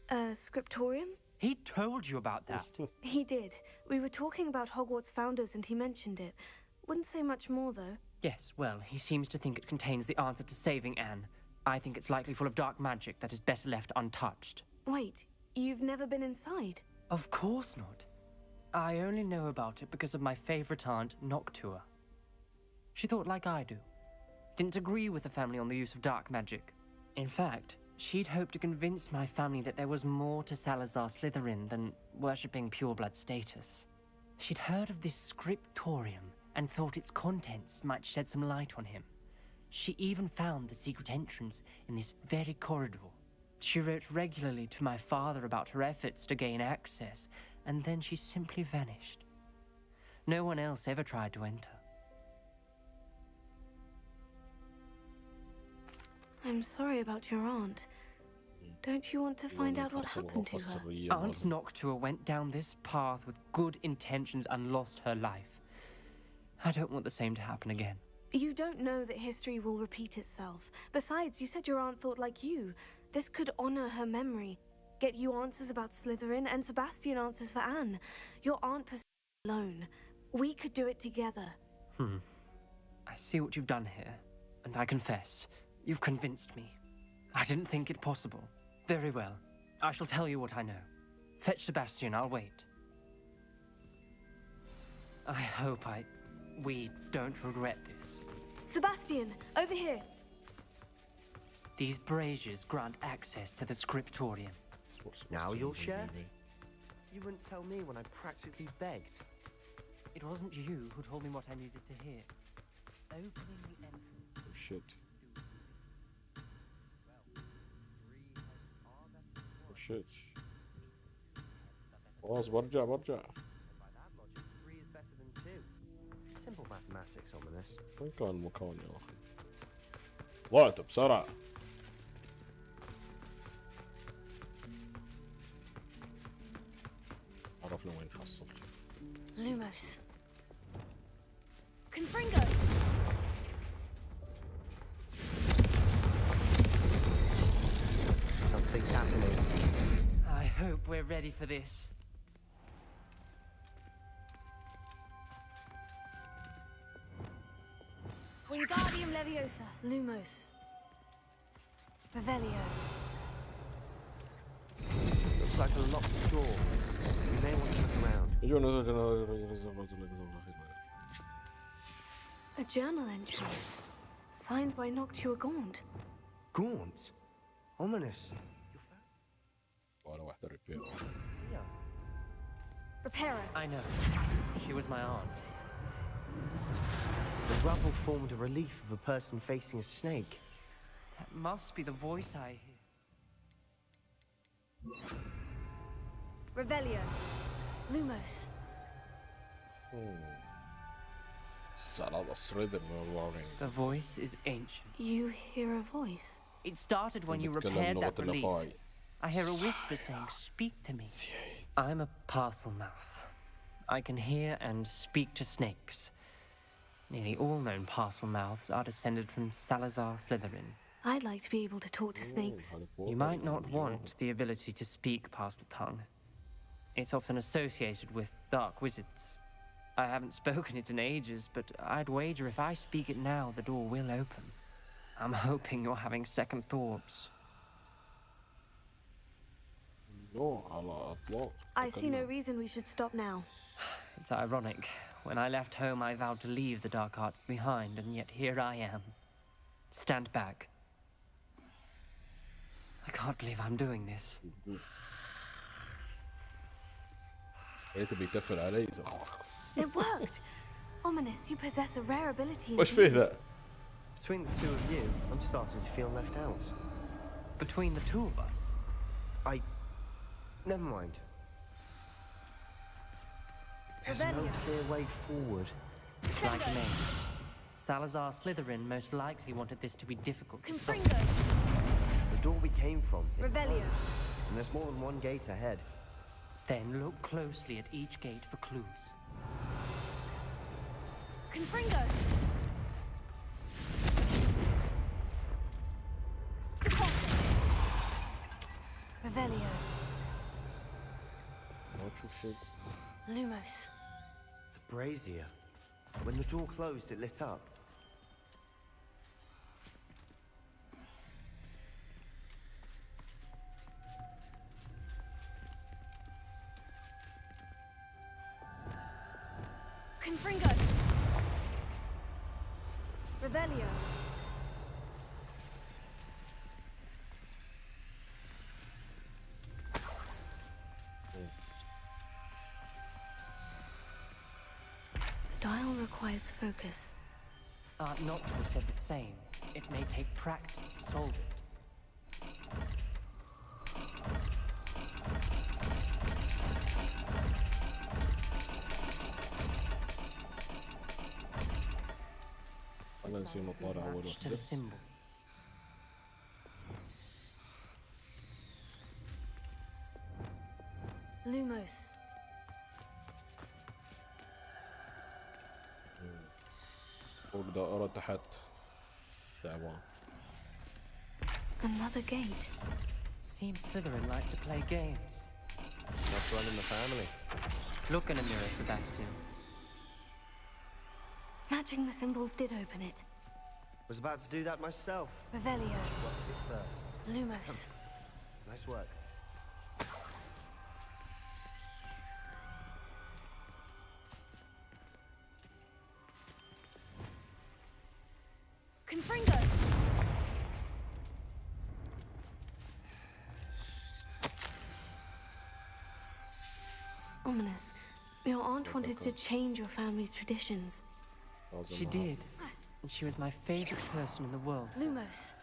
Scriptorium? He told you about that? He did. We were talking about Hogwarts founders and he mentioned it. Wouldn't say much more, though. Yes, well, he seems to think it contains the answer to saving Anne. I think it's likely full of dark magic that is better left untouched. Wait, you've never been inside? Of course not. I only know about it because of my favourite aunt, Noctua. She thought like I do. Didn't agree with the family on the use of dark magic. In fact, she'd hoped to convince my family that there was more to Salazar Slytherin than worshipping pureblood status. She'd heard of this scriptorium and thought its contents might shed some light on him. She even found the secret entrance in this very corridor. She wrote regularly to my father about her efforts to gain access, and then she simply vanished. No one else ever tried to enter. I'm sorry about your aunt. Don't you want to find out what happened to her? Aunt Noctua went down this path with good intentions and lost her life. I don't want the same to happen again. You don't know that history will repeat itself. Besides, you said your aunt thought like you. This could honor her memory. Get you answers about Slytherin and Sebastian answers for Anne. Your aunt pursued alone. We could do it together. I see what you've done here, and I confess, you've convinced me. I didn't think it possible. Very well. I shall tell you what I know. Fetch Sebastian, I'll wait. I hope we don't regret this. Sebastian, over here. These braziers grant access to the scriptorium. Now you'll share? You wouldn't tell me when I practically begged. It wasn't you who told me what I needed to hear. Opening the entrance. Oh shit. Oh shit. خلاص برجع. Three is better than two. Simple mathematics, Ominous. وين كان المكان يا اخي؟ ضعت بسرعة. عرفنا وين حصلت. Lumos. Confringo! Something's happening. I hope we're ready for this. Wingardium Leviosa. Lumos. Revelio. Looks like a locked door. We may want to look around. A journal entry. Signed by Noctua Gaunt. Gaunt? Ominous. ولا واحدة ريبير. Reparo. I know. She was my aunt. The rubble formed a relief of a person facing a snake. That must be the voice I hear. Revelio. Lumos. The voice is ancient. You hear a voice? It started when you repaired that relief. I hear a whisper saying, "Speak to me." I'm a parcel mouth. I can hear and speak to snakes. Nearly all known parcel mouths are descended from Salazar Slytherin. I'd like to be able to talk to snakes. You might not want the ability to speak parcel tongue. It's often associated with dark wizards. I haven't spoken it in ages, but I'd wager if I speak it now, the door will open. I'm hoping you're having second thoughts. على اطلاق. I see no reason we should stop now. It's ironic. When I left home, I vowed to leave the dark arts behind, and yet here I am. Stand back. I can't believe I'm doing this. بيتفل علي. It worked. Ominous, you possess a rare ability. وش فيه ذا؟ Between the two of you, I'm starting to feel left out. Between the two of us? Never mind. There's no clear way forward. It's like an ace. Salazar Slytherin most likely wanted this to be difficult to stop. The door we came from, it Revelio. closed, and there's more than one gate ahead. Then look closely at each gate for clues. Confringo! Revelio. Lumos. The brazier. When the door closed, it lit up. Confringo. Revelio. The dial requires focus. Noctua said the same. It may take practice to solve it. Match to the symbol. Lumos. فوق دائرة تحت تعبان. Another gate. Seems Slytherin like to play games. Must run in the family. Look in a mirror, Sebastian. Matching the symbols did open it. Was about to do that myself. Revelio. What's it first? Lumos. Nice work. Confringo. Ominous. Your aunt wanted to change your family's traditions. She did. And she was my favorite person in the world. Lumos.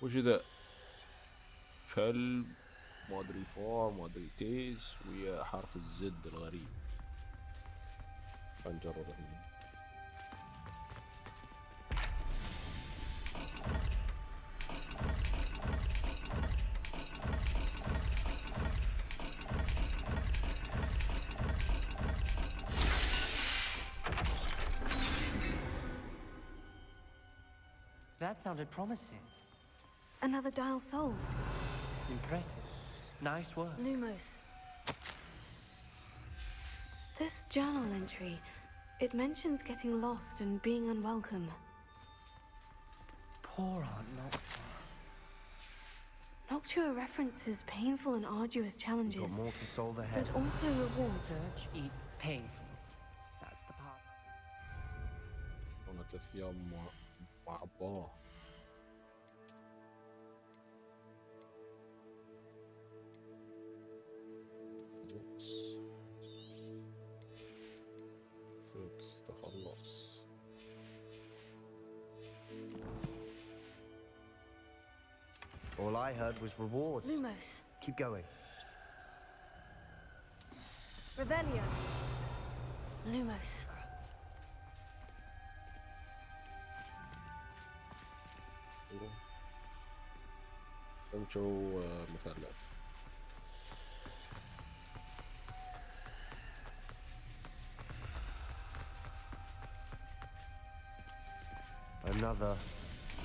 وش ذا؟ كلب ما ادري فار ما ادري تيس ويا حرف الزد الغريب. خلينا نجربه هنا. That sounded promising. Another dial solved. Impressive. Nice work. Lumos. This journal entry, it mentions getting lost and being unwelcome. Poor Aunt Noctua. Noctua references painful and arduous challenges. We've got more to solve ahead. But also rewards. Search, eat, painful. That's the part. أنا 3 أيام مع أباه. تخلص. All I heard was rewards. Lumos. Keep going. Revelio. Lumos. فهمتوا مثلث.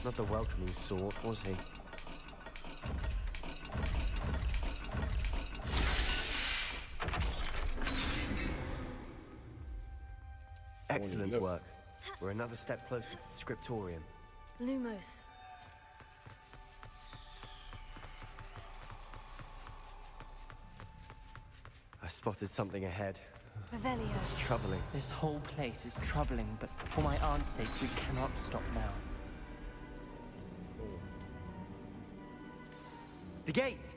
Not the welcoming sort, was he? Excellent work. We're another step closer to the scriptorium. Lumos. I spotted something ahead. Revelio. It's troubling. This whole place is troubling, but for my aunt's sake, we cannot stop now. The gate!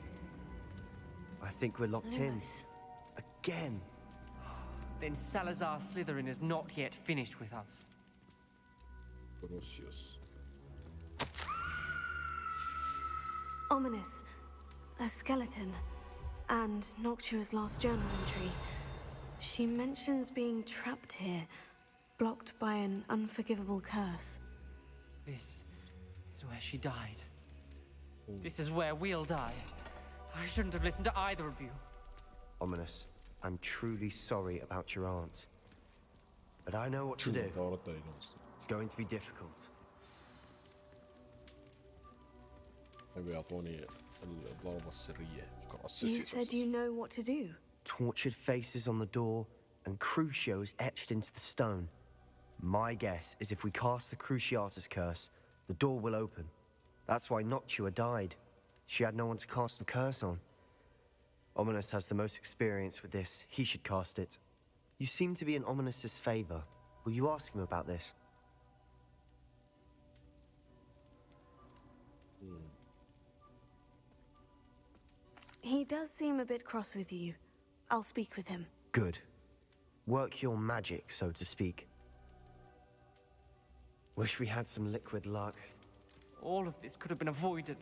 I think we're locked in. Again. Then Salazar Slytherin is not yet finished with us. Ominous. A skeleton. And Noctua's last journal entry. She mentions being trapped here, blocked by an unforgivable curse. This is where she died. This is where we'll die. I shouldn't have listened to either of you. Ominous, I'm truly sorry about your aunt. But I know what to do. It's going to be difficult. You said you know what to do. Tortured faces on the door and Crucios etched into the stone. My guess is if we cast the Cruciatus curse, the door will open. That's why Noctua died. She had no one to cast the curse on. Ominous has the most experience with this. He should cast it. You seem to be in Ominous's favor. Will you ask him about this? He does seem a bit cross with you. I'll speak with him. Good. Work your magic, so to speak. Wish we had some liquid luck. All of this could have been avoided.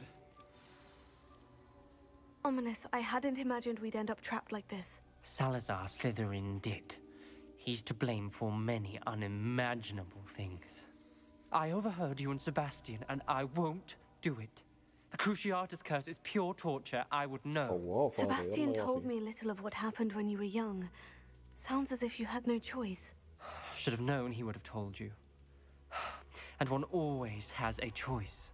Ominous, I hadn't imagined we'd end up trapped like this. Salazar Slytherin did. He's to blame for many unimaginable things. I overheard you and Sebastian, and I won't do it. The Cruciatus curse is pure torture. I would know. Sebastian told me a little of what happened when you were young. Sounds as if you had no choice. Should have known he would have told you. And one always has a choice.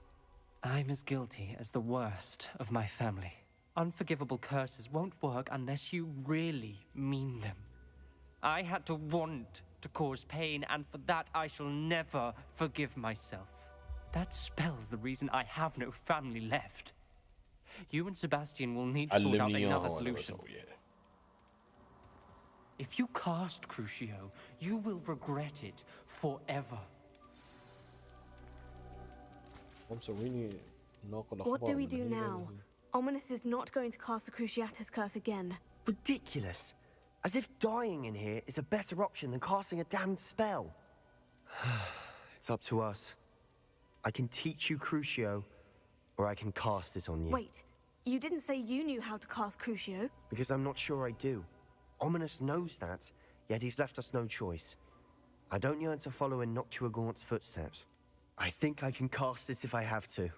I'm as guilty as the worst of my family. Unforgivable curses won't work unless you really mean them. I had to want to cause pain, and for that I shall never forgive myself. That spells the reason I have no family left. You and Sebastian will need to sort out another solution. If you cast Crucio, you will regret it forever. What do we do now? Ominous is not going to cast the Cruciatus curse again. Ridiculous. As if dying in here is a better option than casting a damned spell. It's up to us. I can teach you Crucio, or I can cast it on you. Wait, you didn't say you knew how to cast Crucio? Because I'm not sure I do. Ominous knows that, yet he's left us no choice. I don't yearn to follow in Noctua Gaunt's footsteps. I think I can cast it if I have to.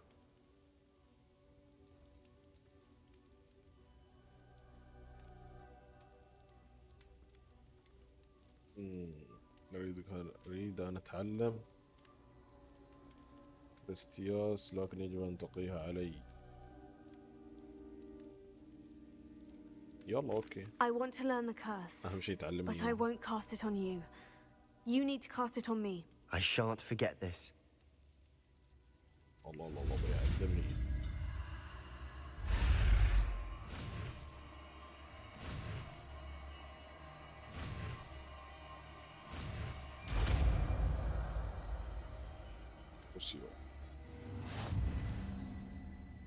أريد أن أتعلم كريستياس، لكن يجب أن تقيها علي. يلا أوكي. I want to learn the curse. أهم شيء تعلمني. But I won't cast it on you. You need to cast it on me. I shan't forget this. الله الله الله بيعلمني.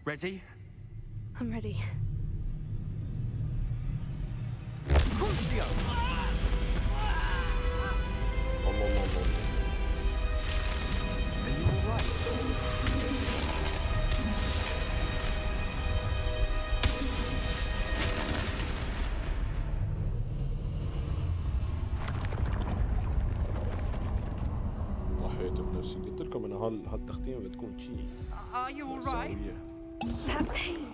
Ready? I'm ready. Crucio! الله الله الله. Are you all right? ضحيت بنفسي. قلت لكم ان هالتختيم بتكون شيء. Are you all right? That pain.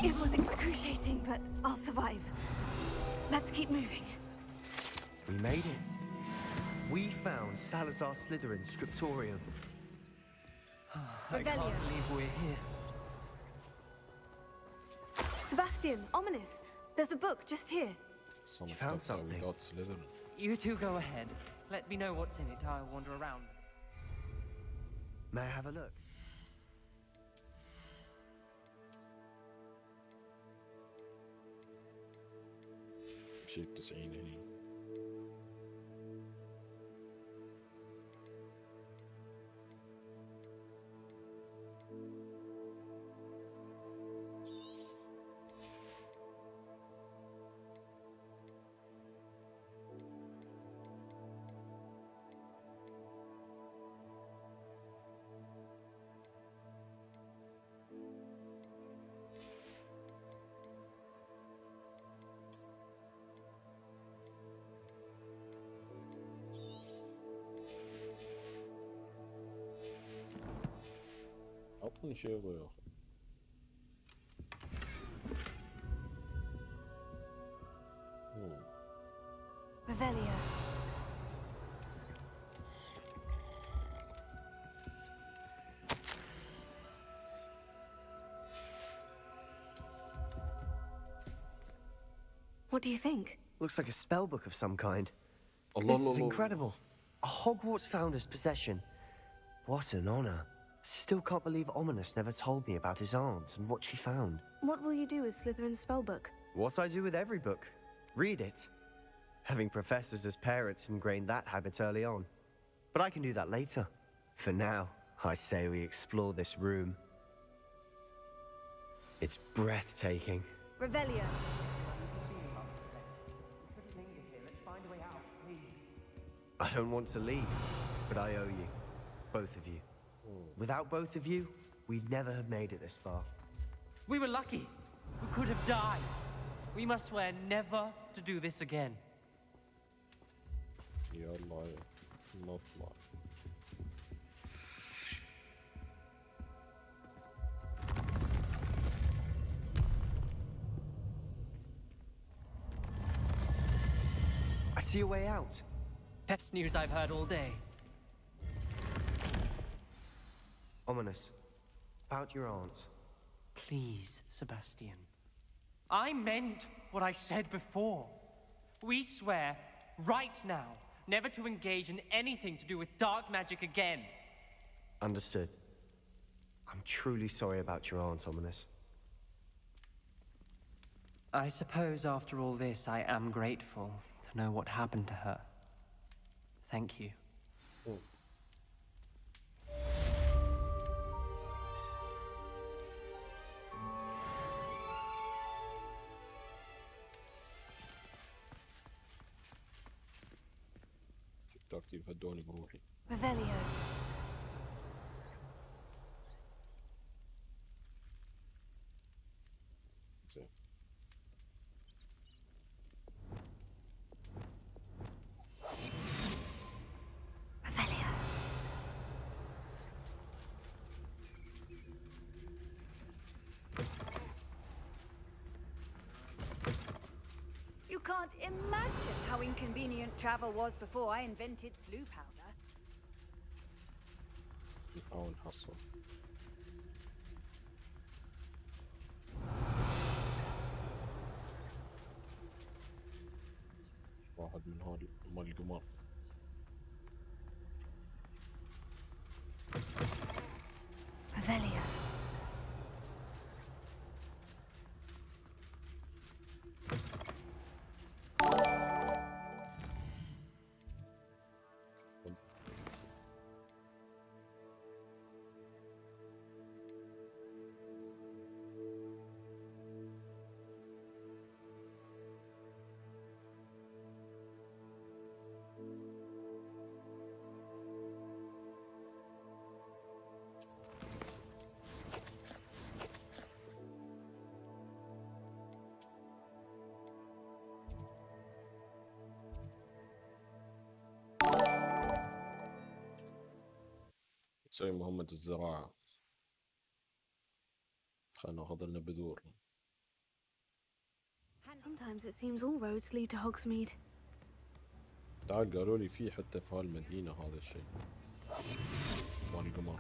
It was excruciating, but I'll survive. Let's keep moving. We made it. We found Salazar Slytherin's scriptorium. I can't believe we're here. Sebastian, Ominous, there's a book just here. You found something? You two go ahead. Let me know what's in it. I'll wander around. May I have a look? شيء 90 هني. عطني شيء غير. Revelio. What do you think? Looks like a spellbook of some kind. Allah, This is Allah. incredible. A Hogwarts founder's possession. What an honor. Still can't believe Ominous never told me about his aunt and what she found. What will you do with Slytherin's spellbook? What I do with every book. Read it. Having professors as parents ingrained that habit early on. But I can do that later. For now, I say we explore this room. It's breathtaking. Revelio. I don't want to leave, but I owe you. Both of you. Without both of you, we'd never have made it this far. We were lucky. We could have died. We must swear never to do this again. يلا نطلع. I see a way out. That's news I've heard all day. Ominous. About your aunt. Please, Sebastian. I meant what I said before. We swear, right now, never to engage in anything to do with dark magic again. Understood. I'm truly sorry about your aunt, Ominous. I suppose after all this, I am grateful to know what happened to her. Thank you. ترتيب هدوني بروحي. Revelio. زين. Revelio. You can't imagine how inconvenient travel was before I invented blue powder. نحاول نحصل. واحد من هذول مال القمار. Revelio. نسوي مهمة الزراعة. خلنا ناخذ لنا بذور. Sometimes it seems all roads lead to Hogsmeade. تعال قالوا لي في حتى في هالمدينة هذا الشيء. مال القمر.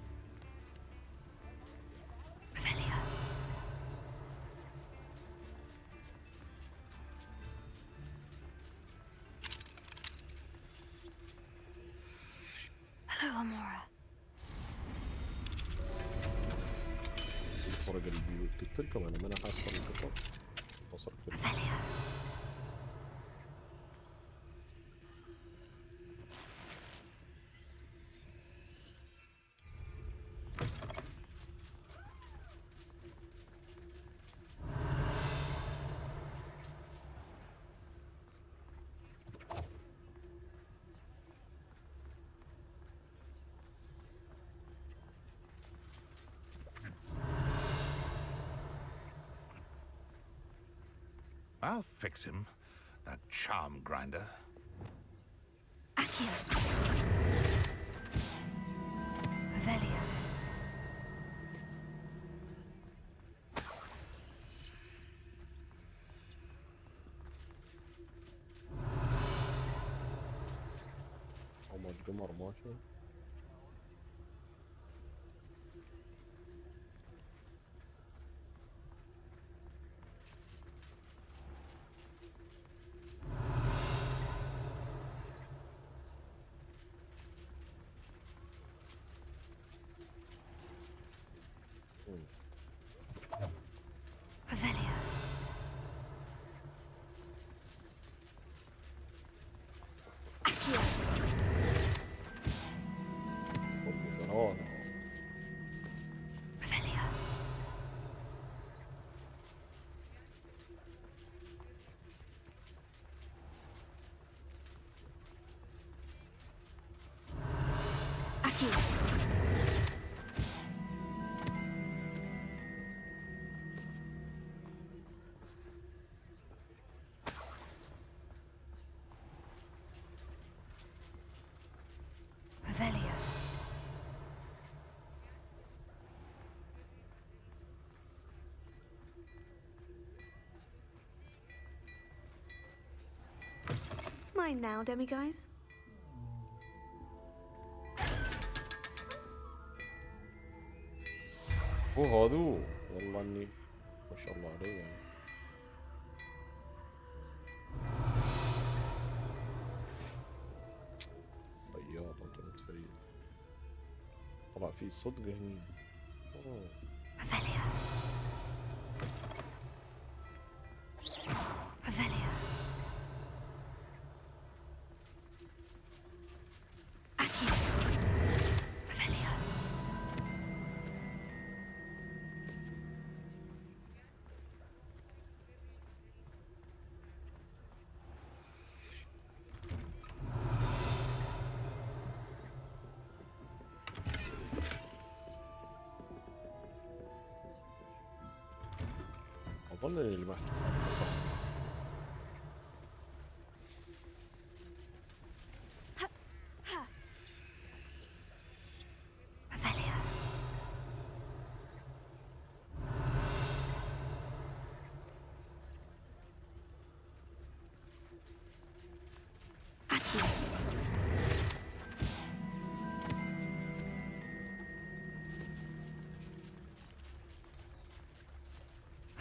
قلت لكم انا ما حاصل القطط وصلت I'll fix him, that charm grinder. Accio. Revelio. عمر القمر ماشي. Revelio. Accio. Revelio. Accio. Revelio. Mine now, demiguys. هذو والله اني ما شاء الله عليه يعني. رياض انت متخيل طلع في صدق هني. Revelio. Revelio. Accio. Revelio. اظن اني لمحت Revelio. Accio.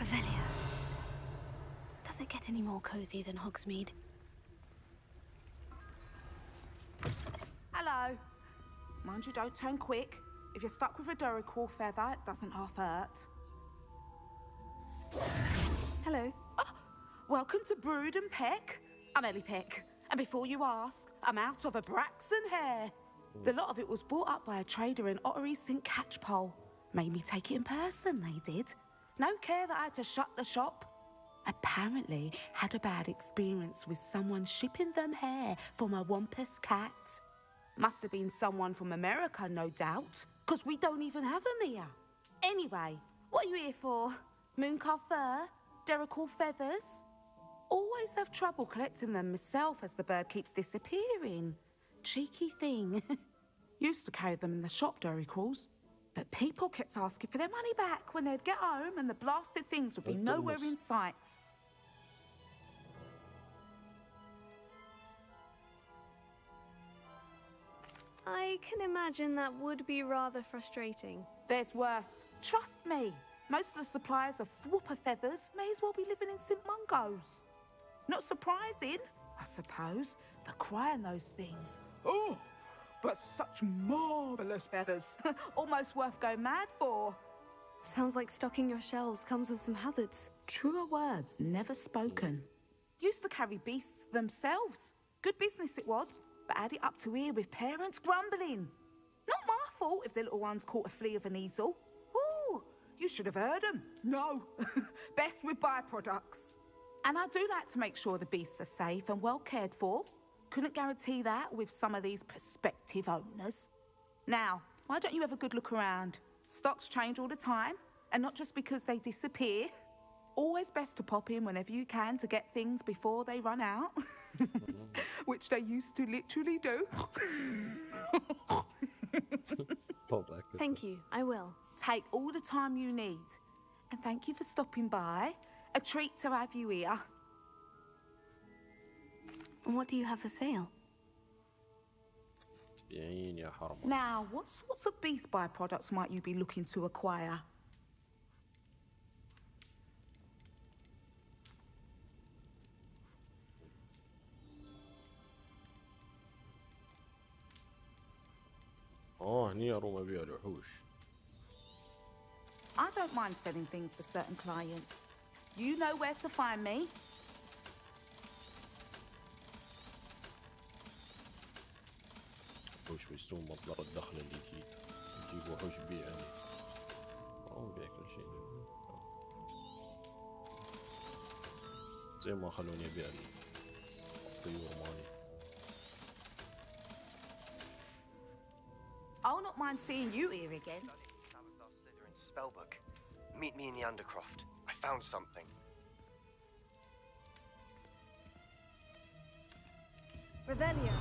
Revelio. Does it get any more cozy than Hogsmeade? Hello. Mind you, don't turn quick. If you're stuck with a Duracell feather, it doesn't half hurt. Hello. Oh, welcome to Brood and Peck. I'm Ellie Peck. And before you ask, I'm out of a Braxton hair. The lot of it was bought up by a trader in Ottery St. Catchpole. Made me take it in person, they did. No care that I had to shut the shop. Apparently had a bad experience with someone shipping them hair for my Wampus cat. Must have been someone from America, no doubt, because we don't even have them here. Anyway, what are you here for? Mooncar fur? Duracell feathers? Always have trouble collecting them myself as the bird keeps disappearing. Cheeky thing. Used to carry them in the shop, Duracells. But people kept asking for their money back when they'd get home and the blasted things would be nowhere in sight. I can imagine that would be rather frustrating. There's worse. Trust me. Most of the suppliers of whooper feathers may as well be living in St. Mungo's. Not surprising, I suppose, the cry on those things. Oh, but such marvellous feathers. Almost worth going mad for. Sounds like stocking your shelves comes with some hazards. Truer words never spoken. Used to carry beasts themselves. Good business it was, but had it up to here with parents grumbling. Not my fault if the little ones caught a flea of an easel. Ooh, you should have heard them. No, best with byproducts. And I do like to make sure the beasts are safe and well cared for. Couldn't guarantee that with some of these prospective owners. Now, why don't you have a good look around? Stocks change all the time, and not just because they disappear. Always best to pop in whenever you can to get things before they run out. Which they used to literally do. Thank you, I will. Take all the time you need. And thank you for stopping by. A treat to have you here. What do you have for sale? Now, what sorts of beast byproducts might you be looking to acquire? هني اروم ابيع الوحوش. I don't mind selling things for certain clients. You know where to find me. وحوش بيسون مصدر الدخل الجديد. نجيب وحوش بيع يعني. نبيع كل شيء. زي ما خلوني ابيع الطيور مالي. I'll not mind seeing you here again. Spellbook. Meet me in the Undercroft. I found something. Revelio.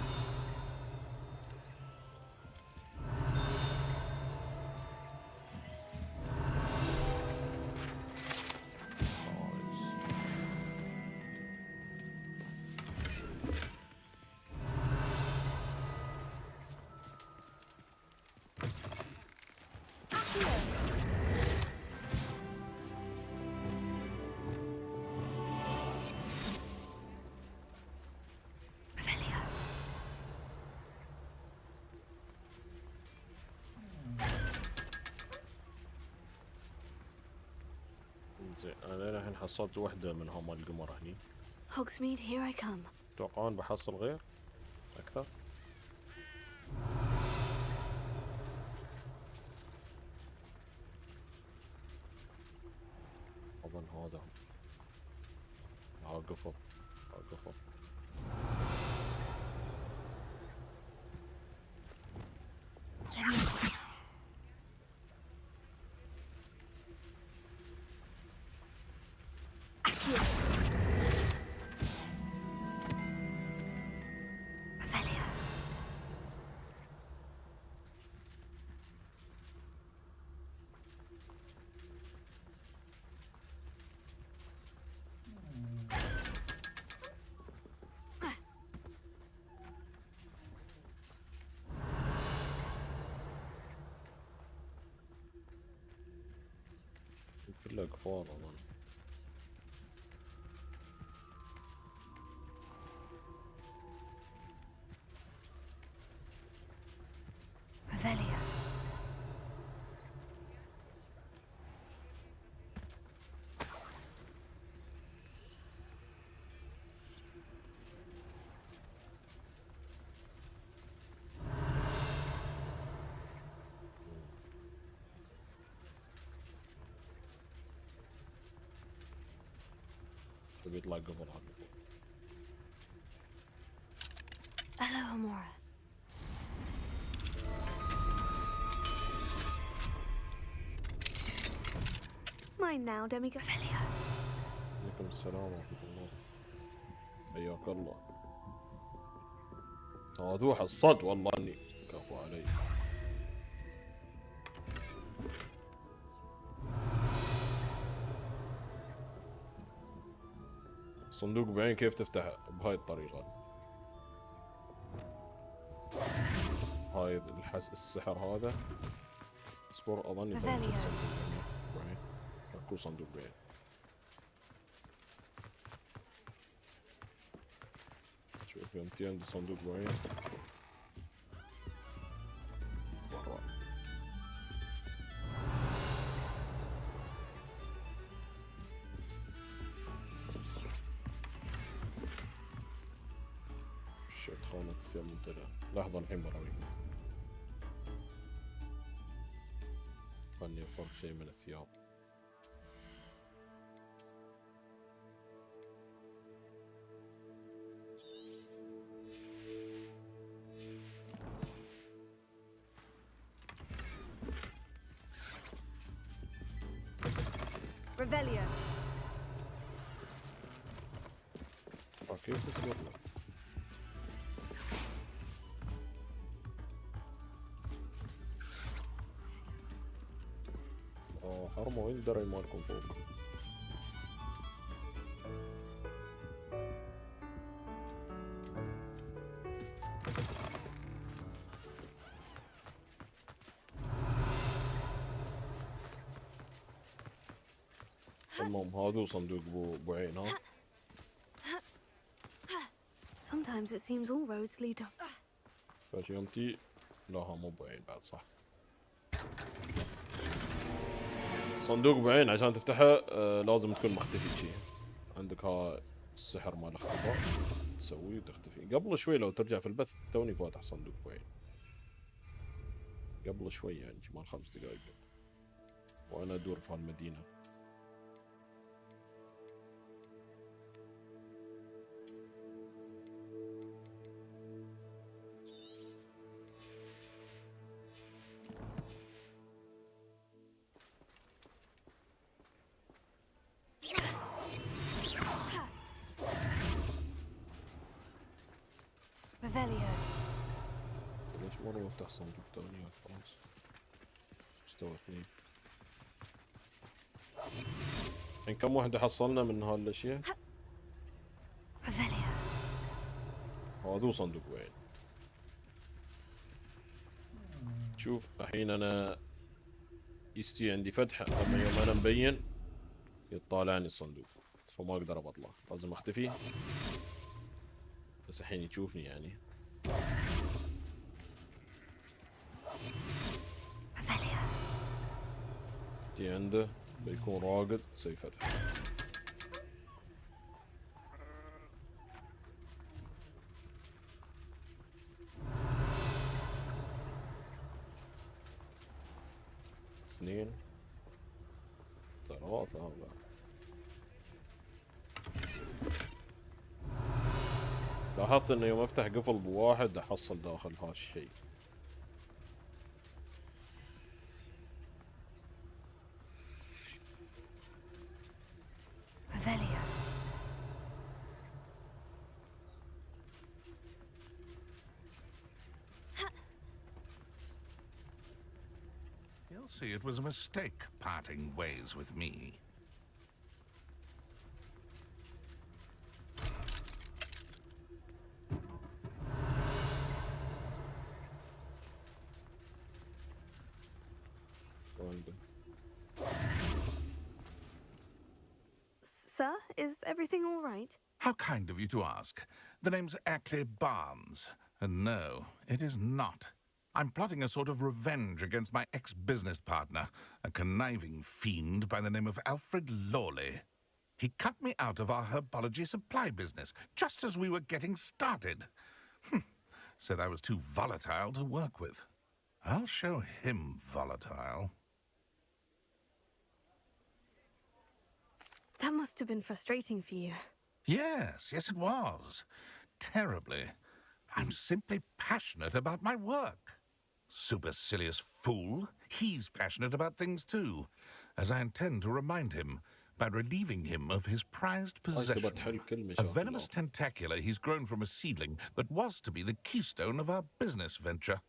انا الحين حصلت وحدة من هم القمر هني. Hogsmeade, here I come. تتوقعون بحصل غير؟ أكثر؟ أظن هذا قفل قفل. كلها قفال أظن. Revelio. بيطلع قبل هذا. Hello, Amora. Mine now, Demigod. Revelio. عليكم السلام ورحمة الله. حياك الله. هذا حصلت والله اني كفو علي. صندوق بعين كيف تفتح بهاي الطريقة؟ هاي السحر هذا. اصبر اظني صندوق بعين. اكو صندوق بعين. شوف يمتي عندي صندوق بعين. برا. خونة الثياب ممتلئة. لحظة الحين براويكم. خلني افرق شيء من الثياب. Revelio. كيف تصير؟ حرموا وين الدرع مالكم فوق؟ المهم هذا صندوق بو عين ها؟ Sometimes it seems all roads lead up. فشيمتي لا ها مو بعين بعد صح. صندوق بعين عشان تفتحه لازم تكون مختفي شي. عندك ها السحر مال الاختفاء تسويه وتختفي. قبل شوي لو ترجع في البث توني فاتح صندوق بعين. قبل شوي يعني مال 5 دقايق وانا ادور في هالمدينة. Revelio. ليش مرة افتح صندوق ثاني خلاص. مستوى 2. الحين كم واحدة حصلنا من هالاشياء؟ Revelio. هذا صندوق وين؟ شوف الحين انا يستوي عندي فتحة اما يوم انا مبين يطالعني الصندوق فما اقدر ابطله لازم اختفي. بس الحين يشوفني يعني. تي عنده بيكون راقد تسوي فتح. اثنين 3 هذا. لاحظت انه يوم افتح قفل بواحد احصل داخل هالشيء. You'll see it was a mistake parting ways with me. Sir, is everything all right? How kind of you to ask. The name's Ackley Barnes. And no, it is not. I'm plotting a sort of revenge against my ex-business partner, a conniving fiend by the name of Alfred Lawley. He cut me out of our herbology supply business, just as we were getting started. Said I was too volatile to work with. I'll show him volatile. That must have been frustrating for you. Yes, it was. Terribly. I'm simply passionate about my work. Supercilious fool. He's passionate about things too, as I intend to remind him by relieving him of his prized possession. A venomous tentacula he's grown from a seedling that was to be the keystone of our business venture.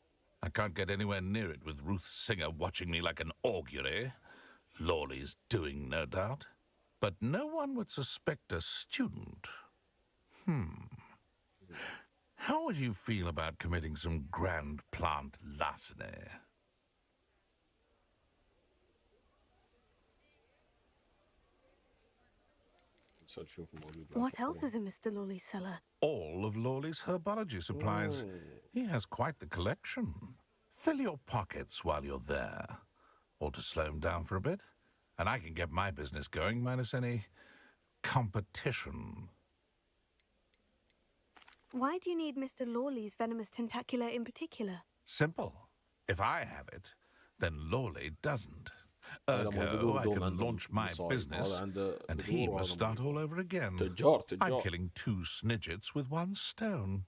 I can't get anywhere near it with Ruth Singer watching me like an augury. Lawley's doing, no doubt. But no one would suspect a student. How would you feel about committing some grand plant larceny? What else is in Mr. Lawley's cellar? All of Lawley's herbology supplies. He has quite the collection. Fill your pockets while you're there. Or to slow him down for a bit. And I can get my business going minus any competition. Why do you need Mr. Lawley's venomous tentacular in particular? Simple. If I have it, then Lawley doesn't. Ergo, I can launch my business, and he must start all over again. I'm killing 2 snidgets with 1 stone.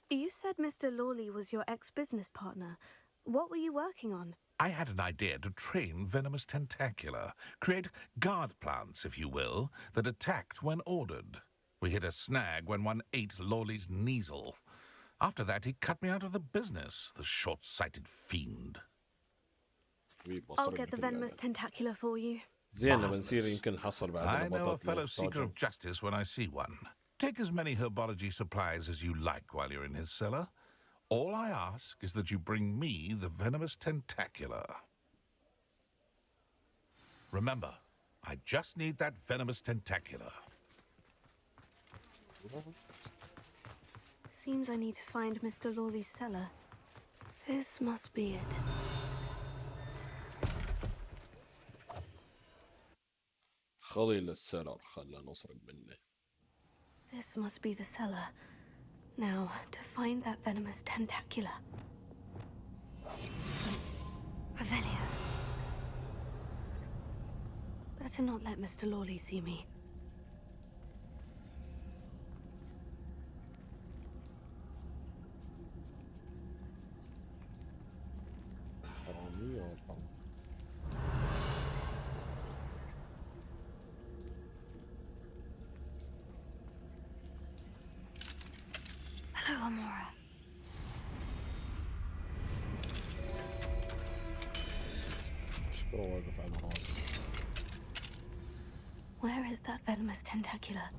You said Mr. Lawley was your ex-business partner. What were you working on? I had an idea to train venomous tentacula, create guard plants, if you will, that attacked when ordered. We hit a snag when one ate Lawley's Kneasel. After that, he cut me out of the business, the short-sighted fiend. I'll get the venomous tentacula for you. I know a fellow seeker of justice when I see one. Take as many herbology supplies as you like while you're in his cellar. All I ask is that you bring me the venomous tentacula. Remember, I just need that venomous tentacula. Seems I need to find Mr. Lawley's cellar. This must be it. خليل السلام خلنا نسرق منه. This must be the cellar. Now, to find that venomous tentacula. Revelio. Better not let Mr. Lawley see me. Hello, Amora. Where is that venomous tentacula?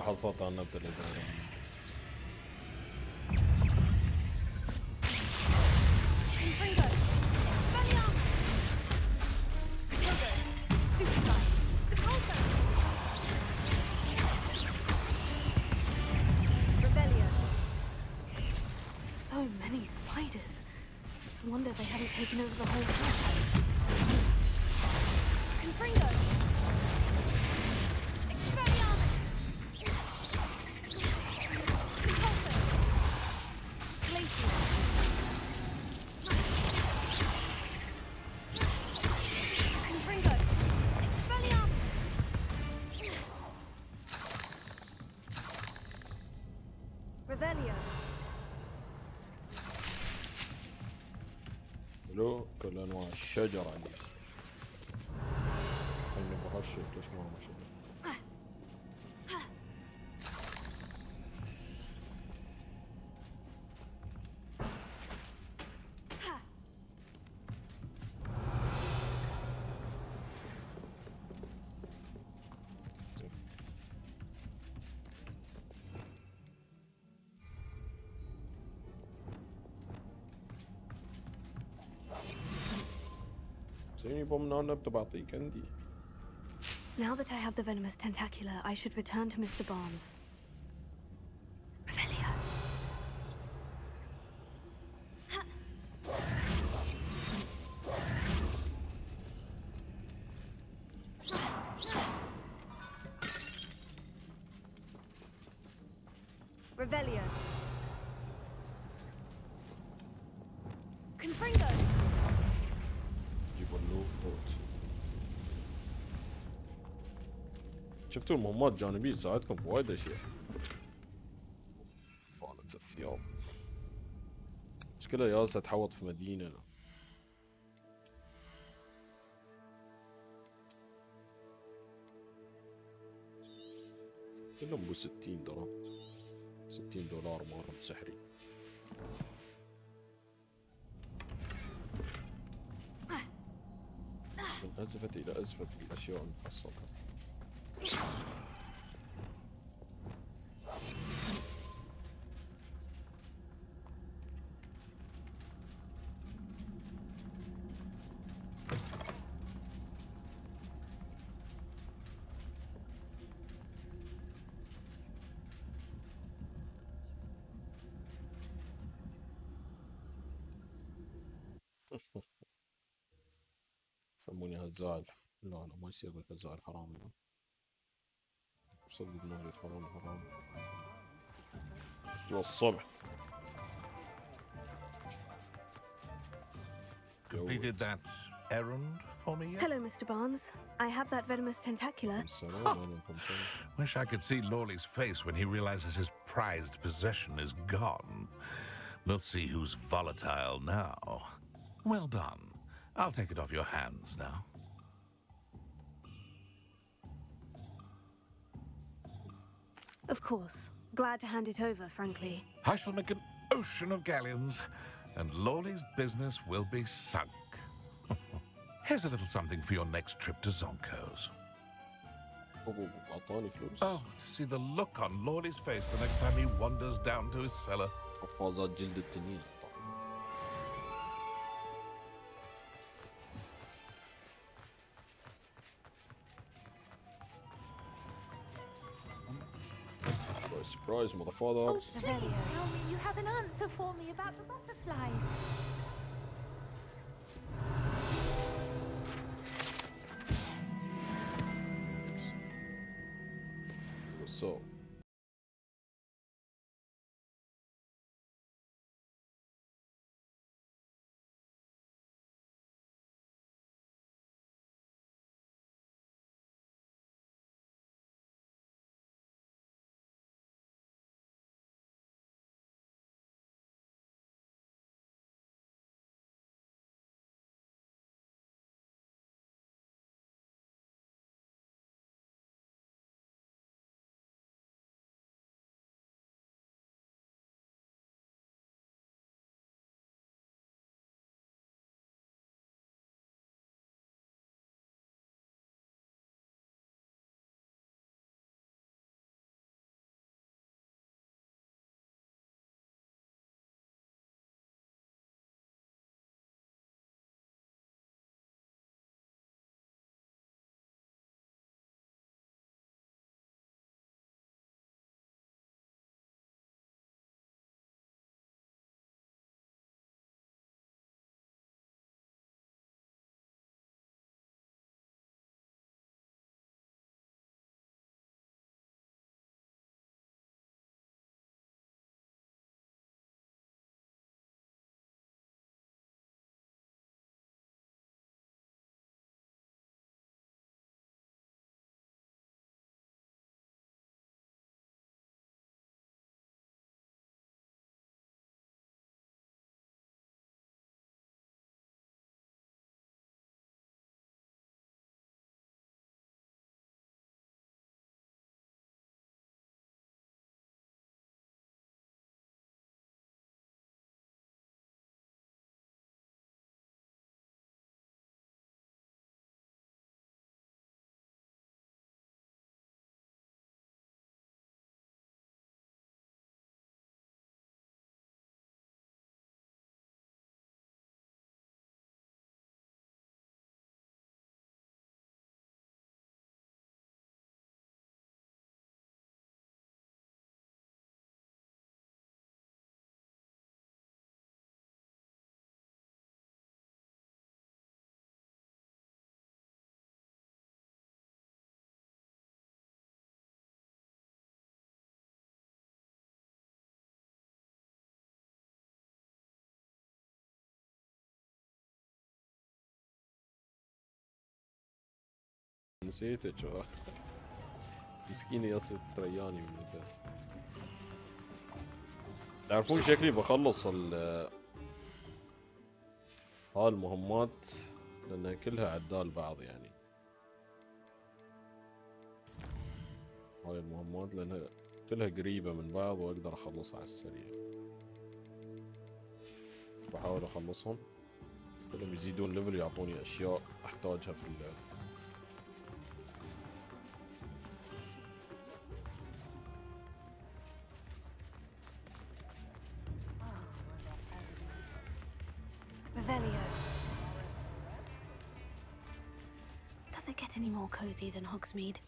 حصلت على النبتة اللي دايرة. So many spiders. It's a wonder they haven't taken over the whole house. له كل انواع الشجر عندي. خلني بهالشيء ليش ما هو شجر. Now that I have the venomous tentacula, I should return to Mr. Barnes. Revelio. Revelio. Confringo. جيبوا له بوت. شفتوا المهمات الجانبية تساعدكم في وايد اشياء. فانة الثياب. مشكلة ياسا تحوط في مدينة. كلهم ب 60 درهم. $60 مالهم سحري. من أزفت إلى أزفت الأشياء المحصلة. تزعل. لا لا ما يصير اقول تزعل حرام. لا صدق ما اريد حرام. استوى الصبح. Completed that errand for me yet? Hello, Mr. Barnes. I have that venomous tentacula. Wish I could see Lawley's face when he realizes his prized possession is gone. We'll see who's volatile now. Well done. I'll take it off your hands now. Of course. Glad to hand it over, frankly. I shall make an ocean of galleons, and Lawley's business will be sunk. Here's a little something for your next trip to Zonko's. Oh, to see the look on Lawley's face the next time he wanders down to his cellar. قفازات جلد التنين. Surprise, motherfucker. Please tell me you have an answer for me about the butterflies. So. نسيتك مسكينة يا ست رياني من متى. تعرفون شكلي بخلص هاي المهمات لانها كلها عدال بعض يعني. هاي المهمات لانها كلها قريبة من بعض واقدر اخلصها على السريع. بحاول اخلصهم كلهم يزيدون ليفل يعطوني اشياء احتاجها في اللعب. Does it get any more cozy than Hogsmeade?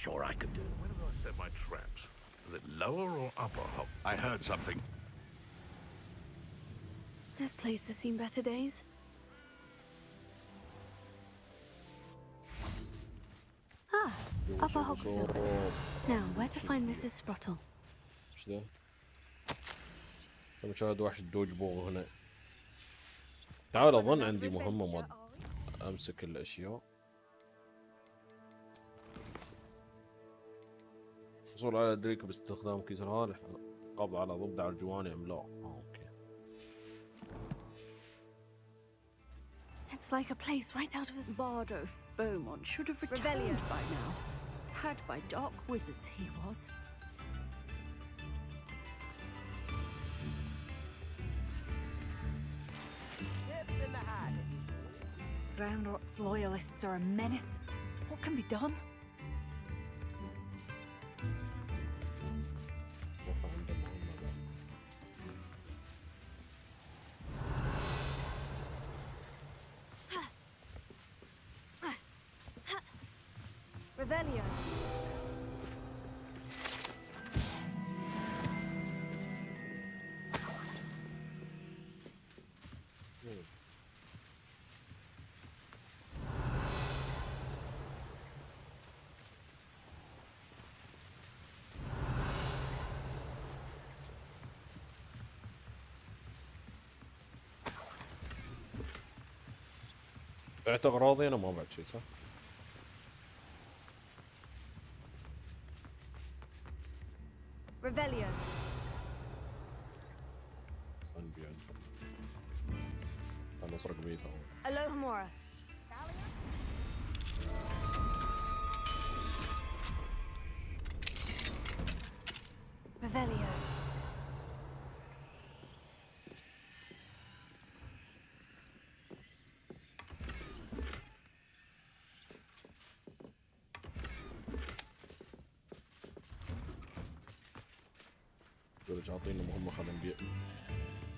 sure I could do. Where do I set my traps? Is it lower or upper Hog? I heard something. This place has seen better days. Ah, Upper Hogsfield. Now, where to find Mrs. Sprottle? ايش ذا؟ مشاهد وحش الدوج بوغ هنا. تعال اظن عندي مهمة ما امسك الاشياء. حصول على دريك باستخدام كيس الهاري. قبض على ضفدع الجواني املاء. اوكي. It's like a place right out of a... Bardo Beaumont should have returned by now. Had by dark wizards he was. Ranrock's loyalists are a menace. What can be done? Revelio. بعت اغراضي انا ما بعت شيء صح؟ Revelio. خلنا نبيع خلنا نسرق بيتها. Alohomora. Revelio.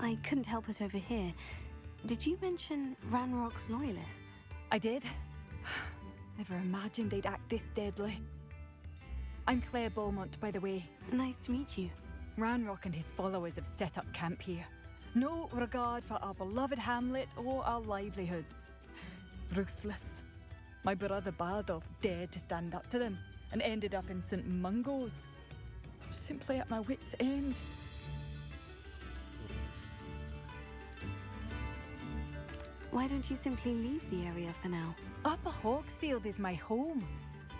I couldn't help it over here. Did you mention Ranrock's loyalists? I did. Never imagined they'd act this deadly. I'm Claire Beaumont, by the way. Nice to meet you. Ranrock and his followers have set up camp here. No regard for our beloved hamlet or our livelihoods. Ruthless. My brother Bardolph dared to stand up to them and ended up in St. Mungo's. Simply at my wit's end. Why don't you simply leave the area for now? Upper Hogsfield is my home.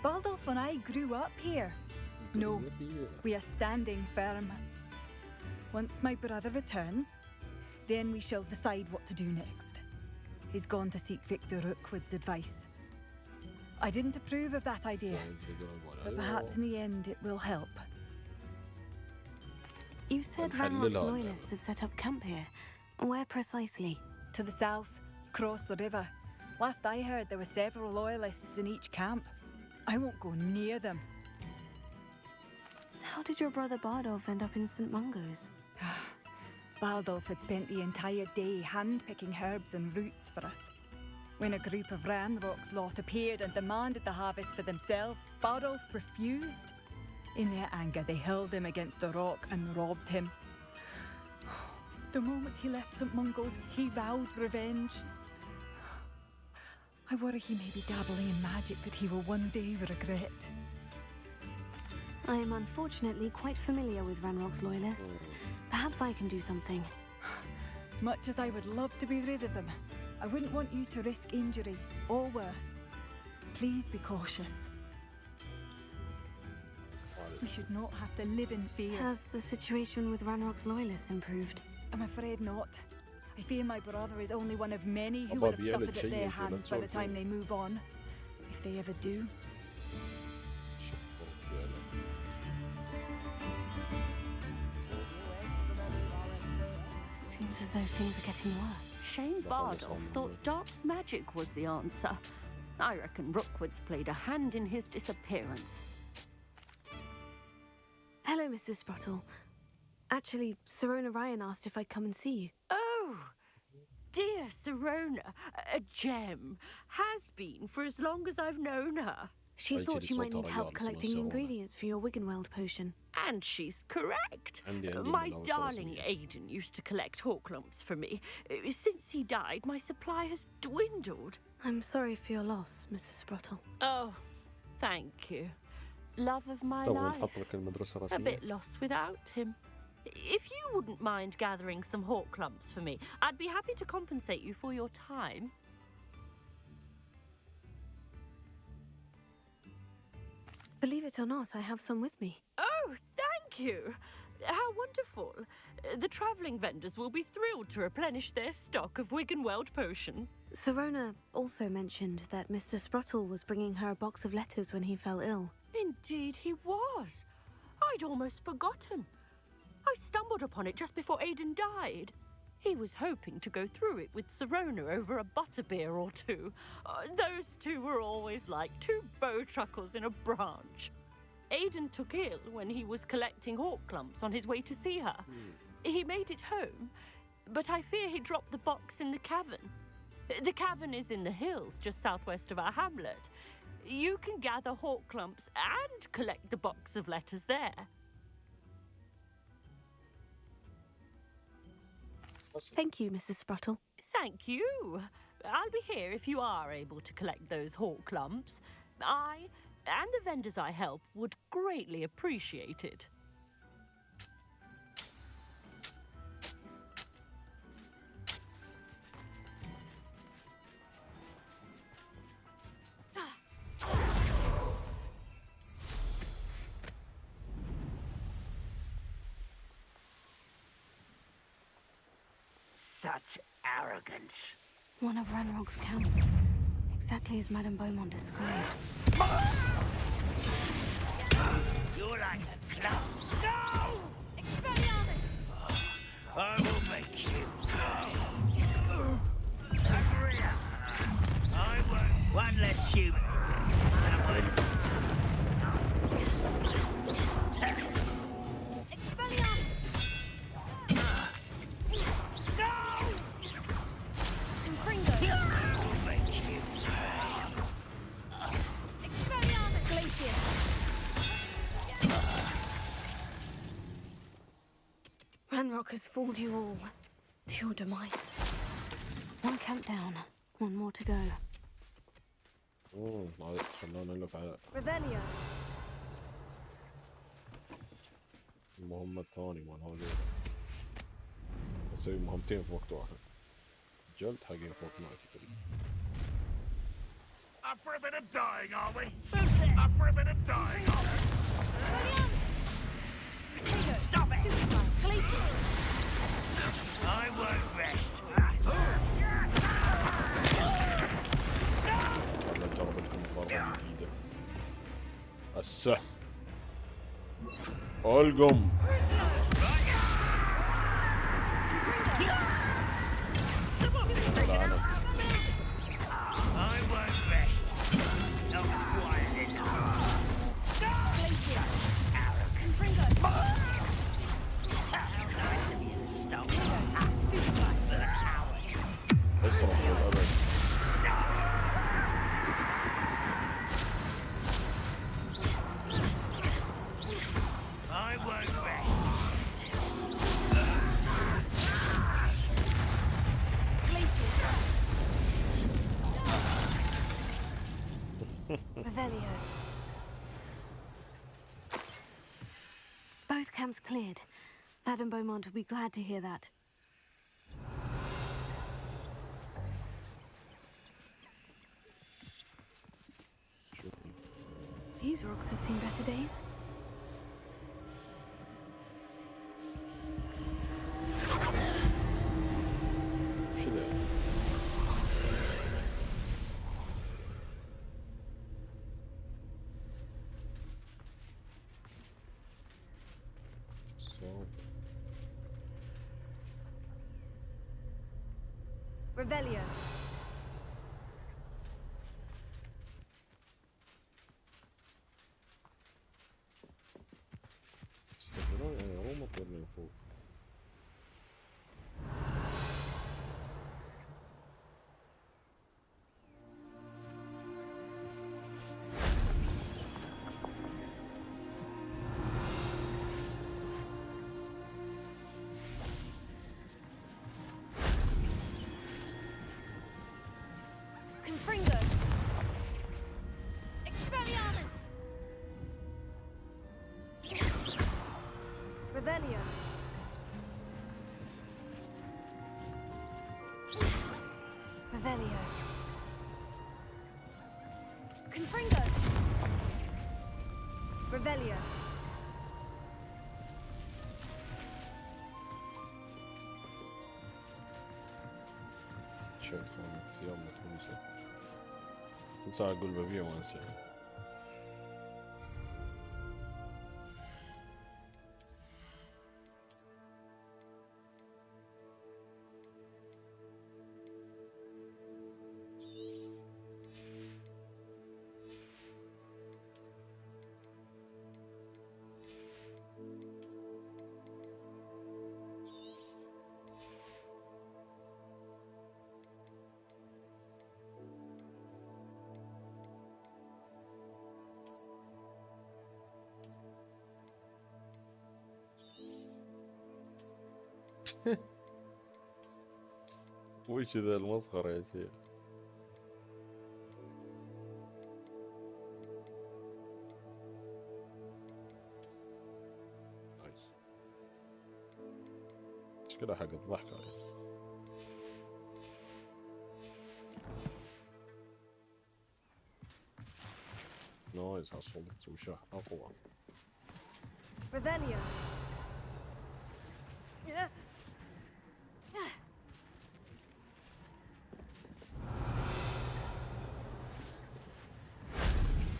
Baldolph and I grew up here. No, we are standing firm. Once my brother returns, then we shall decide what to do next. He's gone to seek Victor Rookwood's advice. I didn't approve of that idea, but perhaps in the end it will help. You said Ranrock's loyalists have set up camp here. Where precisely? To the south, across the river. Last I heard, there were several loyalists in each camp. I won't go near them. How did your brother Bardolph end up in St. Mungo's? Baldolph had spent the entire day hand-picking herbs and roots for us. When a group of Ranrock's lot appeared and demanded the harvest for themselves, Bardolph refused. In their anger, they hurled him against a rock and robbed him. The moment he left St. Mungo's, he vowed revenge. I worry he may be dabbling in magic that he will one day regret. I am unfortunately quite familiar with Ranrock's loyalists. Perhaps I can do something. Much as I would love to be rid of them, I wouldn't want you to risk injury, or worse. Please be cautious. We should not have to live in fear. Has the situation with Ranrock's loyalists improved? I'm afraid not. I fear my brother is only one of many who will have suffered at their hands by the time they move on. If they ever do. Seems as though things are getting worse. Shane Bardolph thought dark magic was the answer. I reckon Rookwood's played a hand in his disappearance. Hello, Mrs. Sprottle. Actually, Sirona Ryan asked if I'd come and see you. Oh, dear Sirona, a gem. Has been for as long as I've known her. She thought you might need help collecting ingredients for your Wiggenweld potion. And she's correct. My darling Aiden used to collect hawk lumps for me. Since he died, my supply has dwindled. I'm sorry for your loss, Mrs. Sprottle. Oh, thank you. Love of my life. A bit lost without him. If you wouldn't mind gathering some hawk lumps for me, I'd be happy to compensate you for your time. Believe it or not, I have some with me. Oh, thank you. How wonderful. The travelling vendors will be thrilled to replenish their stock of Wiggenweld potion. Serona also mentioned that Mr. Sprottle was bringing her a box of letters when he fell ill. Indeed he was. I'd almost forgotten. I stumbled upon it just before Aiden died. He was hoping to go through it with Serona over a butterbeer or two. Those two were always like two bowtruckles in a branch. Aiden took ill when he was collecting hawk lumps on his way to see her. He made it home, but I fear he dropped the box in the cavern. The cavern is in the hills just southwest of our hamlet. You can gather hawk lumps and collect the box of letters there. Thank you, Mrs. Sprottle. Thank you. I'll be here if you are able to collect those hawk lumps. I and the vendors I help would greatly appreciate it. Such arrogance. One of Ranrock's counts. Exactly as Madame Beaumont described. You're like a clown. No! Expelliarmus! I will make you pay. Hagria! I won't. One less human. Ranrock has fooled you all to your demise. One camp down, one more to go. خلونا نلف على Revelio. المهمة الثانية مال هذول. نسوي مهمتين في وقت واحد. جلد حقين فوق تقريبا. Up for a bit of dying, are we? Up for a bit of dying, are we? Stop it! I won't rest. نجرب لكم ضربة جديدة. السهم. القم. I won't rest. Not quiet enough. I won't Revelio. Both camps cleared. Madame Beaumont will be glad to hear that. These rocks have seen better days. Revelio. Revelio. Confringo. Revelio. شوية خامة ثياب متروسة. كل ساعة أقول ببيع وأنسى. وش ذا المسخرة يا شيخ؟ نايس. ايش كذا حق الضحك عليه. نايس حصلت وشاح اقوى. Revelio.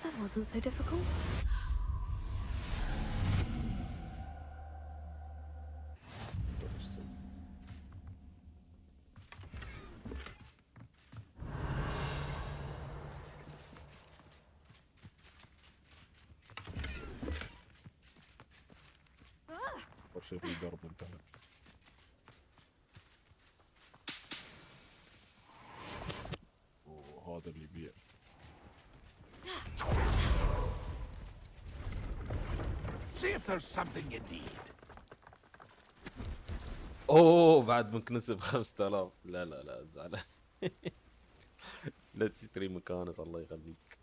That wasn't so difficult. شيء في درب انتهت. وهذا اللي يبيع. See if there's something you need. اوه بعد مكنسب 5000. لا لا لا زعلان. لا تشتري مكانس الله يخليك.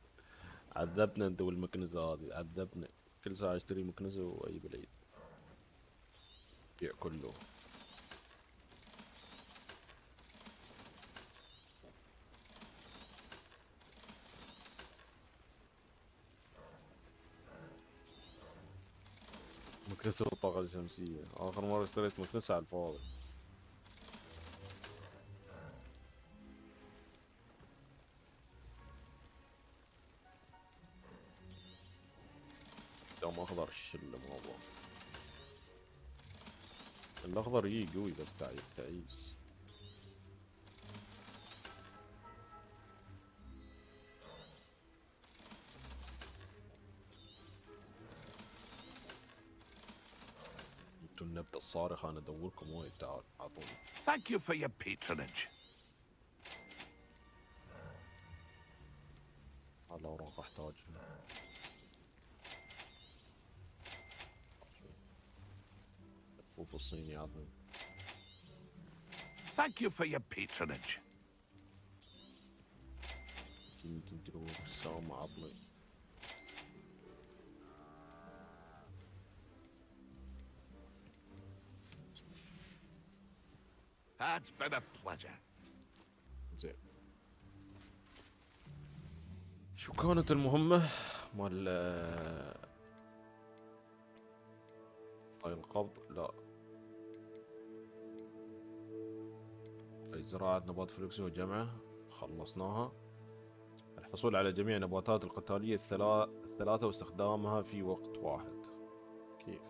عذبنا انت والمكنسة هذه عذبنا. كل ساعة اشتري مكنسة واي بالعيد. بيع كله. مكنسة والطاقة الشمسية. آخر مرة اشتريت مكنسة على الفاضي. دام أخضر الشلة الموضوع. الأخضر يجي قوي بس تعيس. انتو النبتة الصارخة أنا أدوركم وايد. تعال أعطوني. Thank you for your patronage. على وراك أحتاج. الفوف الصيني عظيم. Thank you for your patronage. يمكن تروح السلام عضلي. It's been a pleasure. زين. شو كانت المهمة مال هاي القبض؟ لا. هاي زراعة نبات فلوكسي وجمعه خلصناها. الحصول على جميع النباتات القتالية الثلاثة واستخدامها في وقت واحد. كيف؟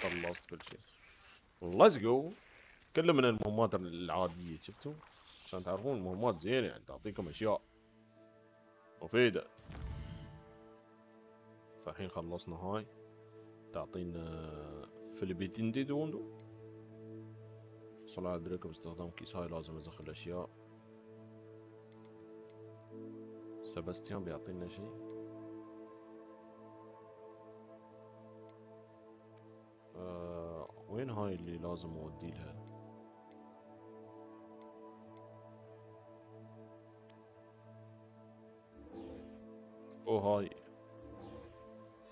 خلصت كل شيء. ليتس جو. كله من المهمات العادية شفتوا؟ عشان تعرفون المهمات زينة يعني تعطيكم اشياء مفيدة. فالحين خلصنا هاي. تعطينا فيليبيتين دي دوندو. صلاة ادركه باستخدام كيس. هاي لازم ازخل اشياء. سباستيان بيعطينا شيء. وين هاي اللي لازم اودي لها؟ هاي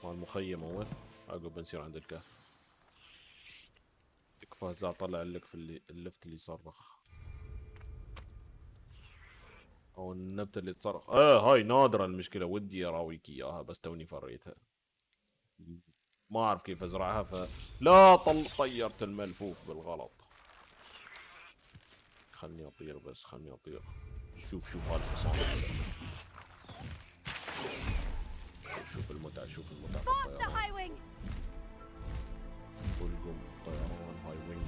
مال المخيم هو. عقب بنصير عند الكهف. تكفى هزا طلع لك في اللفت اللي يصرخ او النبتة اللي تصرخ. هاي نادرة المشكلة، ودي اراويك اياها بس توني فريتها. ما اعرف كيف ازرعها لا طيرت الملفوف بالغلط. خلني اطير بس خلني اطير. شوف هالحصان. شوف المتعة الطيران. بلقم طيران هاي وينج.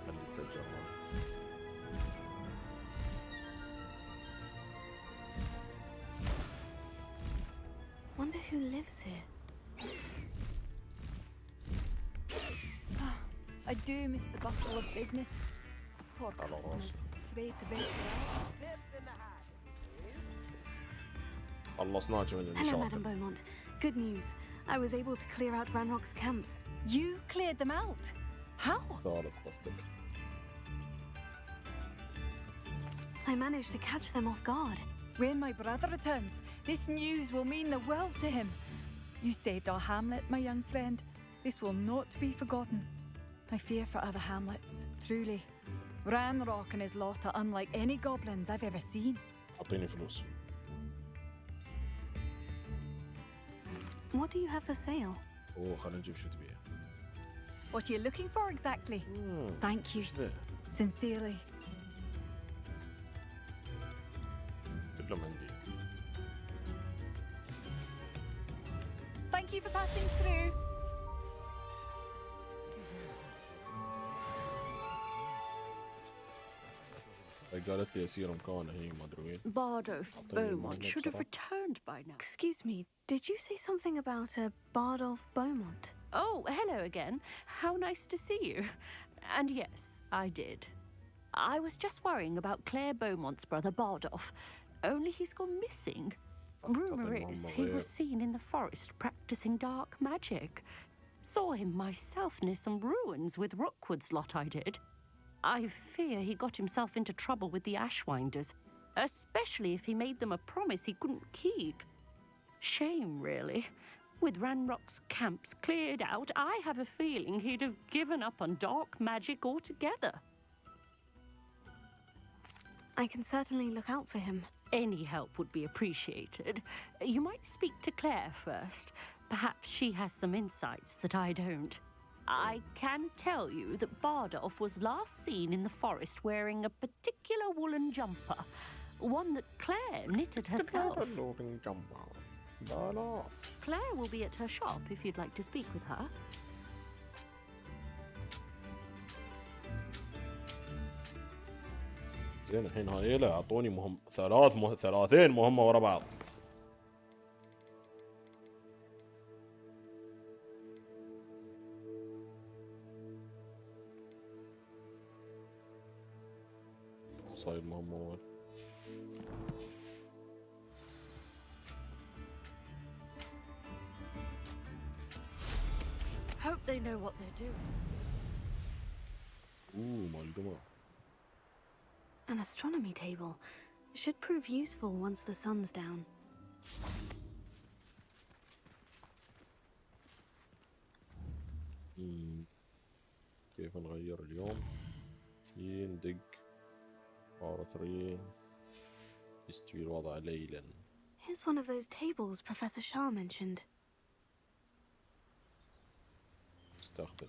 خلي يتفجر. Wonder who lives here. I do miss the bustle of business. Poor customers, afraid to venture out. خلصناك من Hello, المشاكل. Madam Beaumont. Good news. I was able to clear out Ranrock's camps. You cleared them out? How? ثالث قصدك. I managed to catch them off guard. When my brother returns, this news will mean the world to him. You saved our hamlet, my young friend. This will not be forgotten. I fear for other hamlets, truly. Ranrock and his lot are unlike any goblins I've ever seen. أعطيني فلوس. What do you have for sale? خلينا نجيب شو تبيه. What are you looking for exactly? Thank you. Sincerely. كلهم عندي. Thank you for passing through. قالت لي اسير مكانه هي ما ادري وين. Bardo Beaumont should have returned by now. Excuse me, did you say something about a Bardolph Beaumont? Oh, hello again. How nice to see you. And yes, I did. I was just worrying about Claire Beaumont's brother Bardolph. Only he's gone missing. Rumour is he was seen in the forest practicing dark magic. Saw him myself near some ruins with Rookwood's lot I did. I fear he got himself into trouble with the Ashwinders, especially if he made them a promise he couldn't keep. Shame, really. With Ranrock's camps cleared out, I have a feeling he'd have given up on dark magic altogether. I can certainly look out for him. Any help would be appreciated. You might speak to Claire first. Perhaps she has some insights that I don't. I can tell you that Bardolph was last seen in the forest wearing a particular woolen jumper, one that Claire knitted herself. Claire will be at her shop if you'd like to speak with her. زين الحين هاي له اعطوني ثلاثين مهمة ورا بعض. صاير مهمة أول. Hope they know what they're doing. مال قمر. An astronomy table. It should prove useful once the sun's down. كيف نغير اليوم؟ ندق باور 3 يستوي الوضع ليلا. Here's one of those tables Professor Shah mentioned. استخدم.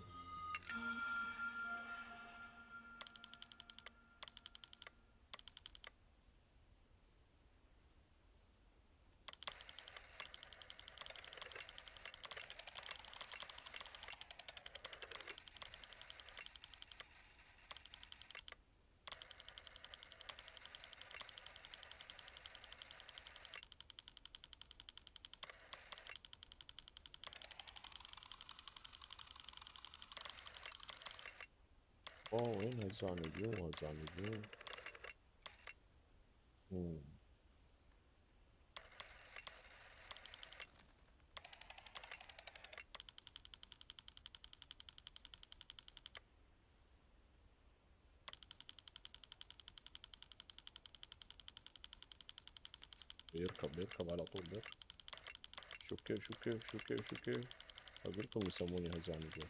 وين هزعني اليوم بيركب على طول بيركب. شوف كيف اقولكم يسموني هزعني اليوم.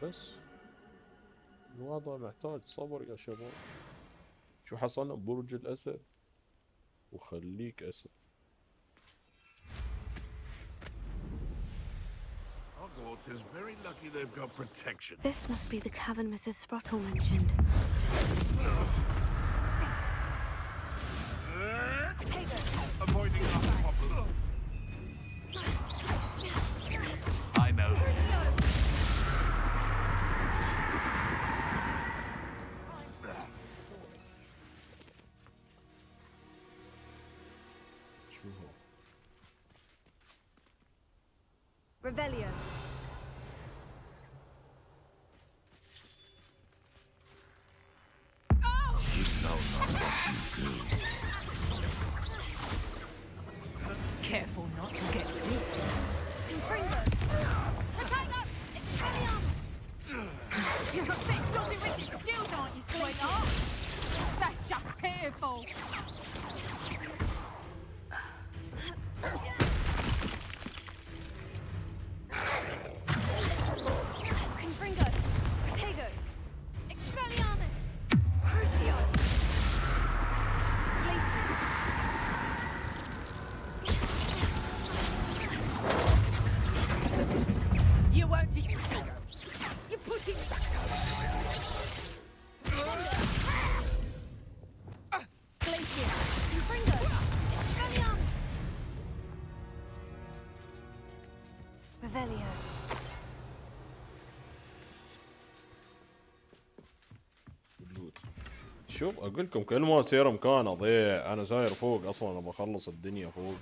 بس الوضع محتاج صبر يا شباب. شو حصلنا برج الأسد وخليك أسد. Hogwarts is very lucky they've got protection. This must be the cavern Mrs. Sprottle mentioned. Avoiding problem. I know. Revelio. Careful not to get hit. Confringo! Potato! Expelliarmus! You're a bit dodgy with your skills, aren't you, sweetheart? That's just pitiful. Confringo! Potato! Expelliarmus! Crucio. Places! You won't defeat me. You put it back down. Glacier! Confringo! Expelliarmus! Revelio. شوف اقولكم كل ما اسير مكان اضيع. انا ساير فوق اصلا ابغى اخلص الدنيا فوق.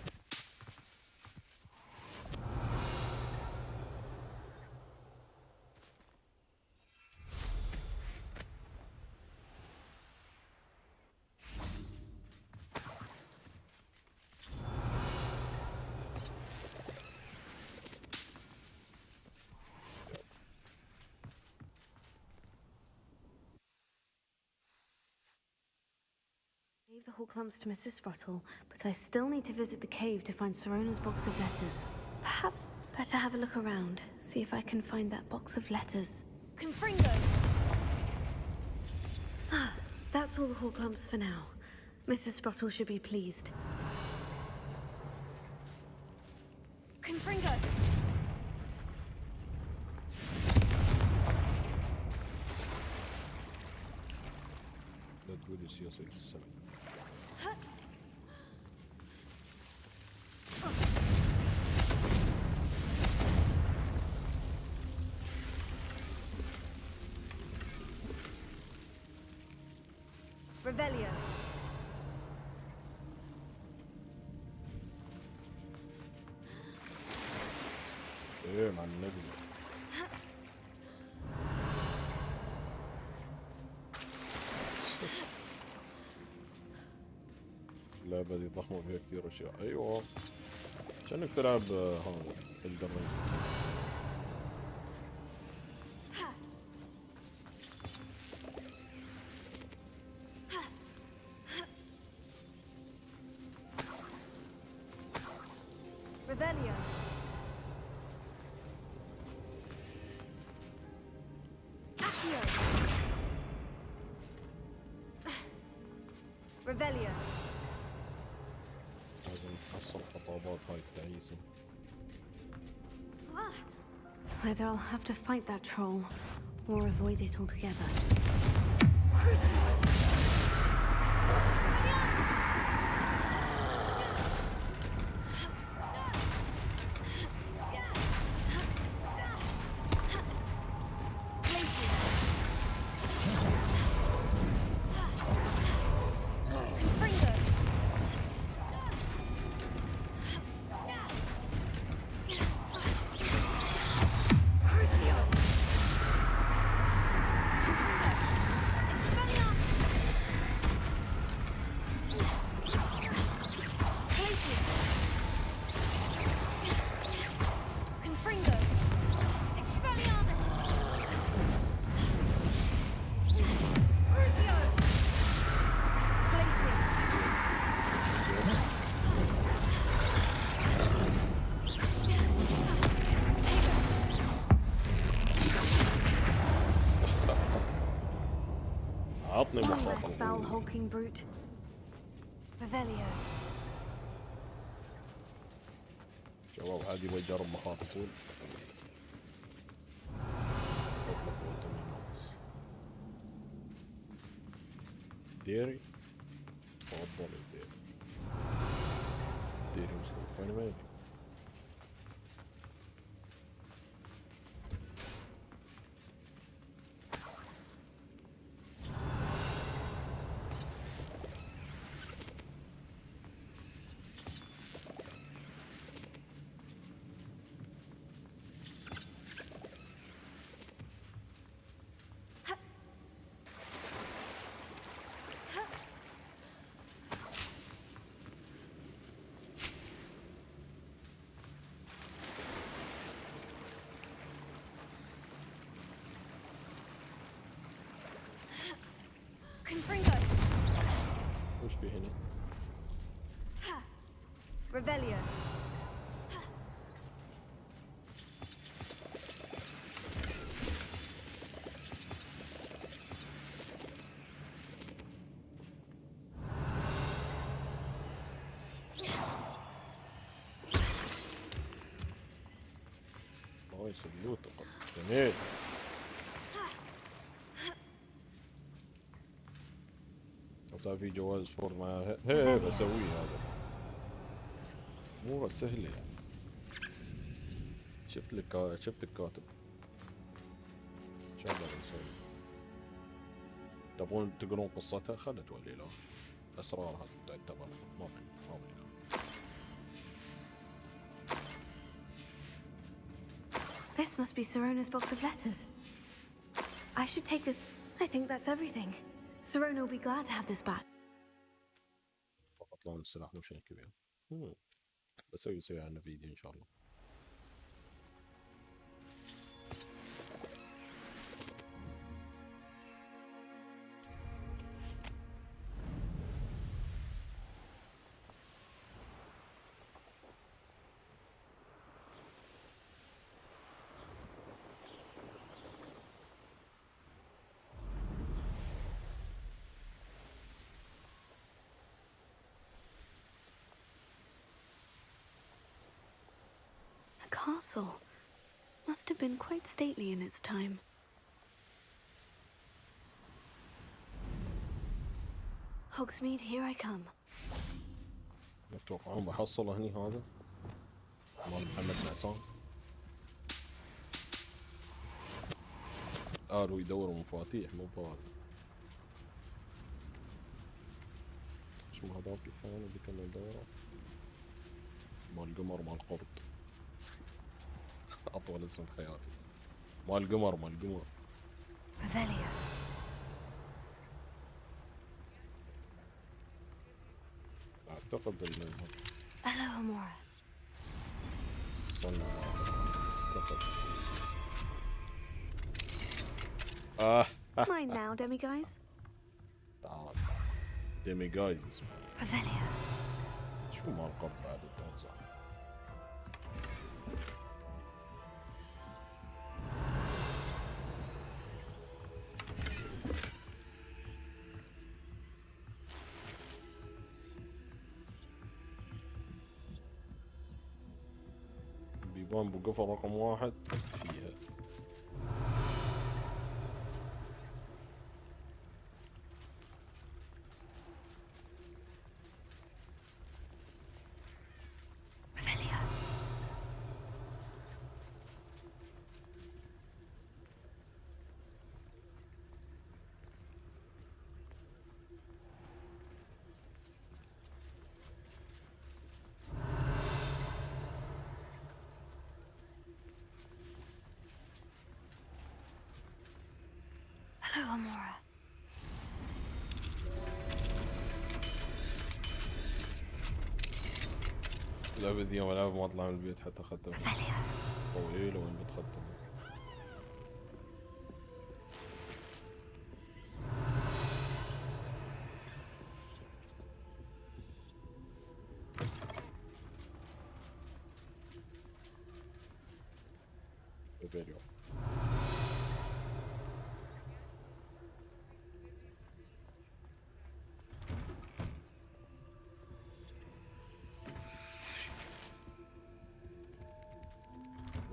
Gave the Horcrux to Mrs. Sprottle, but I still need to visit the cave to find Sirona's box of letters. Perhaps better have a look around, see if I can find that box of letters. Confringo! Ah, that's all the Horcrux for now. Mrs. Sprottle should be pleased. Confringo! لا تقولي سياسة السلام. Revelio. ايه مع النبي. اللعبة دي ضخمة فيها كثير اشياء. ايوه كأنك تلعب هذا الدعم. Revelio. Accio. Revelio. لازم نحصل خطابات هاي التعيسة. Either I'll have to fight that troll, or avoid it altogether. عطني One مخاطر. less foul hulking brute. Revelio. شباب عادي يبغى يجرب مخاطر طول. ديري تفضل ديري. ديري مسكوك وين مالي. وش في هنا؟ Revelio. نايس اللوت جميل. صار في جواز فور معاه. هي بسويه هذا مو سهل يعني. شفت الكاتب شو نقدر نسوي. تبغون تقرون قصتها خلنا تولي له اسرارها تعتبر ما بين. This must be Sirona's box of letters. I should take this. I think that's everything. Sirona will be glad to have this back. فقط لون السلاح مو شيء كبير. بسوي عنه فيديو ان شاء الله. Castle must have been quite stately in its time. Hogsmeade, here I come. اتوقعون بحصله هني هذا مال محمد العصام. قالوا يدوروا مفاتيح مو بهذا. شو هذاك الثاني اللي كنا ندوره؟ مال القمر مال القرد. أطول اسم بحياتي. مال القمر. Revelio. أعتقد إنه. Hello, Amora. أعتقد. Mine now, demiguise. تعال. demiguise اسمه. Revelio. شو مال القرد بعد التنصح. بيبان بقفة رقم 1 فيها. Hello, Amora. اللعبة ذي يوم ألعب ما أطلع من البيت حتى أختم. طويلة وين بتختم؟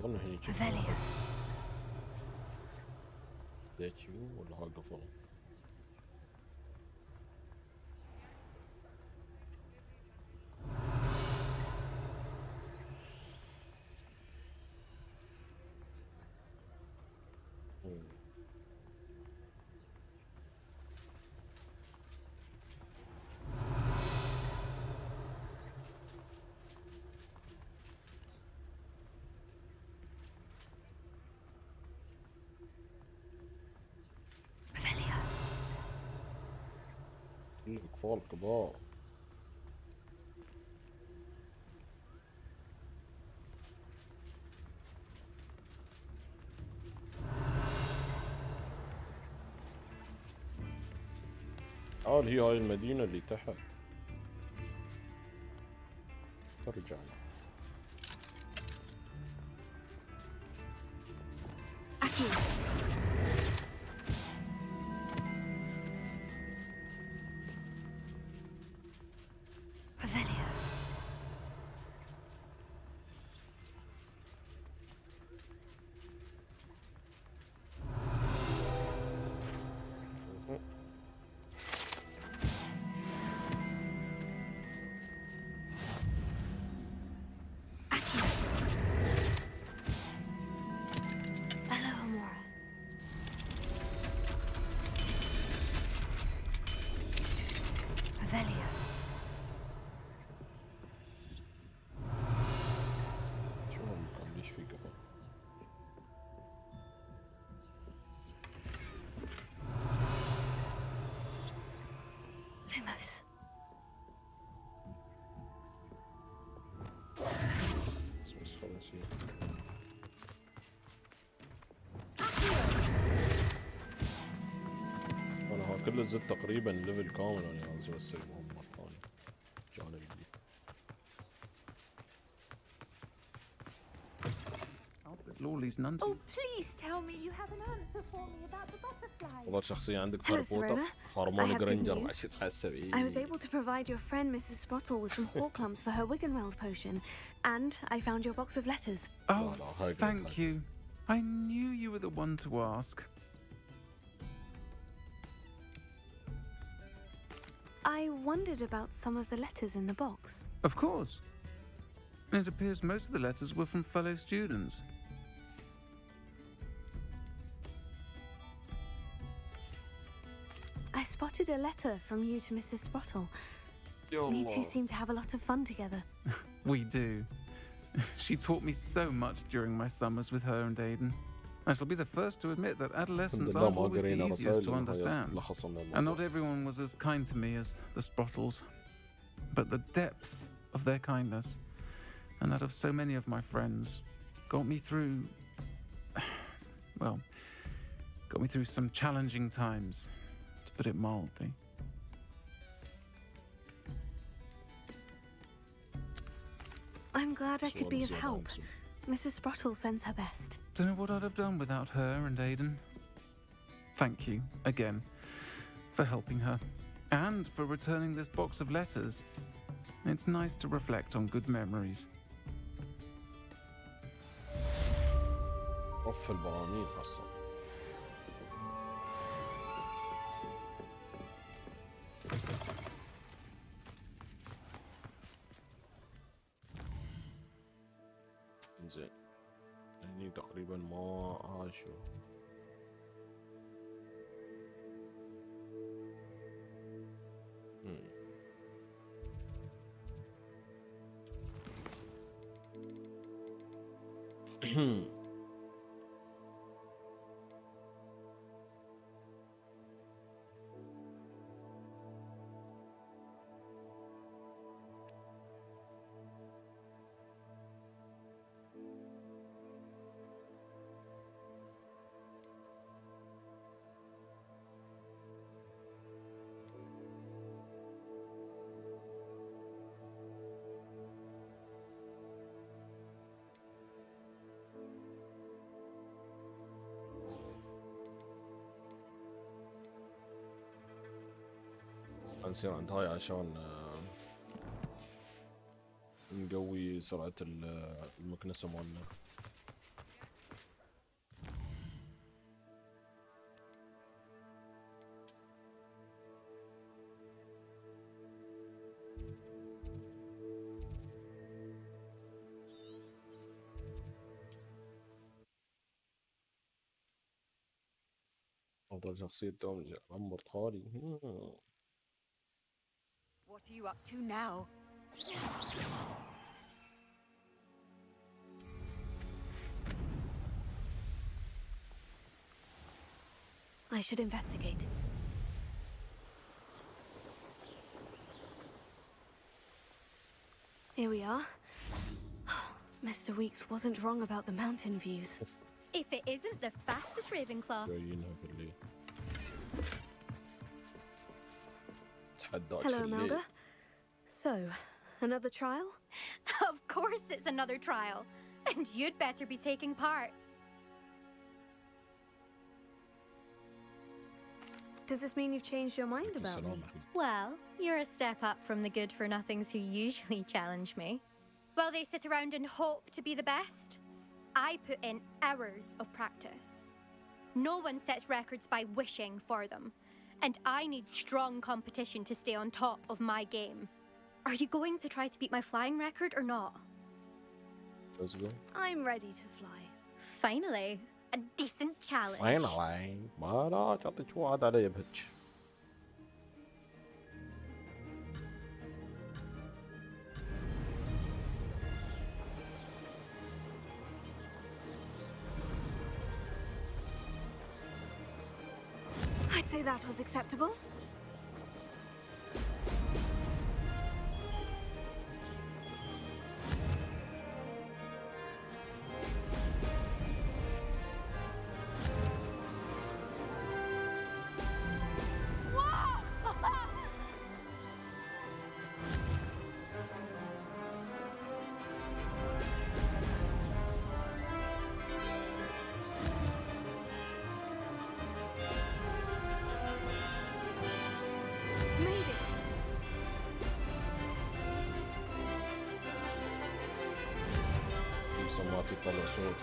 اظن هي ستاتيو ولا هاي قفل. الأطفال كبار. هي هاي المدينة اللي تحت. ترجع أكيد. انا كل زدت تقريبا ليفل كامل وانا عاوز اوصل المهمة الثانية جانب الجديد. Oh, please tell me you have an answer for me about the butterflies. والله شخصية عندك هاري بوتر هرموني جرينجر ما شي تحسب ايه. I was able to provide your friend Mrs. Sprottle with some horklumps for her Wiggenweld potion, and I found your box of letters. Oh, thank you. I knew you were the one to ask. I wondered about some of the letters in the box. Of course. It appears most of the letters were from fellow students. I spotted a letter from you to Mrs. Sprottle. You two seem to have a lot of fun together. We do. She taught me so much during my summers with her and Aiden. I shall be the first to admit that adolescents aren't always the easiest to understand, and not everyone was as kind to me as the Sprottles. But the depth of their kindness, and that of so many of my friends, got me through, well, got me through some challenging times, to put it mildly. I'm glad I could be of help. Mrs. Sprottle sends her best. Don't know what I'd have done without her and Aiden. Thank you, again, for helping her, and for returning this box of letters. It's nice to reflect on good memories. رف البراميل أصلا. زين يعني تقريبا ما عاشوا. نصير عند هاي عشان نقوي سرعة المكنسة مالنا. أفضل شخصية دوم عمر خالي. What are you up to now? I should investigate. Here we are. Mr. Weeks wasn't wrong about the mountain views. If it isn't the fastest Ravenclaw. Hello, Imelda. So, another trial? Of course it's another trial. And you'd better be taking part. Does this mean you've changed your mind about me? Well, you're a step up from the good-for-nothings who usually challenge me. While they sit around and hope to be the best, I put in hours of practice. No one sets records by wishing for them, and I need strong competition to stay on top of my game. Are you going to try to beat my flying record or not? I'm ready to fly. Finally, a decent challenge. Finally, ما لا تعطيك وعد علي بهج. I'd say that was acceptable. صمات يطلع صوت.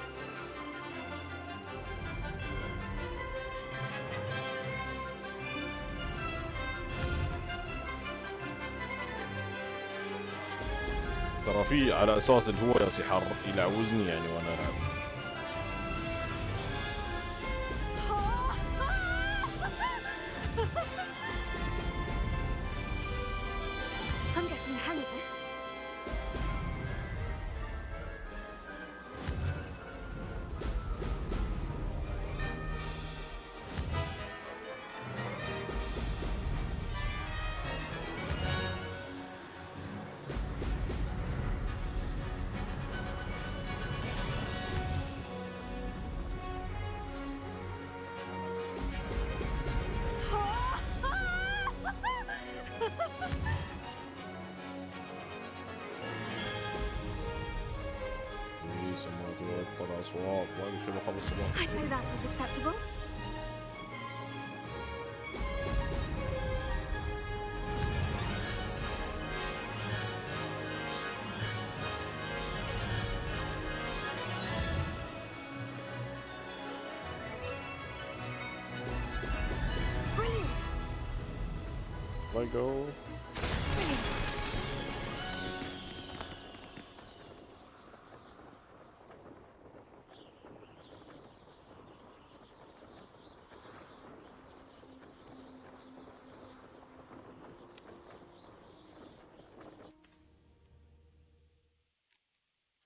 ترى في على اساس اللي هو جالس يحر يلعوزني يعني وانا العب. I'm getting the hang of this. I'd say that was acceptable. Brilliant. Let go.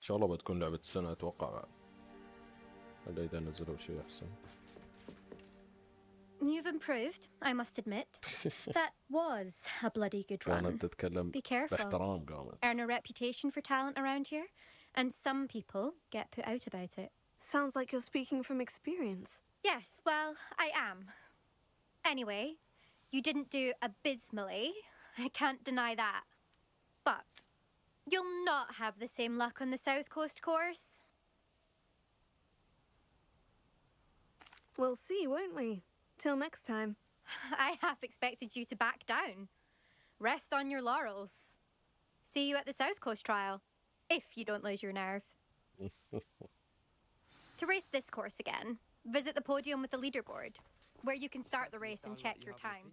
إن شاء الله بتكون لعبة السنة أتوقع بعد، إلا إذا نزلوا شيء أحسن. You've improved, I must admit. That was a bloody good run. كانت تتكلم باحترام قامت. Earn a reputation for talent around here, and some people get put out about it. Sounds like you're speaking from experience. Yes, well, I am. Anyway, you didn't do abysmally. I can't deny that. But you'll not have the same luck on the South Coast course. We'll see, won't we? Till next time. I half expected you to back down. Rest on your laurels. See you at the South Coast trial, if you don't lose your nerve. To race this course again, visit the podium with the leaderboard, where you can start the race and check your time.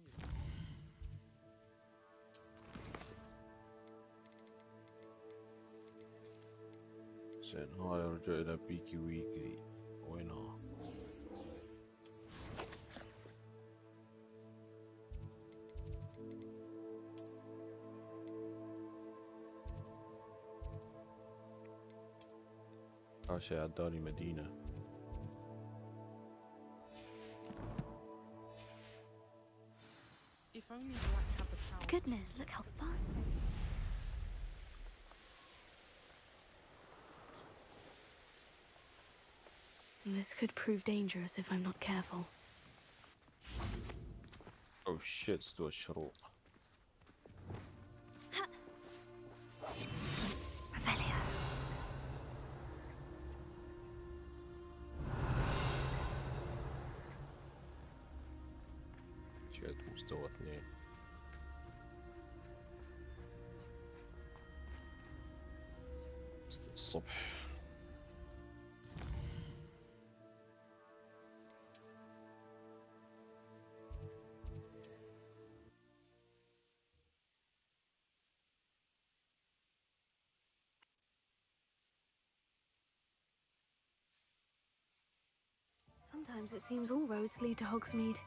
زين هاي رجع إلى بيكي ويكي وينها؟ شيء عدالي مدينة. Goodness, look how fun. This could prove dangerous if I'm not careful. Oh shit, استوى الشروق. شيت مستوى 2. الصبح. Sometimes it seems all roads lead to Hogsmeade.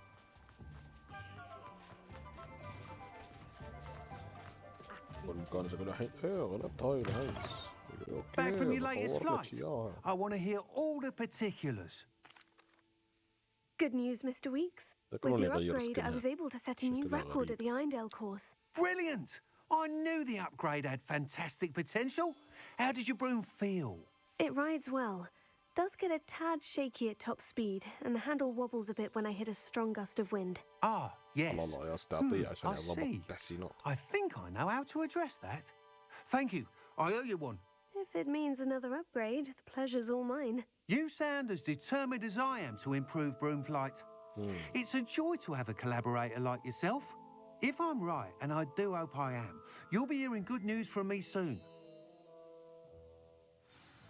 Back from your latest flight. I want to hear all the particulars. Good news, Mr. Weeks. With your upgrade, I was able to set a new record at the Irondale course. Brilliant! I knew the upgrade had fantastic potential. How did your broom feel? It rides well. Does get a tad shaky at top speed, and the handle wobbles a bit when I hit a strong gust of wind. Ah, yes. I see. I think I know how to address that. Thank you. I owe you one. If it means another upgrade, the pleasure's all mine. You sound as determined as I am to improve broom flight. It's a joy to have a collaborator like yourself. If I'm right, and I do hope I am, you'll be hearing good news from me soon.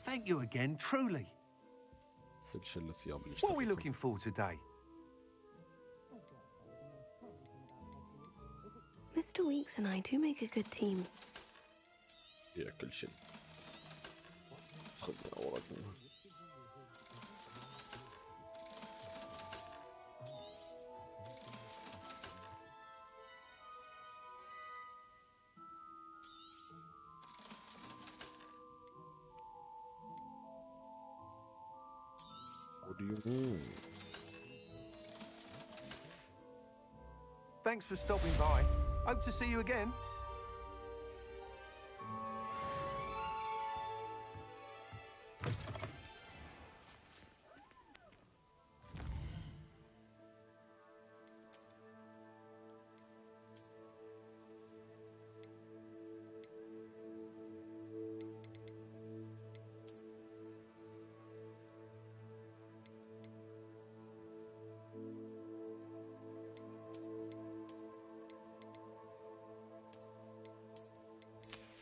Thank you again, truly. What are we looking for today? Mr. Weeks and I do make a good team. يا كل شيء. خذنا ورقنا. What do you mean? Thanks for stopping by. Hope to see you again.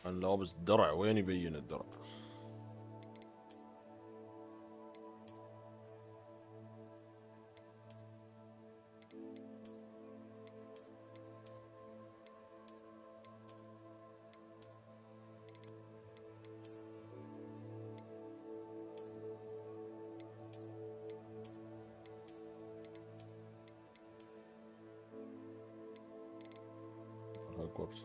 أنا لابس درع، وين يبين الدرع؟ هاغورتس.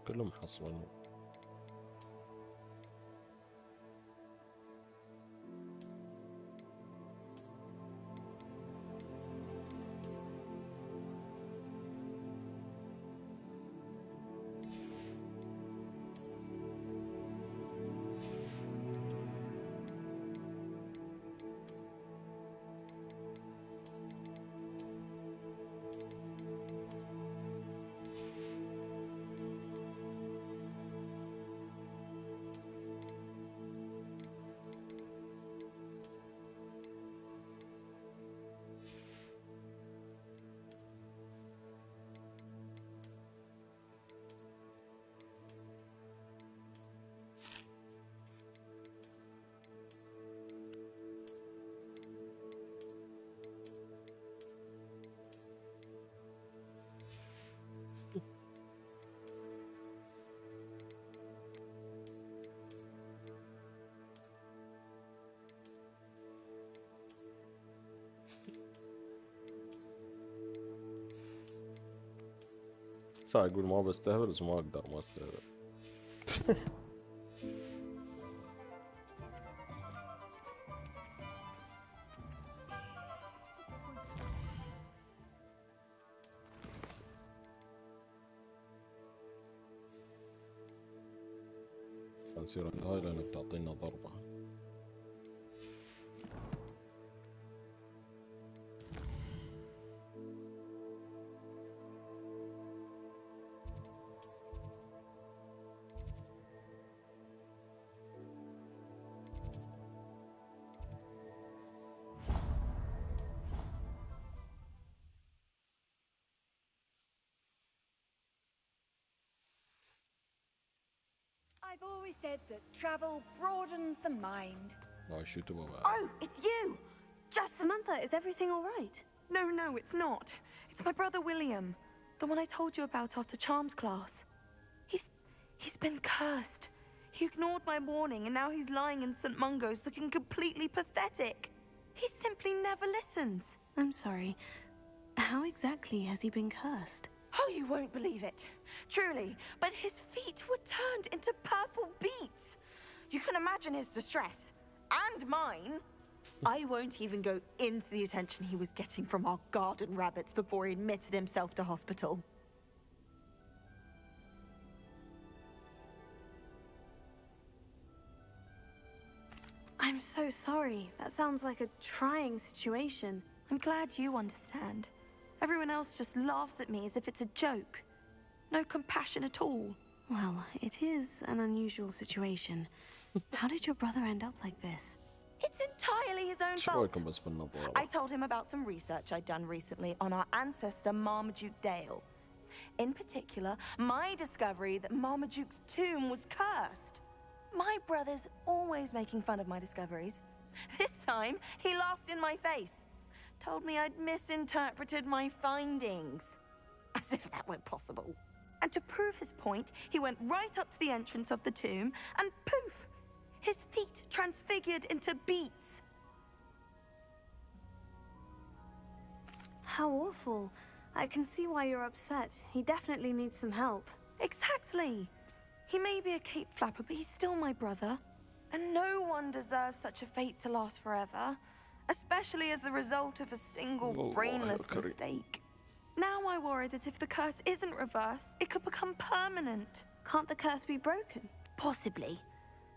كلهم حصلوا. ساعة اقول ما بستهبل بس ما اقدر ما استهبل. نصير عند هاي لأنها بتعطينا ضربة. I've always said that travel broadens the mind. Oh, it's you! Just Samantha, is everything all right? No, it's not. It's my brother William, the one I told you about after Charms class. He's been cursed. He ignored my warning and now he's lying in St. Mungo's looking completely pathetic. He simply never listens. I'm sorry. How exactly has he been cursed? Oh, you won't believe it. Truly, but his feet were turned into purple beets. You can imagine his distress. And mine. I won't even go into the attention he was getting from our garden rabbits before he admitted himself to hospital. I'm so sorry. That sounds like a trying situation. I'm glad you understand. Everyone else just laughs at me as if it's a joke. No compassion at all. Well, it is an unusual situation. How did your brother end up like this? It's entirely his own fault. I told him about some research I'd done recently on our ancestor Marmaduke Dale. In particular, my discovery that Marmaduke's tomb was cursed. My brother's always making fun of my discoveries. This time, he laughed in my face. Told me I'd misinterpreted my findings. As if that were possible. And to prove his point, he went right up to the entrance of the tomb and poof! His feet transfigured into beets. How awful. I can see why you're upset. He definitely needs some help. Exactly. He may be a cape flapper, but he's still my brother. And no one deserves such a fate to last forever. Especially as the result of a single brainless mistake. Now I worry that if the curse isn't reversed, it could become permanent. Can't the curse be broken? Possibly.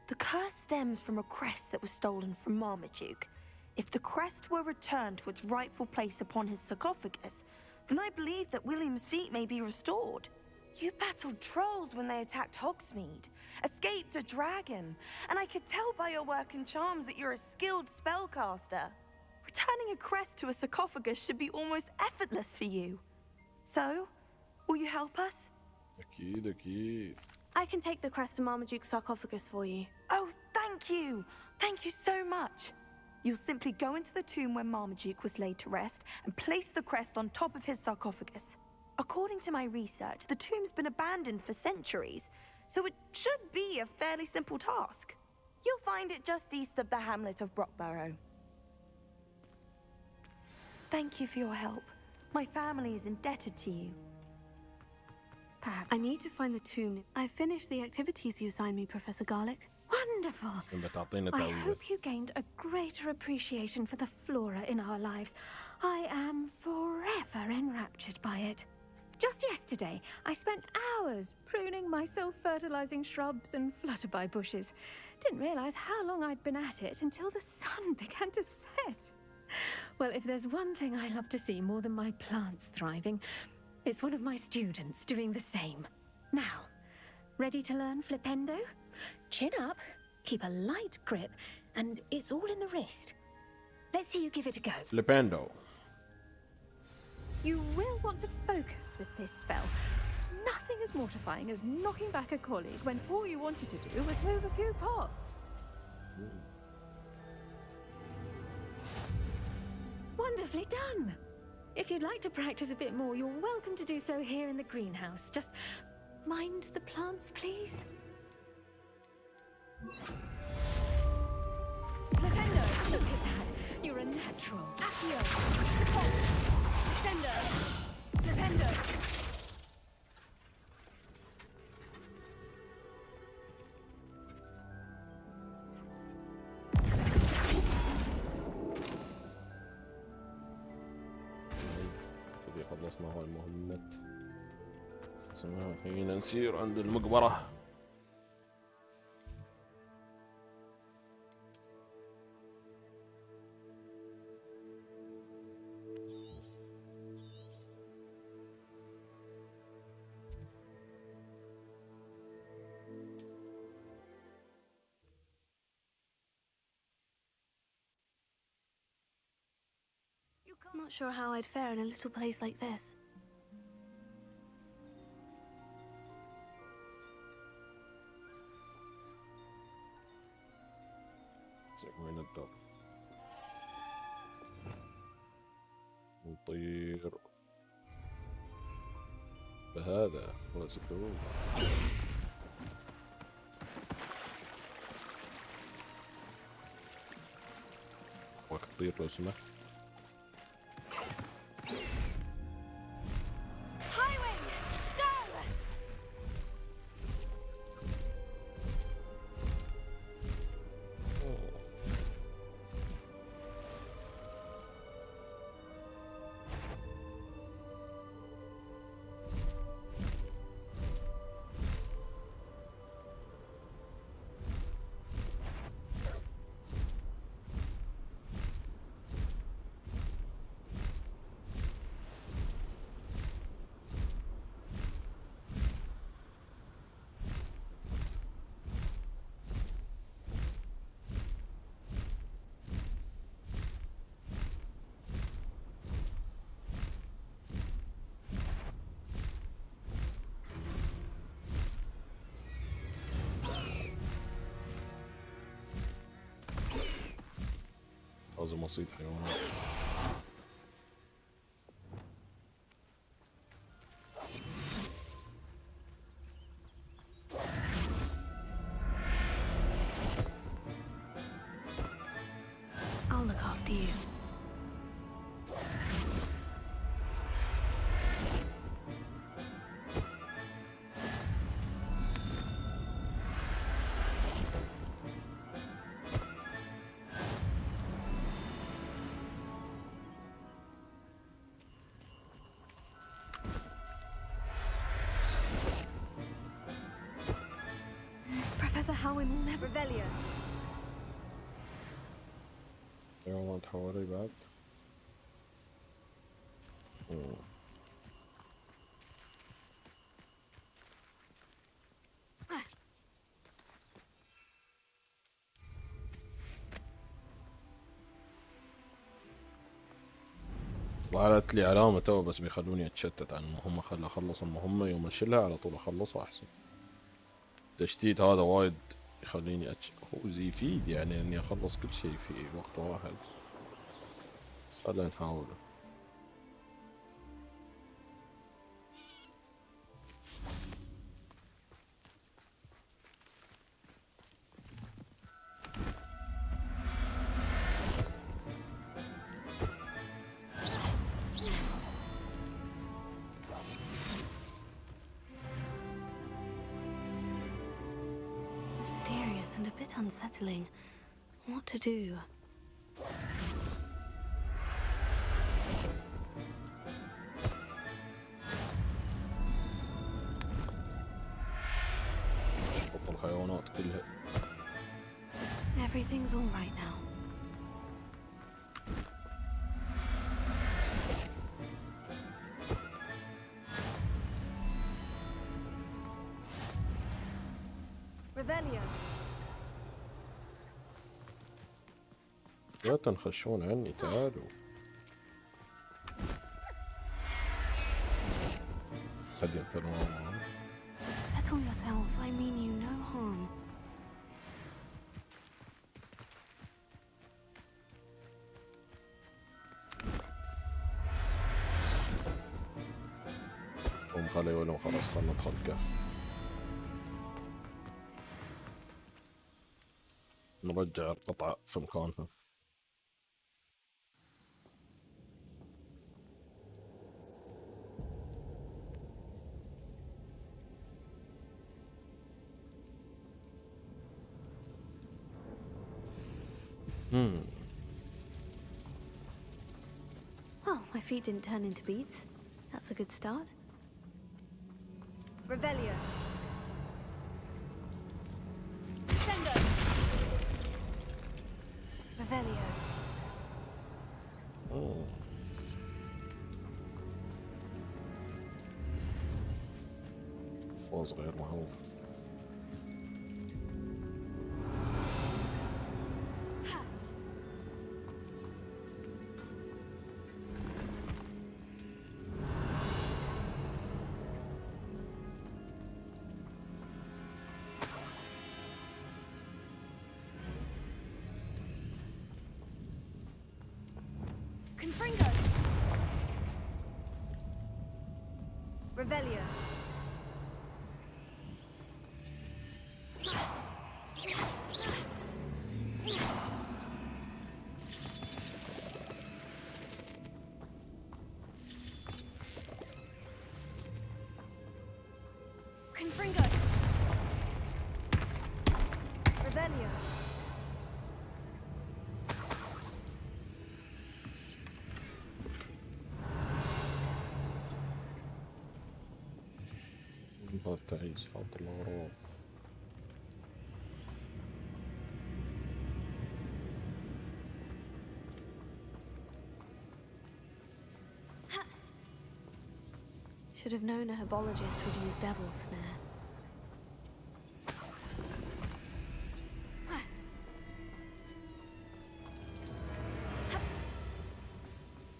The curse stems from a crest that was stolen from Marmaduke. If the crest were returned to its rightful place upon his sarcophagus, then I believe that William's feet may be restored. You battled trolls when they attacked Hogsmeade, escaped a dragon, and I could tell by your work and charms that you're a skilled spellcaster. Returning a crest to a sarcophagus should be almost effortless for you. So, will you help us? أكيد. I can take the crest to Marmaduke's sarcophagus for you. Oh, thank you! Thank you so much! You'll simply go into the tomb where Marmaduke was laid to rest and place the crest on top of his sarcophagus. According to my research, the tomb's been abandoned for centuries, so it should be a fairly simple task. You'll find it just east of the hamlet of Brockborough. Thank you for your help. My family is indebted to you. Perhaps. I need to find the tomb. I finished the activities you assigned me, Professor Garlick. Wonderful. I hope you gained a greater appreciation for the flora in our lives. I am forever enraptured by it. Just yesterday, I spent hours pruning my self-fertilizing shrubs and flutterby bushes. Didn't realize how long I'd been at it until the sun began to set. Well, if there's one thing I love to see more than my plants thriving, it's one of my students doing the same. Now, ready to learn Flipendo? Chin up, keep a light grip, and it's all in the wrist. Let's see you give it a go. Flipendo. You will want to focus with this spell. Nothing as mortifying as knocking back a colleague when all you wanted to do was move a few pots. Wonderfully done! If you'd like to practice a bit more, you're welcome to do so here in the greenhouse. Just mind the plants, please. Flipendo, look at that! You're a natural. Accio! Deposit! Descendo! Flipendo! هاي مهمة. هنا نسير عند المقبرة. I'm not sure how I'd fare in a little place like this. من الدار نطير بهذا وسكرون. وقت تطير لو سمحت. لازم اصيد حيوانات. I'll look after you. Howin will never Revelio. حيوانات حوالي بعد. طلعت لي علامة تو بس بيخلوني اتشتت عن المهمة. خل اخلص المهمة يوم اشيلها على طول اخلصها احسن. التشتيت هذا وايد يخليني هو يفيد يعني اني اخلص كل شيء في وقت واحد. بس خلينا نحاول. Mysterious and a bit unsettling. What to do? شفط الحيوانات كلها. Everything's all right now. لا تنخشون عني تعالوا. خلي تنوم. Settle yourself. I mean you no harm. قوم خلي ولو خلاص خلنا ندخل الكهف. نرجع القطعة في مكانها. Well, my feet didn't turn into beads. That's a good start. Revelio. Descendo. Revelio. Oh. فوز غير معروف. Confringo. Revelio. Confringo. Revelio. تعيس حط الأغراض. Should have known a herbologist would use devil's snare.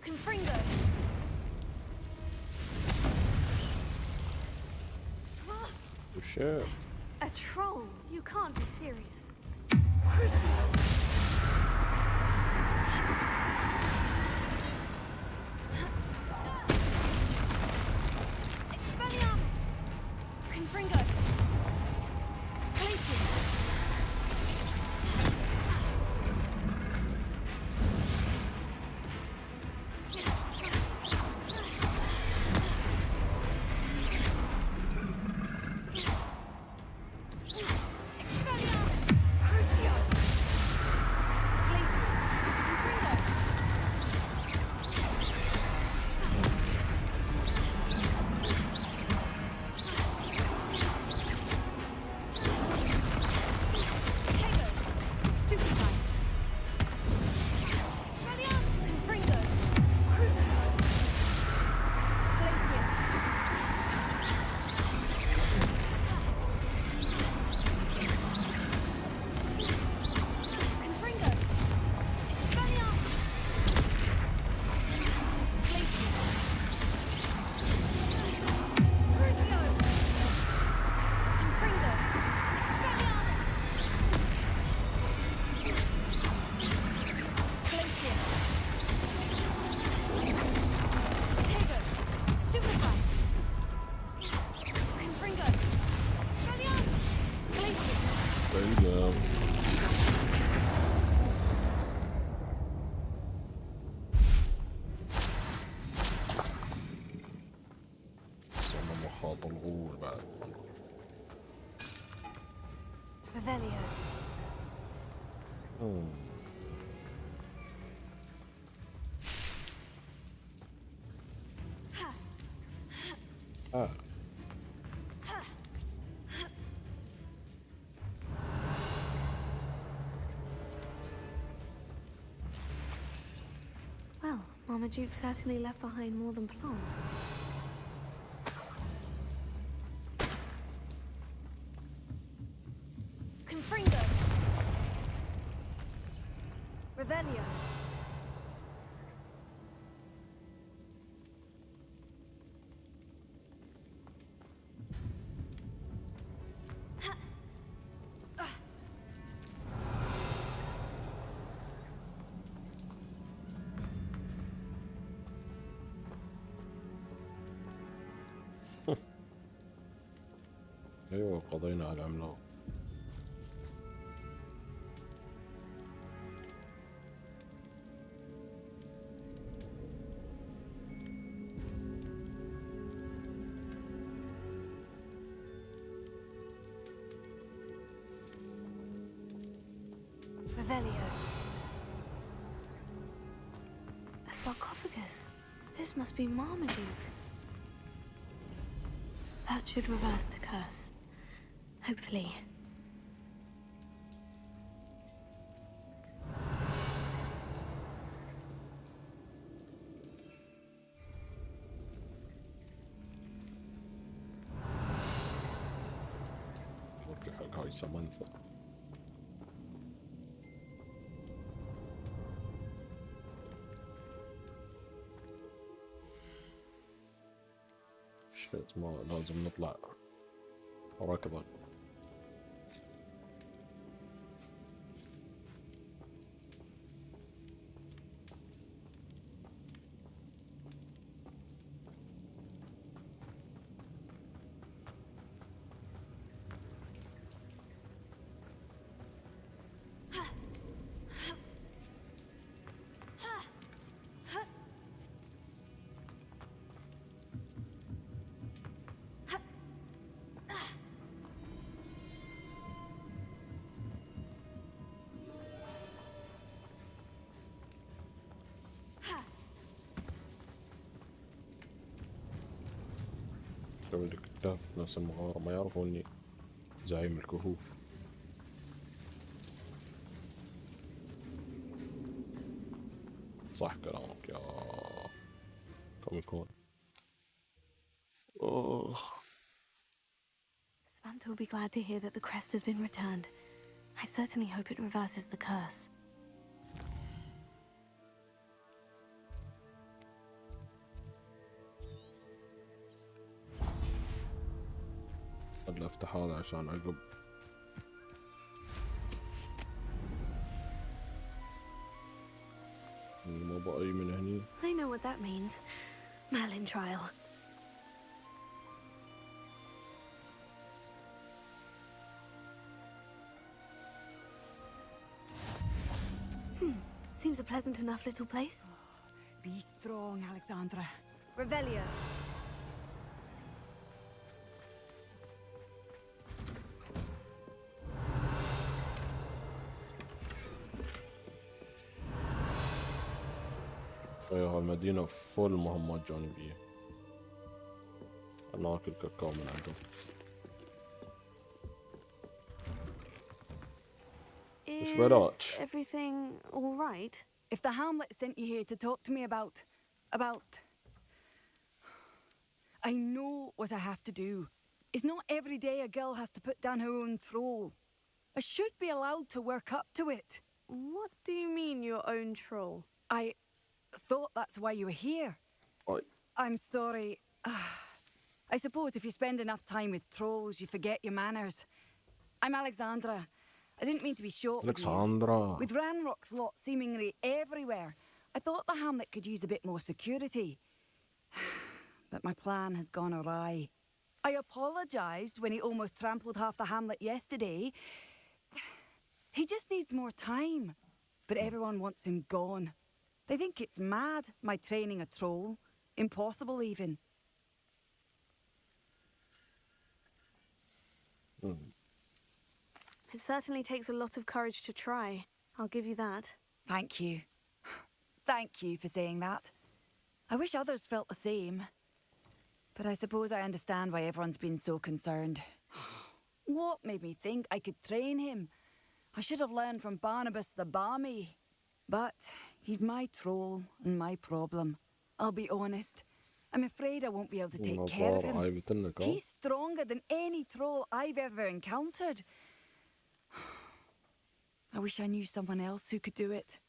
Confringo. Oh shit. A troll? You can't be serious. Crucio. Expelliarmus. Confringo. Glacius. Revelio. Well, Marmaduke certainly left behind more than plants. Confringo. Revelio. ايوه قضينا على العملاق. Revelio. A sarcophagus. This must be Marmaduke. That should reverse the curse. Hopefully. حق هاي سمنثا. شفت ما لازم نطلع ركضا. سوي الكتاب ناس المغارة ما يعرفوا اني زعيم الكهوف. صح كلامك يا كم يكون. Samantha will be glad to hear that the crest has been returned. I certainly hope it reverses the curse. خلنا افتح هذا عشان عقب. ما بقى من هني. I know what that means. Merlin trial. Seems a pleasant enough little place. Be strong, Alexandra. Revelio. فيها المدينة فول مهمات جانبية. أنا أكل كاكاو من عندهم. Is everything all right? If the Hamlet sent you here to talk to me about... I know what I have to do. It's not every day a girl has to put down her own troll. I should be allowed to work up to it. What do you mean, your own troll? I thought that's why you were here. I'm sorry. I suppose if you spend enough time with trolls, you forget your manners. I'm Alexandra. I didn't mean to be short with you. With Ranrock's lot seemingly everywhere, I thought the Hamlet could use a bit more security. But my plan has gone awry. I apologised when he almost trampled half the Hamlet yesterday. He just needs more time. But everyone wants him gone. They think it's mad, my training a troll. Impossible, even. It certainly takes a lot of courage to try. I'll give you that. Thank you. Thank you for saying that. I wish others felt the same. But I suppose I understand why everyone's been so concerned. What made me think I could train him? I should have learned from Barnabas the Balmy. But he's my troll and my problem. I'll be honest. I'm afraid I won't be able to take care of him. He's stronger than any troll I've ever encountered. I wish I knew someone else who could do it.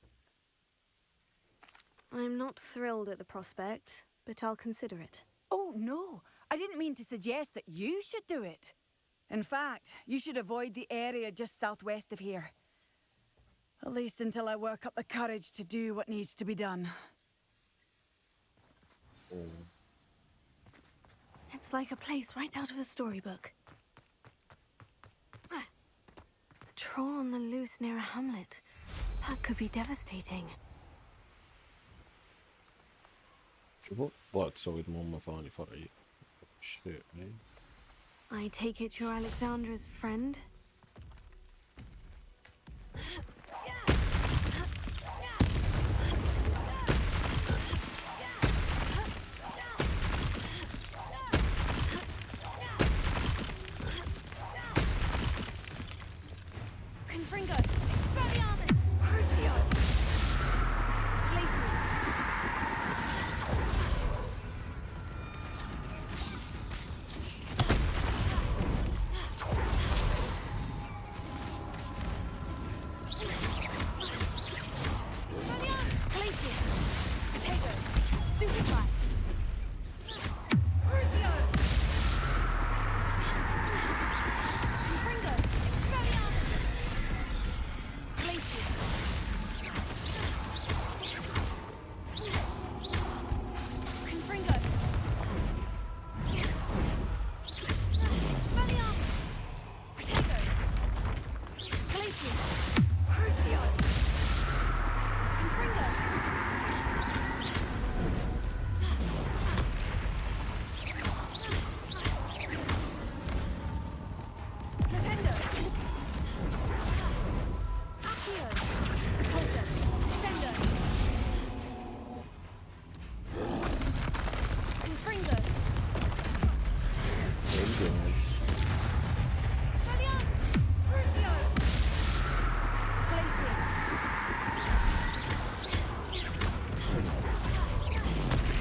I'm not thrilled at the prospect, but I'll consider it. Oh, no. I didn't mean to suggest that you should do it. In fact, you should avoid the area just southwest of here. At least until I work up the courage to do what needs to be done. It's like a place right out of a storybook. A troll on the loose near a hamlet. That could be devastating. شوفوا ضاعت تسوي مهمة ثانية فرعية. شيء I take it you're Alexandra's friend?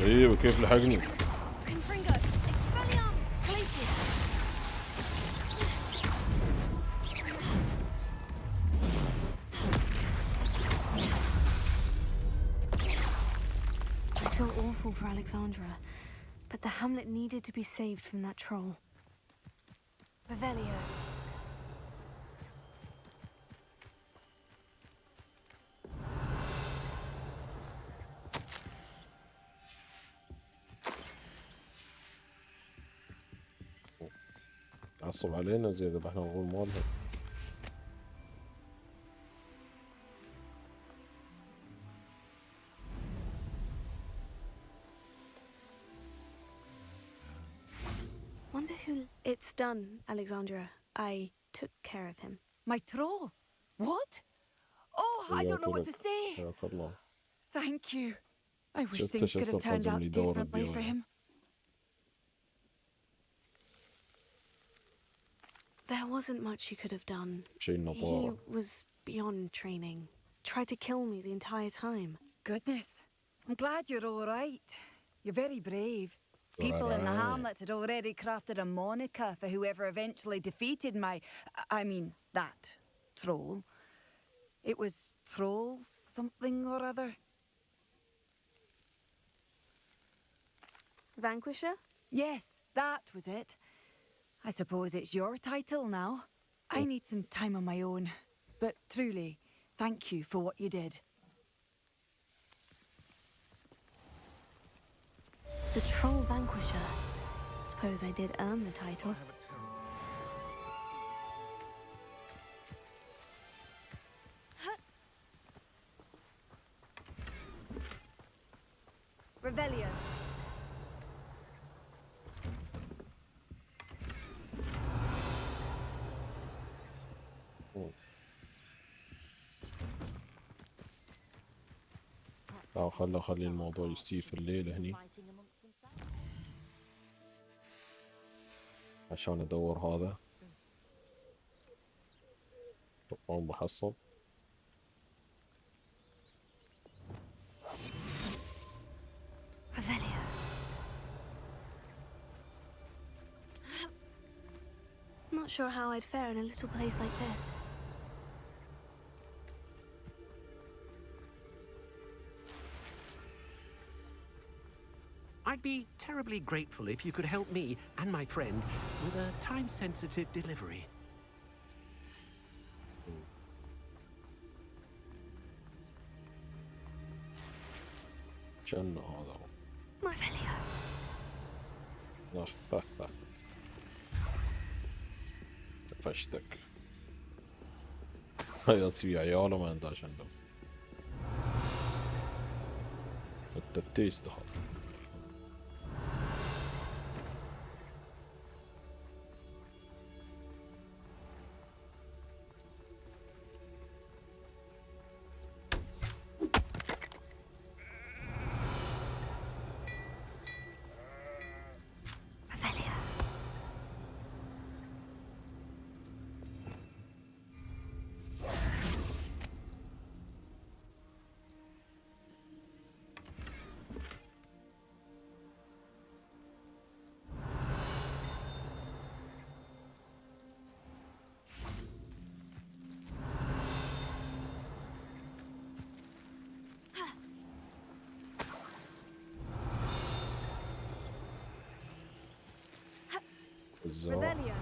ايوه كيف لحقني؟ I feel awful for Alexandra, but the hamlet needed to be saved from that troll. Revelio. تعصب علينا زي ذبحنا الغول مالها. Wonder who... It's done, Alexandra. I took care of him. My troll? What? Oh, I don't know what to say. Thank you. I wish things could have turned out differently for him. There wasn't much you could have done. He was beyond training. Tried to kill me the entire time. Goodness. I'm glad you're all right. You're very brave. People in the hamlet had already crafted a moniker for whoever eventually defeated that troll. It was Troll something or other. Vanquisher? Yes, that was it. I suppose it's your title now. I need some time on my own. But truly, thank you for what you did. The Troll Vanquisher. Suppose I did earn the title. Revelio. خلي الموضوع يستوي في الليل هني عشان ادور هذا. طبعا بحصل Revelio. Not sure how I'd fare in a little place like this. I'd be terribly grateful if you could help me and my friend with a time-sensitive delivery. جنة هذا. Revelio. فشتك. هاي أصير عياله ما عندهاش عندهم. التيست هذا. Revelio.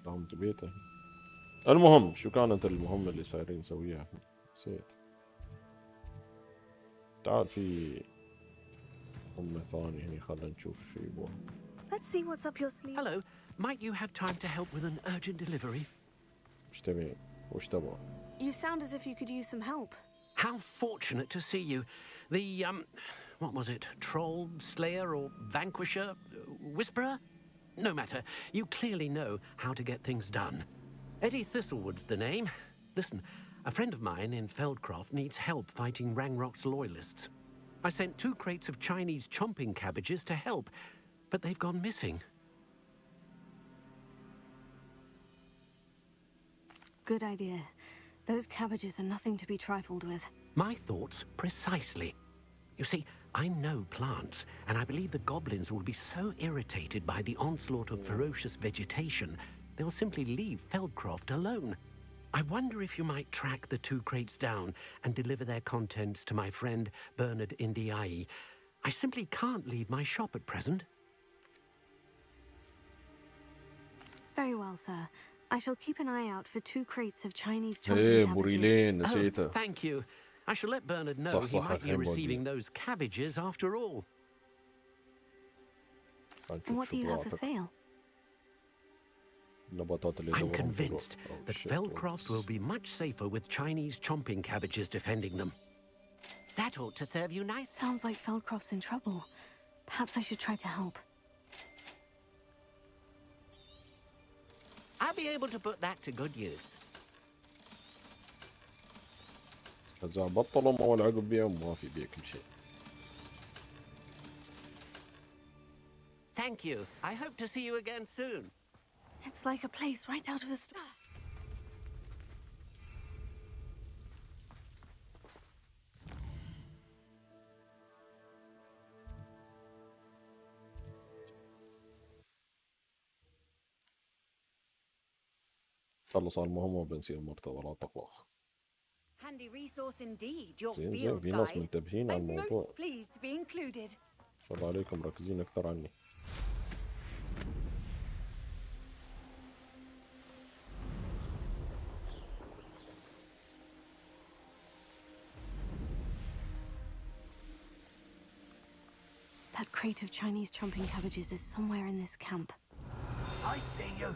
دعمت بيته. المهم شو كانت المهمة اللي صايرين نسويها؟ نسيت. تعال في مهمة ثانية هني خلنا نشوف شو يبغى. Let's see what's up your sleeve. Hello, might you have time to help with an urgent delivery? وش تبي؟ وش تبغى؟ You sound as if you could use some help. How fortunate to see you. The what was it? Troll, Slayer, or Vanquisher? Whisperer? No matter. You clearly know how to get things done. Eddie Thistlewood's the name. Listen, a friend of mine in Feldcroft needs help fighting Ranrock's loyalists. I sent 2 crates of Chinese chomping cabbages to help, but they've gone missing. Good idea. Those cabbages are nothing to be trifled with. My thoughts precisely. You see, I know plants, and I believe the goblins will be so irritated by the onslaught of ferocious vegetation, they'll simply leave Feldcroft alone. I wonder if you might track the 2 crates down and deliver their contents to my friend Bernard Indiai. I simply can't leave my shop at present. Very well, sir. I shall keep an eye out for 2 crates of Chinese chomping cabbages. Oh, thank you. I shall let Bernard know he might be receiving those cabbages after all. What do you have for sale? I'm convinced that Feldcroft will be much safer with Chinese chomping cabbages defending them. That ought to serve you nice. Sounds like Feldcroft's in trouble. Perhaps I should try to help. I'll be able to put that to good use. إذا بطلوا ما والعقب بيهم ما في بيه كل شيء. Thank you. I hope to see you again soon. It's like a place right out of a story. خلص على المهمة وبنسير مرتضى لا تقلق. Handy resource indeed, your زين field في ناس guide. منتبهين على I'm الموضوع. most pleased to be included. ما شاء الله عليكم مركزين أكثر عني. That crate of Chinese chomping cabbages is somewhere in this camp. I see you.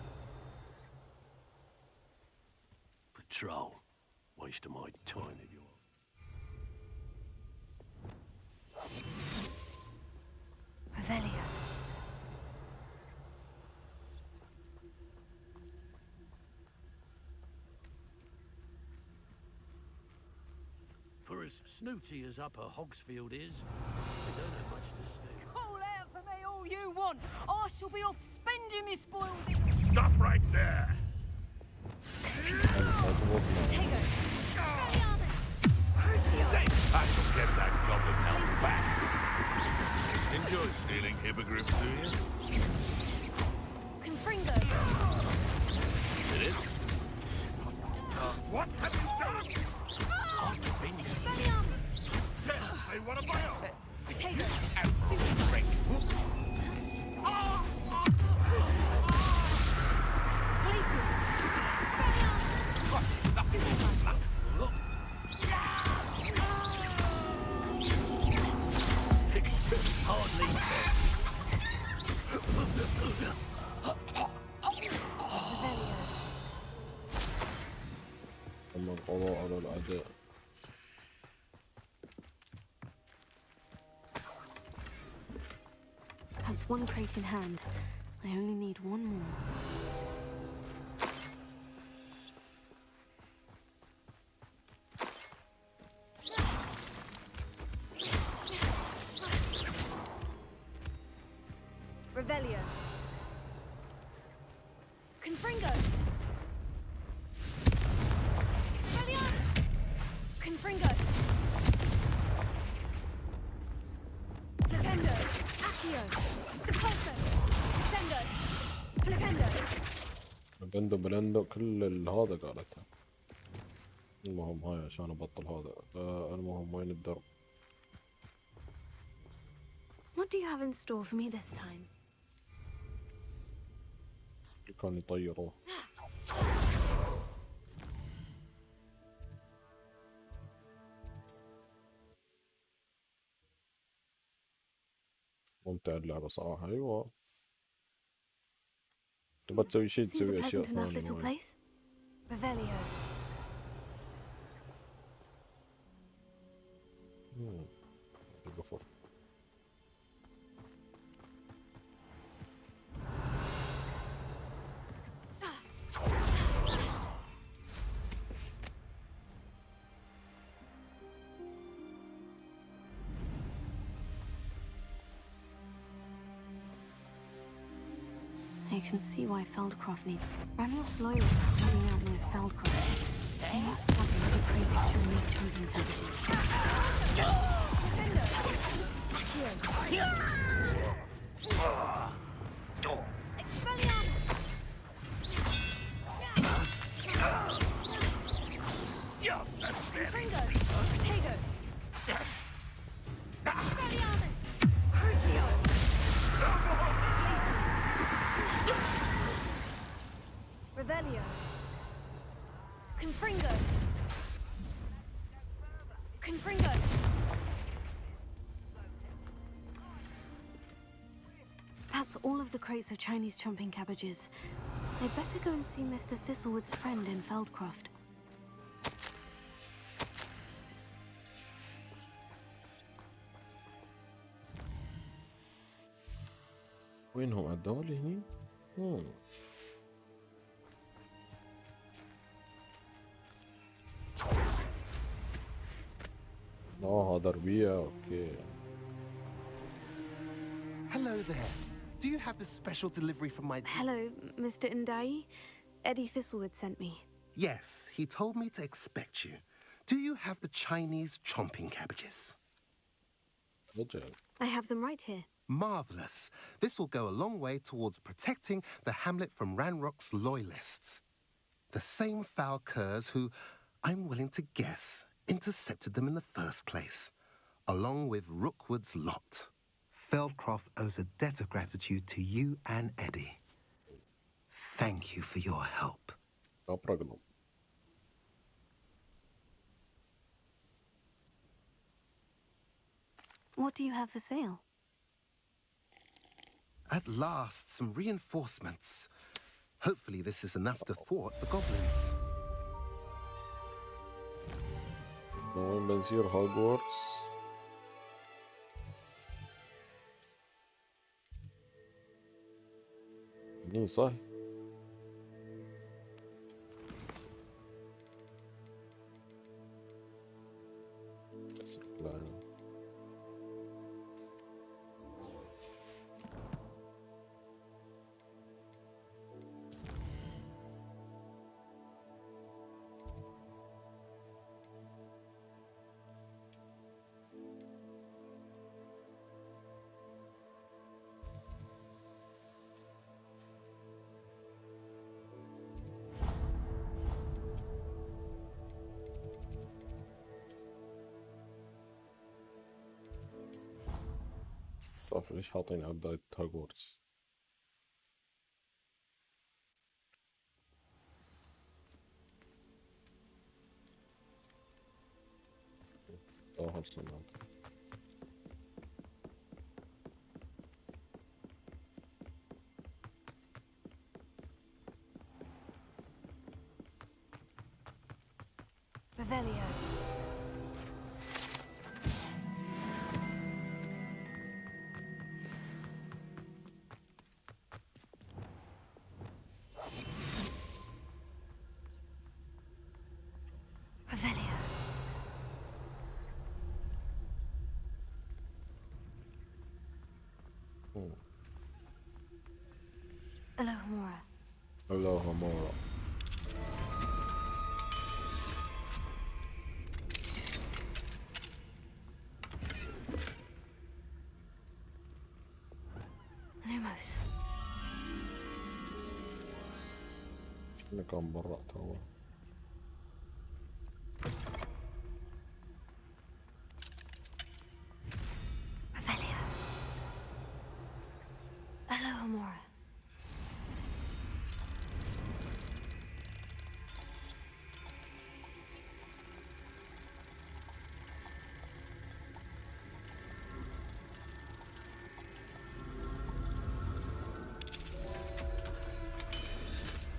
Patrol. Waste of my time if you are. Revelio. For as snooty as Upper Hogsfield is, they don't have much to steal. Call out for me all you want. I shall be off spending my spoils. Stop right there! Potato. I shall get that goblin help back. Enjoy stealing hippogriffs, do you? Confringo. It is? What have you done? Yes, they want to buy off. Potato. Stupid break. Places. Hardly تم القضاء على الأعداء. That's 1 crate in hand. I only need 1 more. Revelio. Confringo. Expelliarmus. Confringo. Flipendo. Accio. Depulso. Descendo. Flipendo. بندو بلندو كل هذا قالتها. المهم هاي عشان ابطل هذا. المهم وين الدرب؟ What do you have in store for me this time? كانوا يطيروه. ممتع اللعبة صراحة. أيوة تبغى تسوي شيء تسوي أشياء ثانية. Revelio. القفل. I can see why Feldcroft needs... Ranrock's loyalists are hiding out near Feldcroft. They must have another crate of Chinese chomping cabbages. Revelio. Confringo. Confringo. That's all of the crates of Chinese chomping cabbages. I'd better go and see Mr. Thistlewood's friend in Feldcroft. وينهم هذول هني؟ هذا ربيع اوكي. Hello there. Do you have the special delivery from my... Hello, Mr. Ndai. Eddie Thistlewood sent me. Yes, he told me to expect you. Do you have the Chinese chomping cabbages? I have them right here. Marvelous. This will go a long way towards protecting the hamlet from Ranrock's loyalists. The same foul curs who, I'm willing to guess, intercepted them in the first place, along with Rookwood's lot. Feldcroft owes a debt of gratitude to you and Eddie. Thank you for your help. No problem. What do you have for sale? At last, some reinforcements. Hopefully this is enough to thwart the goblins. وين بنصير هوجورتس؟ هني صح؟ طيب ليش حاطين على بداية هاغورتس؟ هالسنة Revelio. Alohomora. Alohomora. Lumos. شنو كان برا تو؟ Revelio. Alohomora.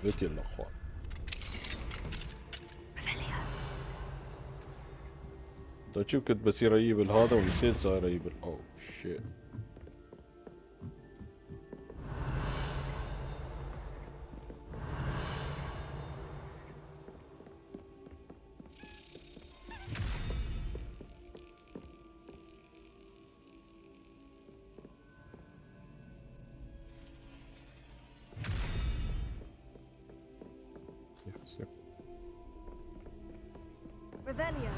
بيتي الاخوان. طيب شوف كنت بصير اجيب هذا ونسيت صاير اجيب اوه شيت. Revelia.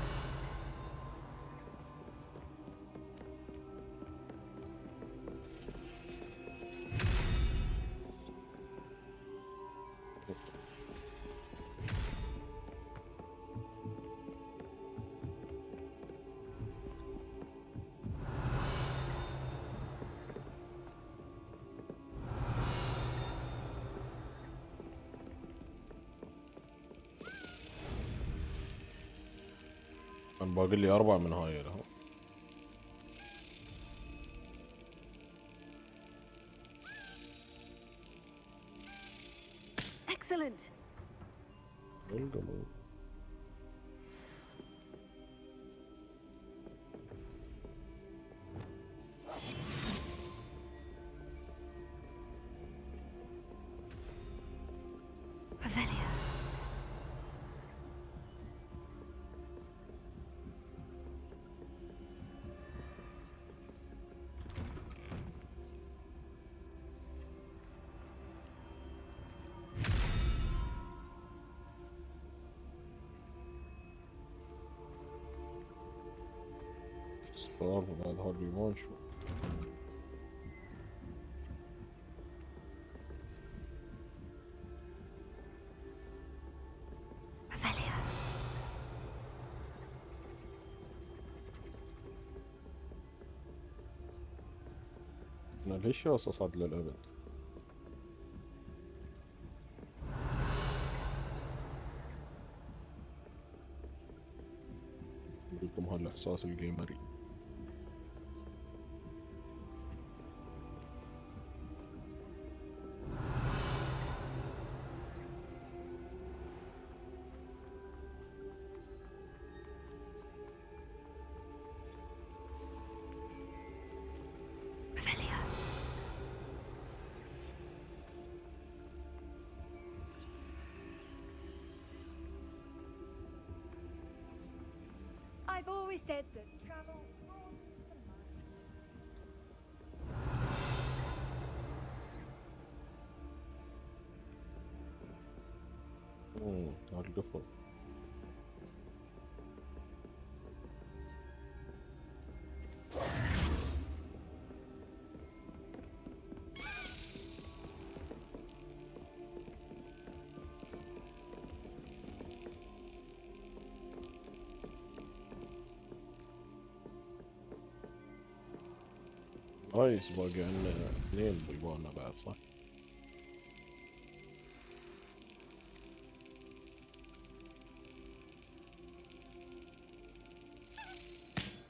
كان باقي لي 4 من هاي له. Excellent. Revelia. صار بعد هاري ونشرها. أنا ليش أصعد للأبد؟ أوريكم هالإحساس الجيمري. I've always said that travel. عجبكم. نايس، باقي عندنا 2 بيبالنا بعد صح؟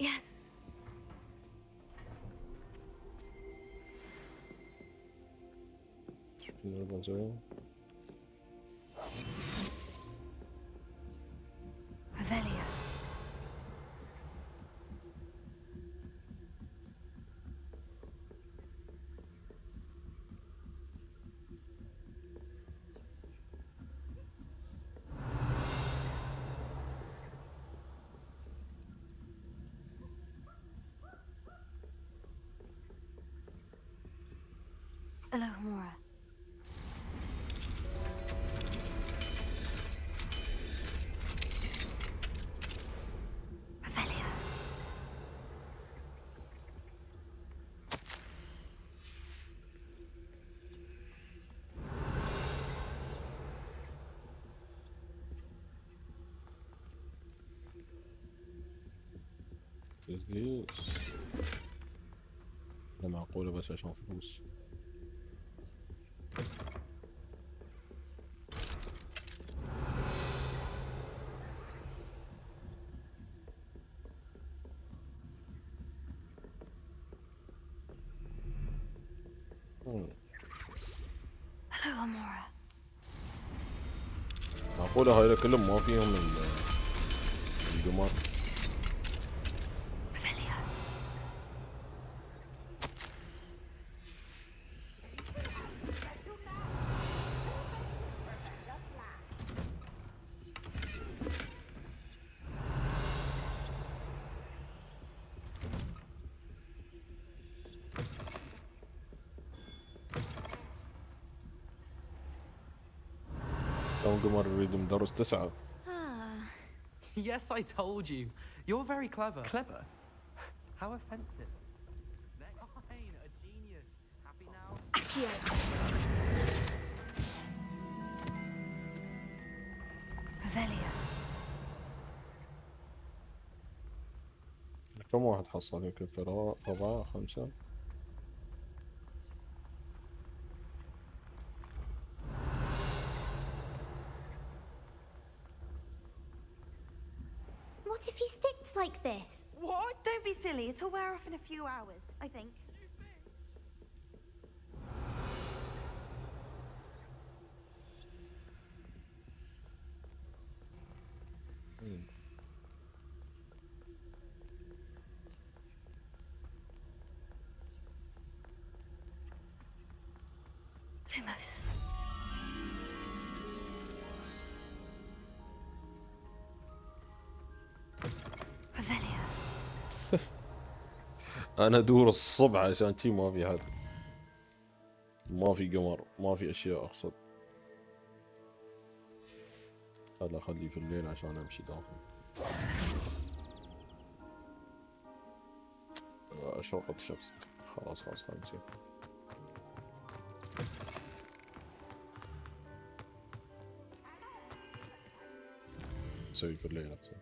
Yes. شو نبغى نسوي؟ Revelia. Alohomora. Revelia. Is this؟ لا معقولة بس عشان فلوس. Alohomora. معقولة هاي كلهم ما فيهم القمر. كم قمر يريد مدرس 9. Ah, Yes, I told you. You're very clever. Clever? How offensive. Fine, a genius. Happy now? Accio. Revelio. كم واحد حصل؟ يمكن 3 4 5. What if he sticks like this? What? Don't be silly. It'll wear off in a few hours, I think. Lumos. Revelio. انا ادور الصبح عشان شي ما في هذا، ما في قمر، ما في اشياء اقصد. هلا خليه في الليل عشان امشي داخل. اشرقت الشمس. خلاص خلينا نسيب. نسوي في الليل احسن.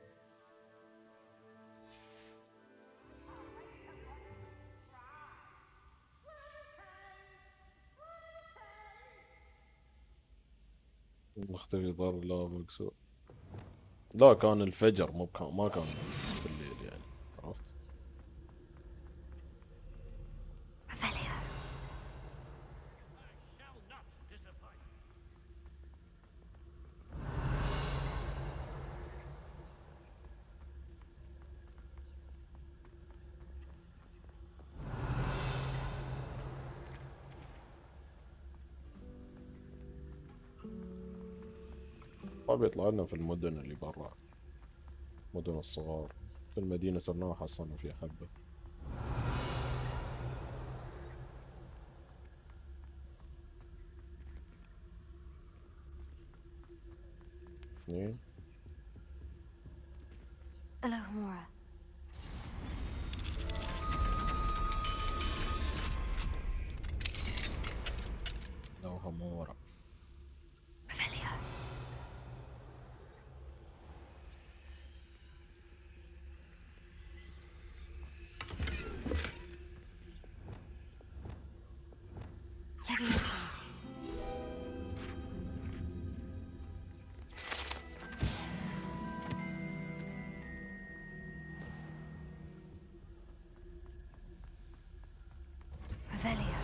مختفي ظهر لا مكسور. لا كان الفجر ما كان في الليل يعني، عرفت؟ بيطلع لنا في المدن اللي برا، مدن الصغار. في المدينة صرنا حصلنا فيها حبة. اثنين. Alohomora. Alohomora. Revelio. Leviosa. Revelio.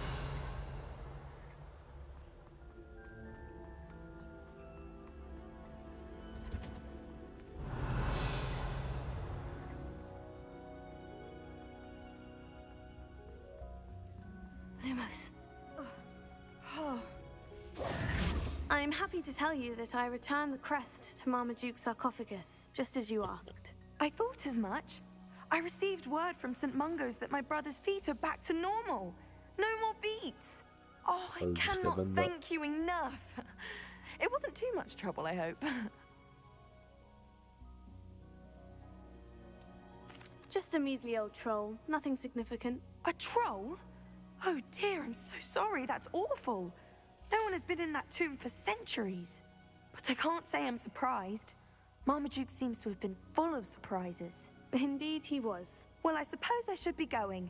Lumos. I'm happy to tell you that I returned the crest to Marmaduke's sarcophagus, just as you asked. I thought as much. I received word from St. Mungo's that my brother's feet are back to normal. No more beats. Oh, I cannot thank you enough. It wasn't too much trouble, I hope. Just a measly old troll, nothing significant. A troll? Oh dear, I'm so sorry, that's awful. No one has been in that tomb for centuries. But I can't say I'm surprised. Marmaduke seems to have been full of surprises. Indeed he was. Well, I suppose I should be going.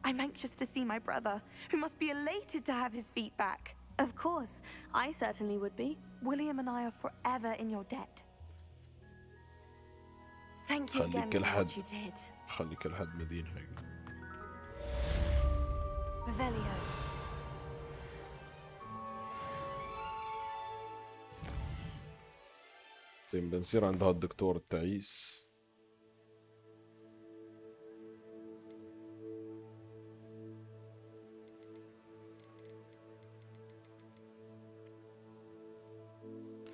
I'm anxious to see my brother, who must be elated to have his feet back. Of course, I certainly would be. William and I are forever in your debt. Thank you again for what you did. خليك لحد مدينة هاي. Revelio. زين بنصير عند هذا الدكتور التعيس.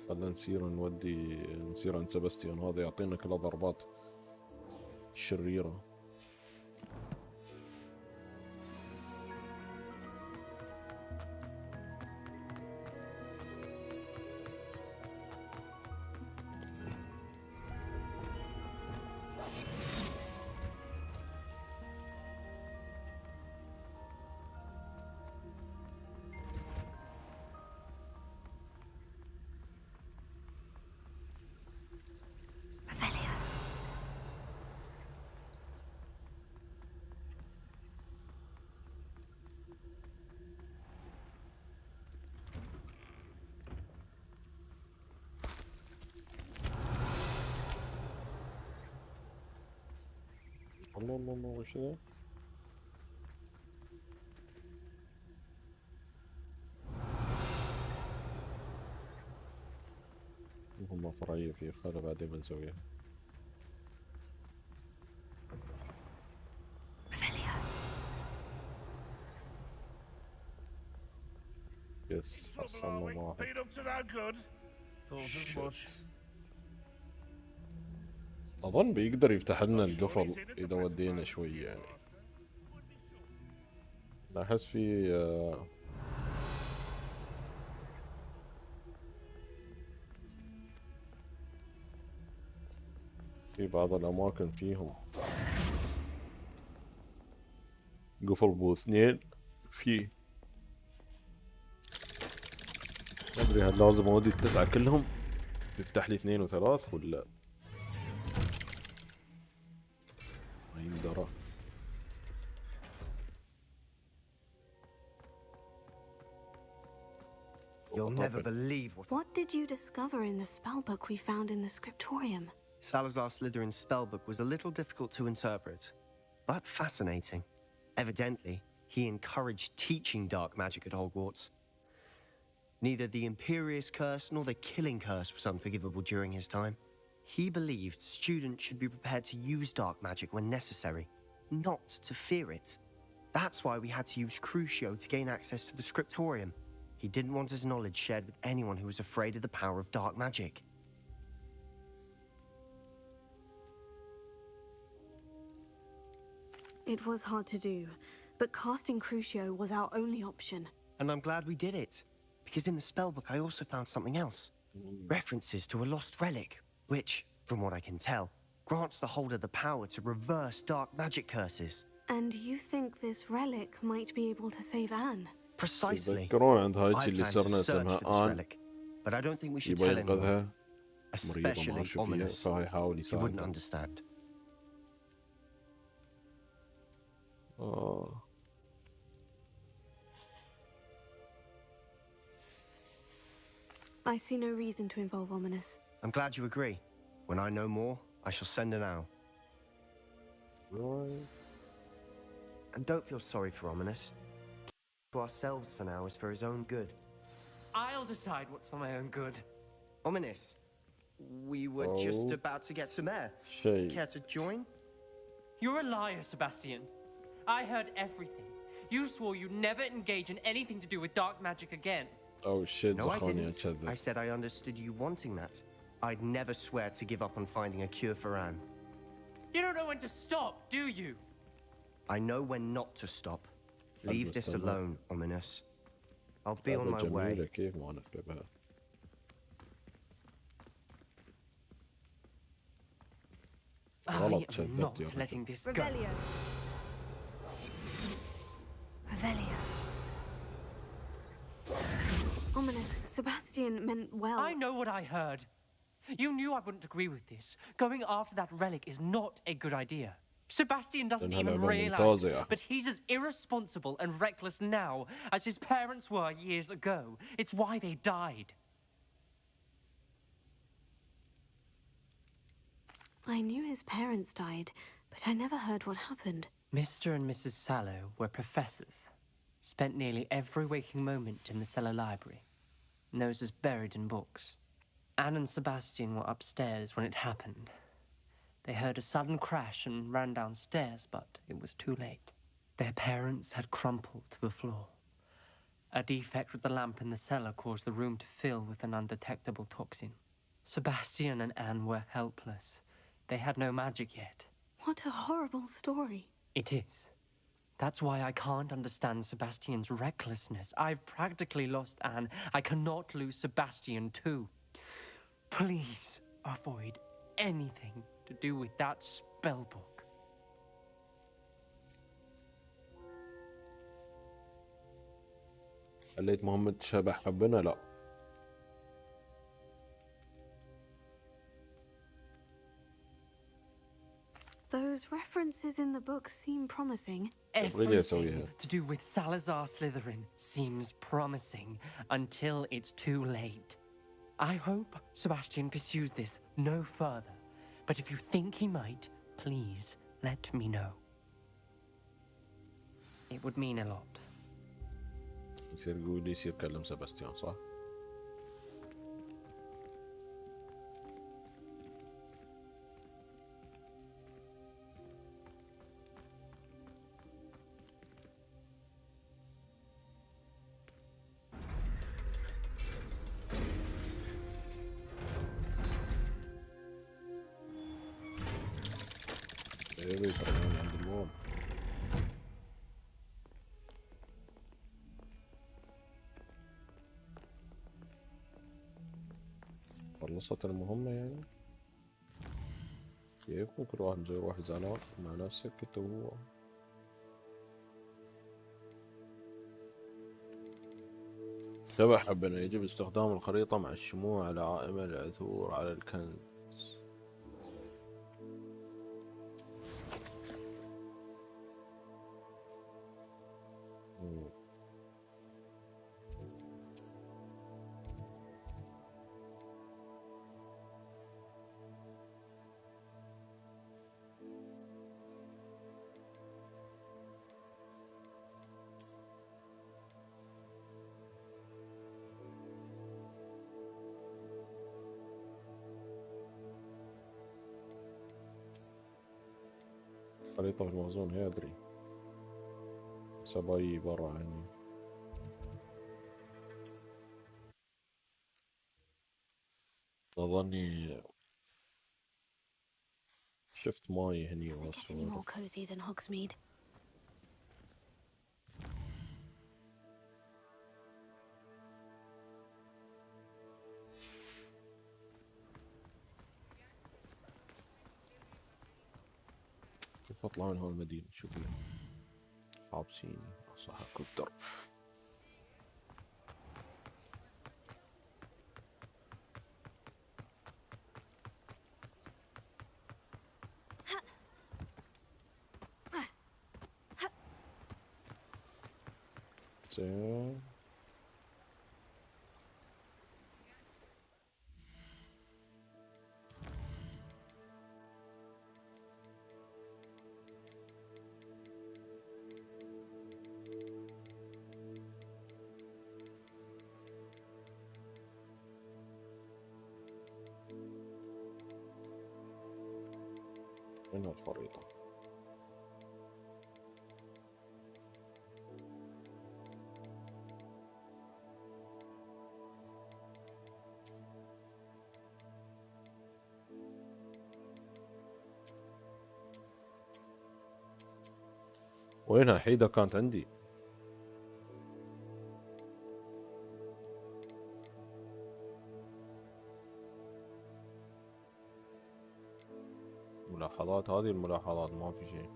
خلنا نصير عند سباستيان، هذا يعطينا كل ضربات شريرة. الله الله الله وش ذا؟ مهمة فرعية في خالة بعدين بنسويها. يس حصلنا واحد. أظن بيقدر يفتح لنا القفل إذا ودينا شوي يعني. أحس في بعض الأماكن فيهم قفل بو 2 في ما أدري هل لازم أودي ال9 كلهم يفتح لي 2 و3 ولا ما يندرى. You'll never believe What did you discover in the spellbook we found in the scriptorium? Salazar Slytherin's spellbook was a little difficult to interpret, but fascinating. Evidently, he encouraged teaching dark magic at Hogwarts. Neither the Imperious Curse nor the Killing Curse was unforgivable during his time. He believed students should be prepared to use dark magic when necessary, not to fear it. That's why we had to use Crucio to gain access to the scriptorium. He didn't want his knowledge shared with anyone who was afraid of the power of dark magic. It was hard to do, but casting Crucio was our only option. And I'm glad we did it, because in the spellbook I also found something else. References to a lost relic, which, from what I can tell, grants the holder the power to reverse dark magic curses. And you think this relic might be able to save Anne? Precisely. I plan to search for this relic, but I don't think we should tell anyone, especially Ominous. He wouldn't understand. I see no reason to involve Ominous. I'm glad you agree. When I know more, I shall send an owl. Right. And don't feel sorry for Ominous. To ourselves for now is for his own good. I'll decide what's for my own good. Ominous, we were just about to get some air. Care to join? You're a liar, Sebastian. I heard everything. You swore you'd never engage in anything to do with dark magic again. Oh shit, no, I didn't. I said I understood you wanting that. I'd never swear to give up on finding a cure for Anne. You don't know when to stop, do you? I know when not to stop. Leave this alone, Ominous. I'll be on my way. I am not letting this go. Revelio. Ominous, Sebastian meant well. I know what I heard. You knew I wouldn't agree with this. Going after that relic is not a good idea. Sebastian doesn't even realize it, but he's as irresponsible and reckless now as his parents were years ago. It's why they died. I knew his parents died, but I never heard what happened. Mr. and Mrs. Sallow were professors. Spent nearly every waking moment in the cellar library. Noses buried in books. Anne and Sebastian were upstairs when it happened. They heard a sudden crash and ran downstairs, but it was too late. Their parents had crumpled to the floor. A defect with the lamp in the cellar caused the room to fill with an undetectable toxin. Sebastian and Anne were helpless. They had no magic yet. What a horrible story. It is. That's why I can't understand Sebastian's recklessness. I've practically lost Anne. I cannot lose Sebastian too. Please avoid anything to do with that spellbook. خليت مهمة شبح حبنا لا. Those references in the book seem promising. Everything to do with Salazar Slytherin seems promising until it's too late. I hope Sebastian pursues this no further, but if you think he might, please let me know. It would mean a lot. يصير يقول يصير كلم سباستيان صح؟ خلصت المهمة يعني؟ كيف ممكن واحد زي واحد زعلان مع نفسك انت وهو؟ سبع حبنا يجب استخدام الخريطة مع الشموع على عائمة العثور على الكنز. خريطة في المخزون هي أدري سباي برا عني. أظني شفت ماي هني واسوار. كيف اطلع من هون المدينة؟ شوفي حابسيني صح الدرب. زين هنا الخريطة. وينها حيدة كانت عندي. ملاحظات، هذه الملاحظات ما في شيء.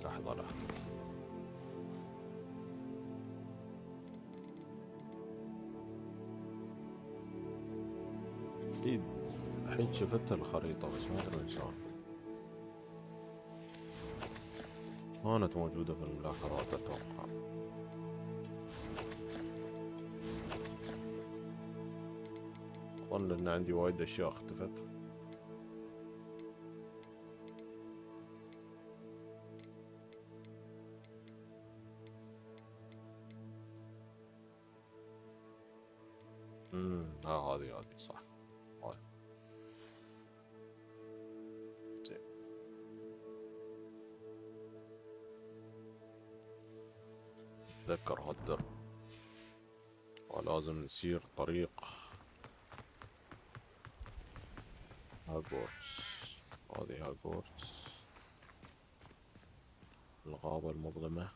لحظة لحظة. الحين شفت الخريطة بس ما ادري وين شلون. كانت موجودة في الملاحظات اتوقع. اظن ان عندي وايد اشياء اختفت. هذه صح. اتذكر هالدرب ولازم نسير طريق هاغورتس. هذه هاغورتس الغابة المظلمة.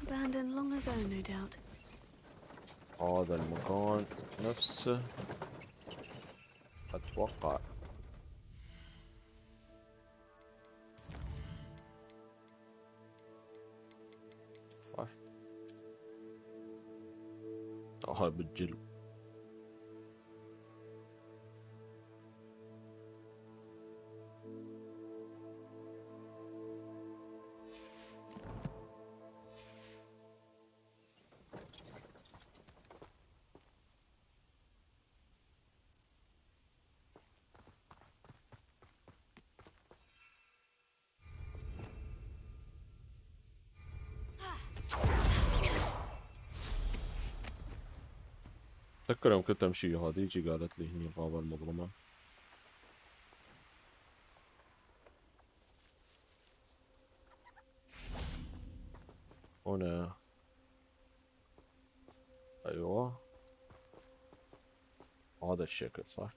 Abandoned long ago, no doubt. هذا المكان نفسه اتوقع صح. هاي بالجلو. أتذكر يوم كنت أمشي هذيجي قالت لي هني الغابة المظلمة. هنا أيوة هذا الشكل صح.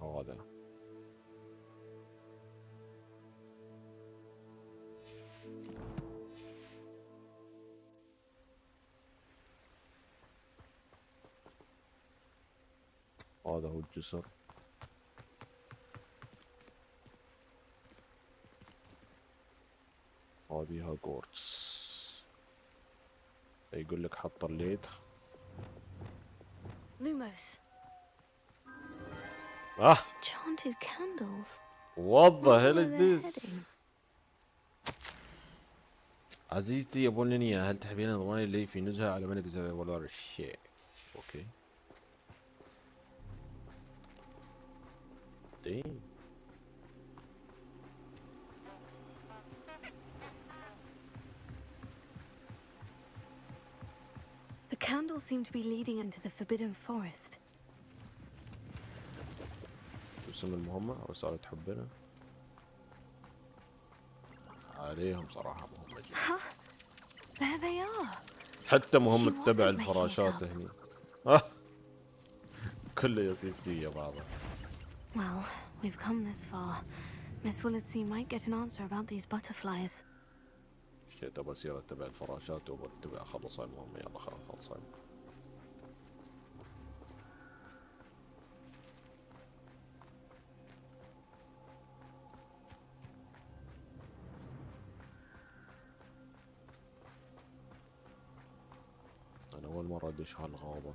هذا هذا هو الجسر. هذه هاجورتس. يقول لك حط الليد. Lumos. Enchanted candles. What the hell is this? عزيزتي يا بولينيا، هل تحبين الأغنية اللي في نزهة على ملك زي ولا الشيء؟ اوكي. Damn. The candles seem to be leading into the forbidden forest. اسم المهمة رسالة حبنا عليهم صراحة مهمة جدا. There they are. حتى مهمة تبع الفراشات هني. كله يسيستي يا بابا. Well, we've come this far. Miss Willetsey might get an answer about these butterflies. شيء تبى سيرة تبع الفراشات وتبع خلص المهمة. يلا خلص. أنا أول مرة أدش هالغابة،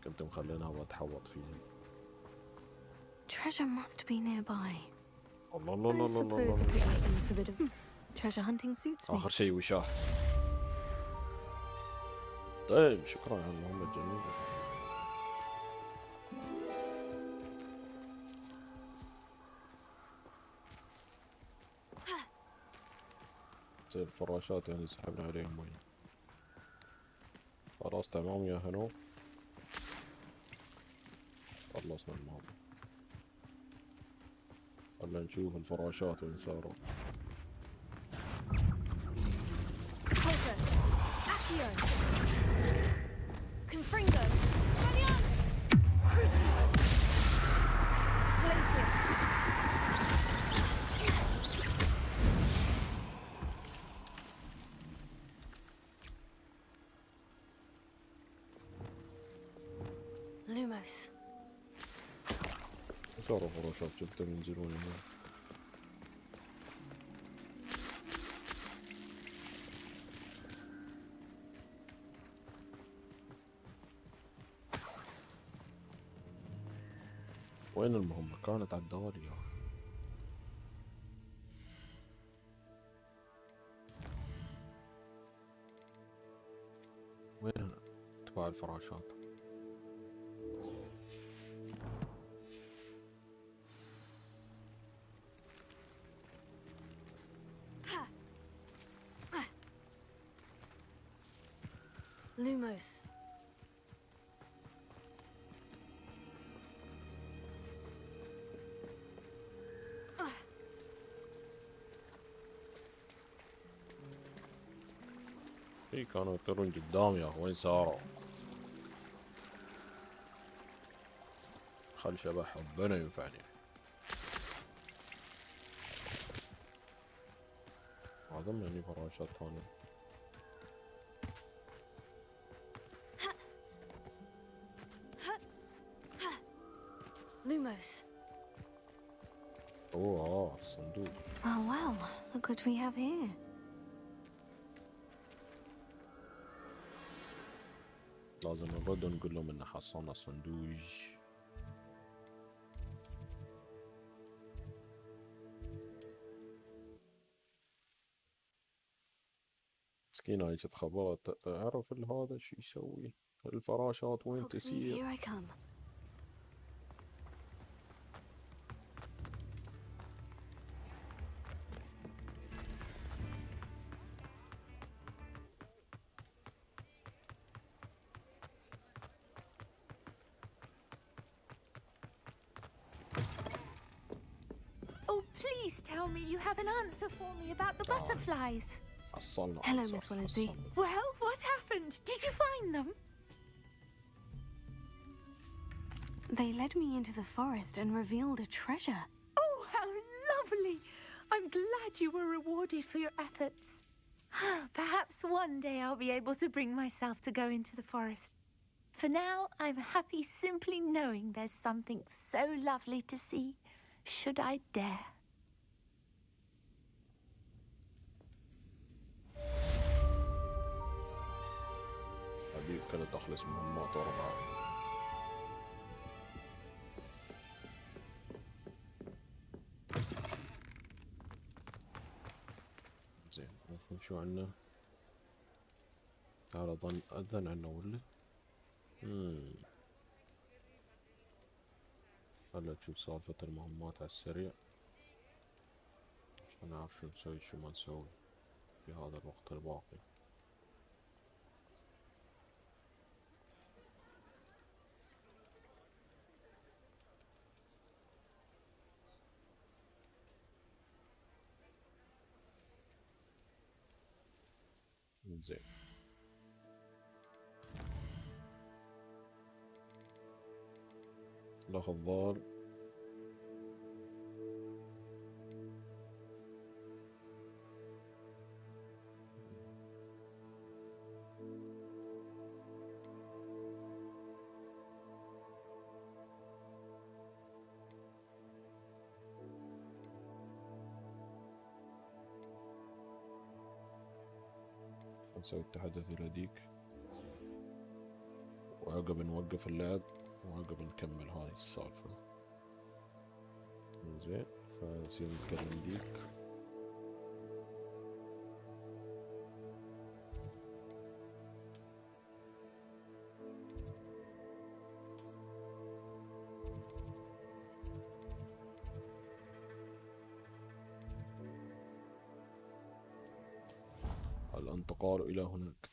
كنت مخلينها وأتحوط فيها. Treasure must be nearby. الله الله الله الله الله. Treasure hunting suits me. آخر شيء وشاه. طيب شكرا على المهمة الجميلة. زي الفراشات يعني سحبنا عليهم مي. خلاص تمام يا هنو، خلصنا المهمة. خلنا نشوف الفراشات وين صاروا. Lumos. صاروا فراشات شفتهم ينزلون هنا. وين المهمة؟ كانت على الدوالي. وين تبع الفراشات؟ Lumos. اي كانوا يطيرون قدام يا وين صاروا؟ خل شبح ربنا ينفعني. ضمني فراشات ثانية. Lumos. اوه صندوق. Oh well, look what we have here. لازم نرد ونقول لهم ان حصلنا صندوق. مسكين هاي جت خبرت اعرف هذا شو يسوي الفراشات وين تسير. Please tell me you have an answer for me about the butterflies. Hello, Miss Lagsy. Well, what happened? Did you find them? They led me into the forest and revealed a treasure. Oh, how lovely! I'm glad you were rewarded for your efforts. Perhaps one day I'll be able to bring myself to go into the forest. For now, I'm happy simply knowing there's something so lovely to see, should I dare. هذه كانت تخلص مهمات ورا بعض. زين نشوف شو عنا. تعال اذن عنا ولا؟ خلنا نشوف سالفة المهمات على السريع عشان نعرف شو نسوي شو ما نسوي في هذا الوقت الباقي. زين الأفضل نسوي التحدث إلى ديك وعقب نوقف اللعب وعقب نكمل هاي السالفة. زين فنصير نتكلم ديك. الانتقال إلى هناك.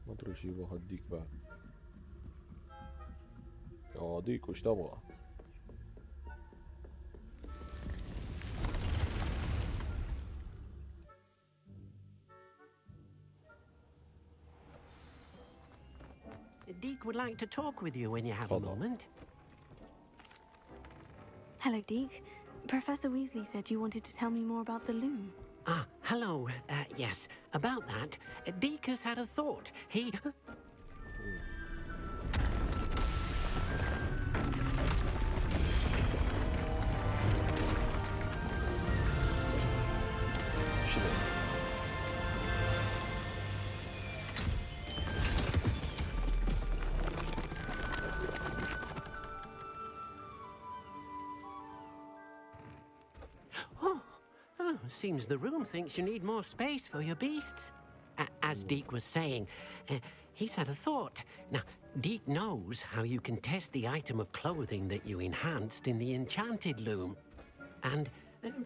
ما ادري شي يبغى هديك بعد. ديك وش تبغى؟ Deke would like to talk with you when you have a moment. Hello, Deke. Professor Weasley said you wanted to tell me more about the loom. Hello. Yes, about that. Deke has had a thought. He... Seems the room thinks you need more space for your beasts. As Deke was saying, he's had a thought. Now, Deke knows how you can test the item of clothing that you enhanced in the enchanted loom. And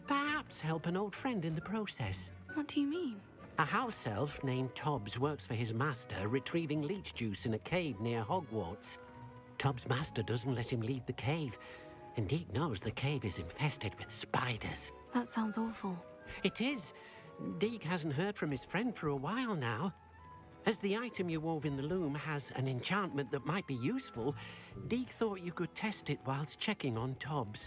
perhaps help an old friend in the process. What do you mean? A house elf named Tobbs works for his master, retrieving leech juice in a cave near Hogwarts. Tubbs' master doesn't let him leave the cave. And Deke knows the cave is infested with spiders. That sounds awful. It is. Deke hasn't heard from his friend for a while now. As the item you wove in the loom has an enchantment that might be useful, Deke thought you could test it whilst checking on Tubbs.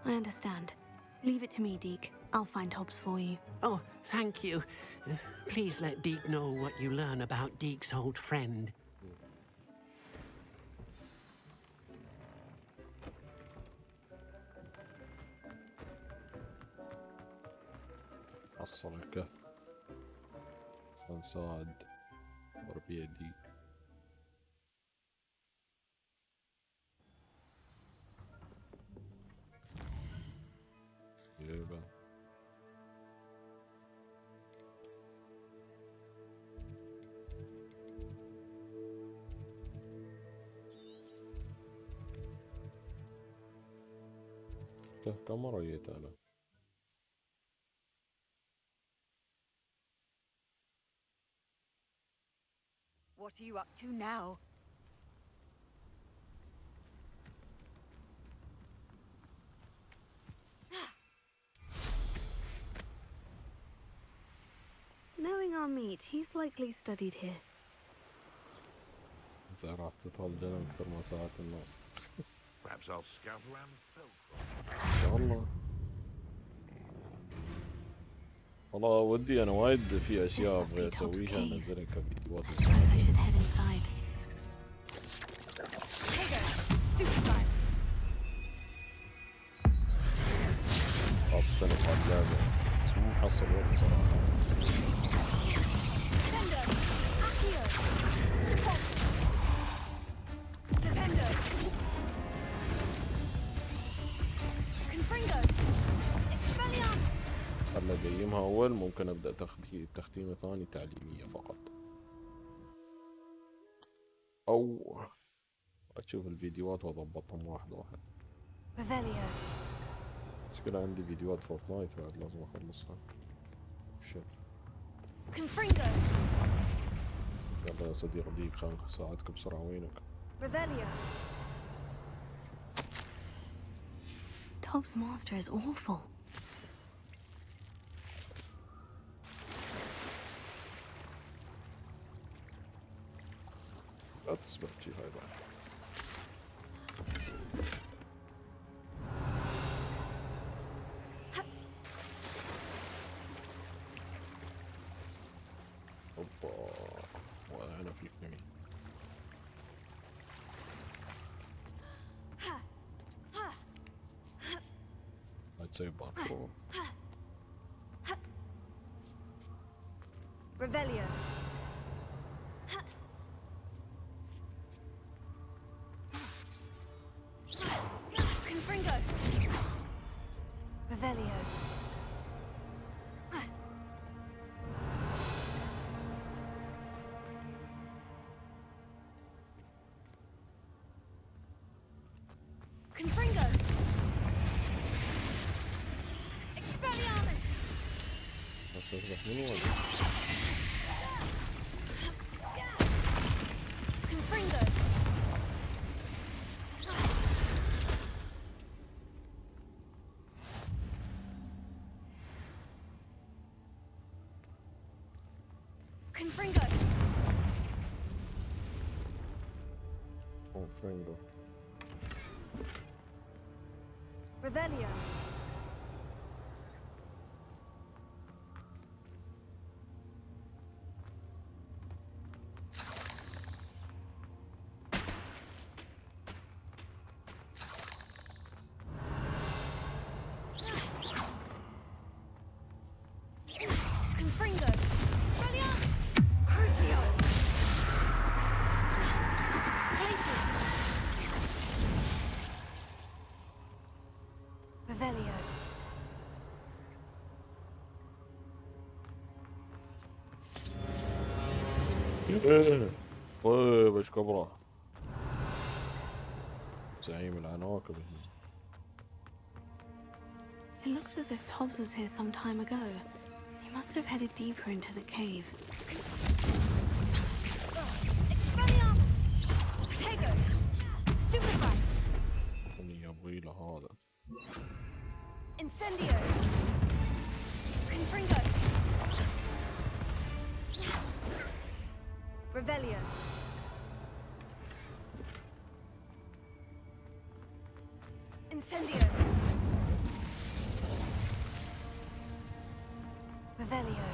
I understand. Leave it to me, Deke. I'll find Tubbs for you. Oh, thank you. Please let Deke know what you learn about Deke's old friend. حصل الكهف فنساعد وربيع ديك. يبا الكهف كم مرة جيت أنا؟ What are you up to now? Knowing our meat, he's likely studied here. أنت راح تدخل الجنة أكثر ما ساعات الناس. Perhaps I'll scout around إن شاء الله. والله ودي أنا وايد في أشياء أبغى أسويها أنزلها كفيديوهات. خاصة في اللعبة بس مو محصل وقت صراحة. خلنا أقيمها أول، ممكن أبدأ تختيمة ثاني تعليمية فقط، أو أشوف الفيديوهات وأضبطهم واحد واحد. مشكلة عندي فيديوهات فورتنايت بعد لازم أخلصها. شت. يلا يا صديق ديك خلنا أساعدك بسرعة. وينك؟ Tubbs' master is awful. لا تسمع شي هاي بعد. اوبا وانا في اليمين. هتسوي باركور. Revelio. Confringo. Revelio. Confringo. Expelliarmus. Confringo. Confringo. Confringo. Revelio. Confringo. Expelliarmus. Crucio. Places. Revelio. طيب ايش كبره زعيم العناكب. It looks as if Tobbs was here some time ago. He must have headed deeper into the cave. Expelliarmus! Protego! Stupefy! Incendio! Confringo! Revelio! Incendio! Revelio!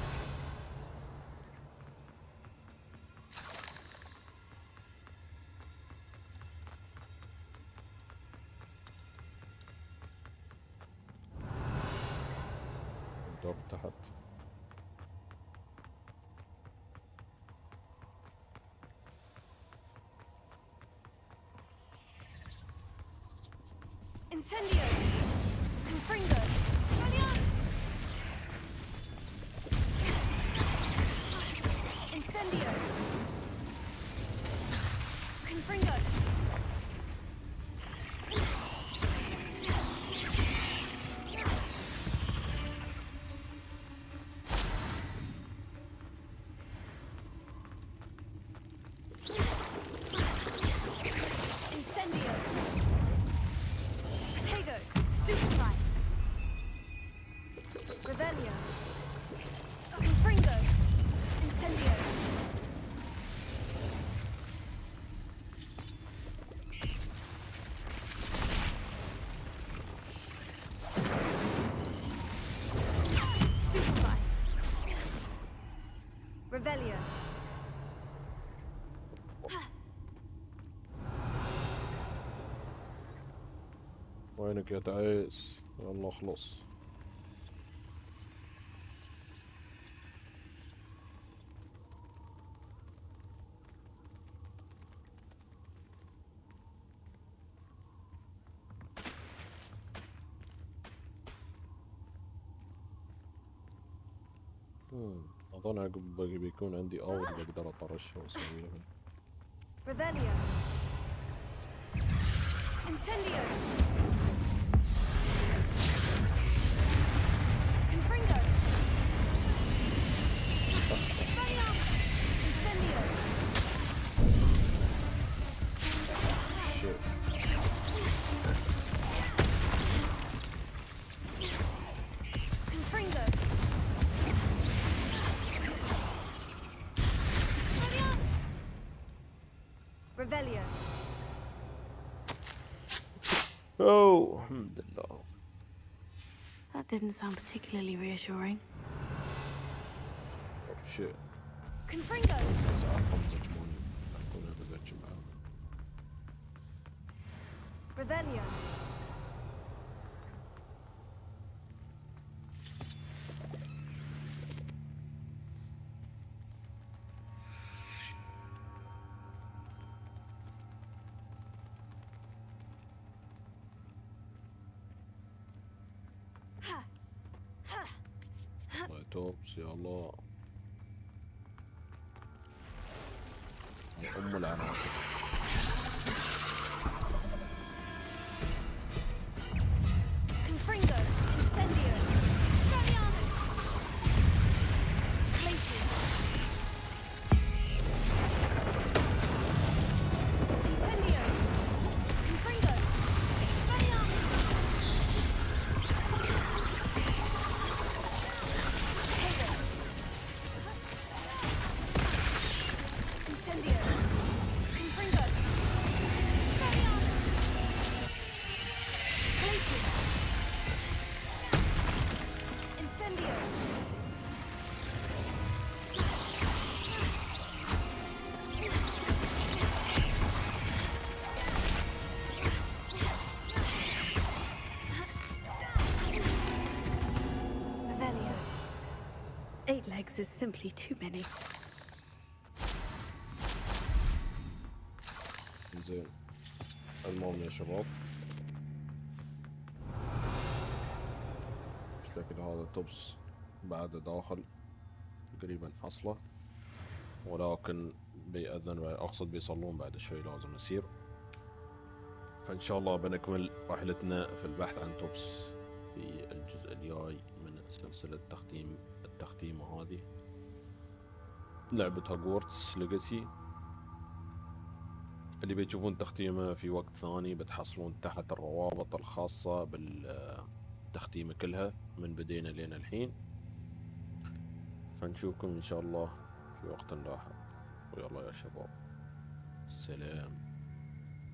الدور تحت. Incendio! Confringo! Incendio! Confringo! Incendio! Protego! Stupefy! Revelio! Confringo! Incendio! Stupefy! Revelio! وينك يا تعيس؟ يلا اخلص. اظن عقب بيكون عندي اور بقدر اطرشها واسويها. Revelio! Incendio! Confringo! Expelliarmus! Incendio! Shit. Confringo! Revelio! Oh, alhamdulillah. That didn't sound particularly reassuring. Oh shit. Confringo! بس عارفهم زجموني. أكون بزجم معهم. Revelio! الله توبس يا الله. أم العناصر. Confringo! Incendio! Expelliarmus! Lacey! Incendio! Confringo! Expelliarmus! Protego! Incendio! Confringo! Expelliarmus! Lacey! Incendio! Revelio. 8 legs is simply too many. زين. المهم يا شباب. الشكل هذا توبس بعد داخل تقريبا حصله، ولكن بيأذن اقصد بيصلون بعد شوي لازم يصير. فان شاء الله بنكمل رحلتنا في البحث عن توبس في الجزء الجاي من سلسلة التختيم هذه، لعبة هوجورتس ليغاسي. اللي بتشوفون تختيمه في وقت ثاني بتحصلون تحت الروابط الخاصة بالتختيمة كلها من بدينا لين الحين. فنشوفكم ان شاء الله في وقت لاحق، ويلا يا شباب، السلام.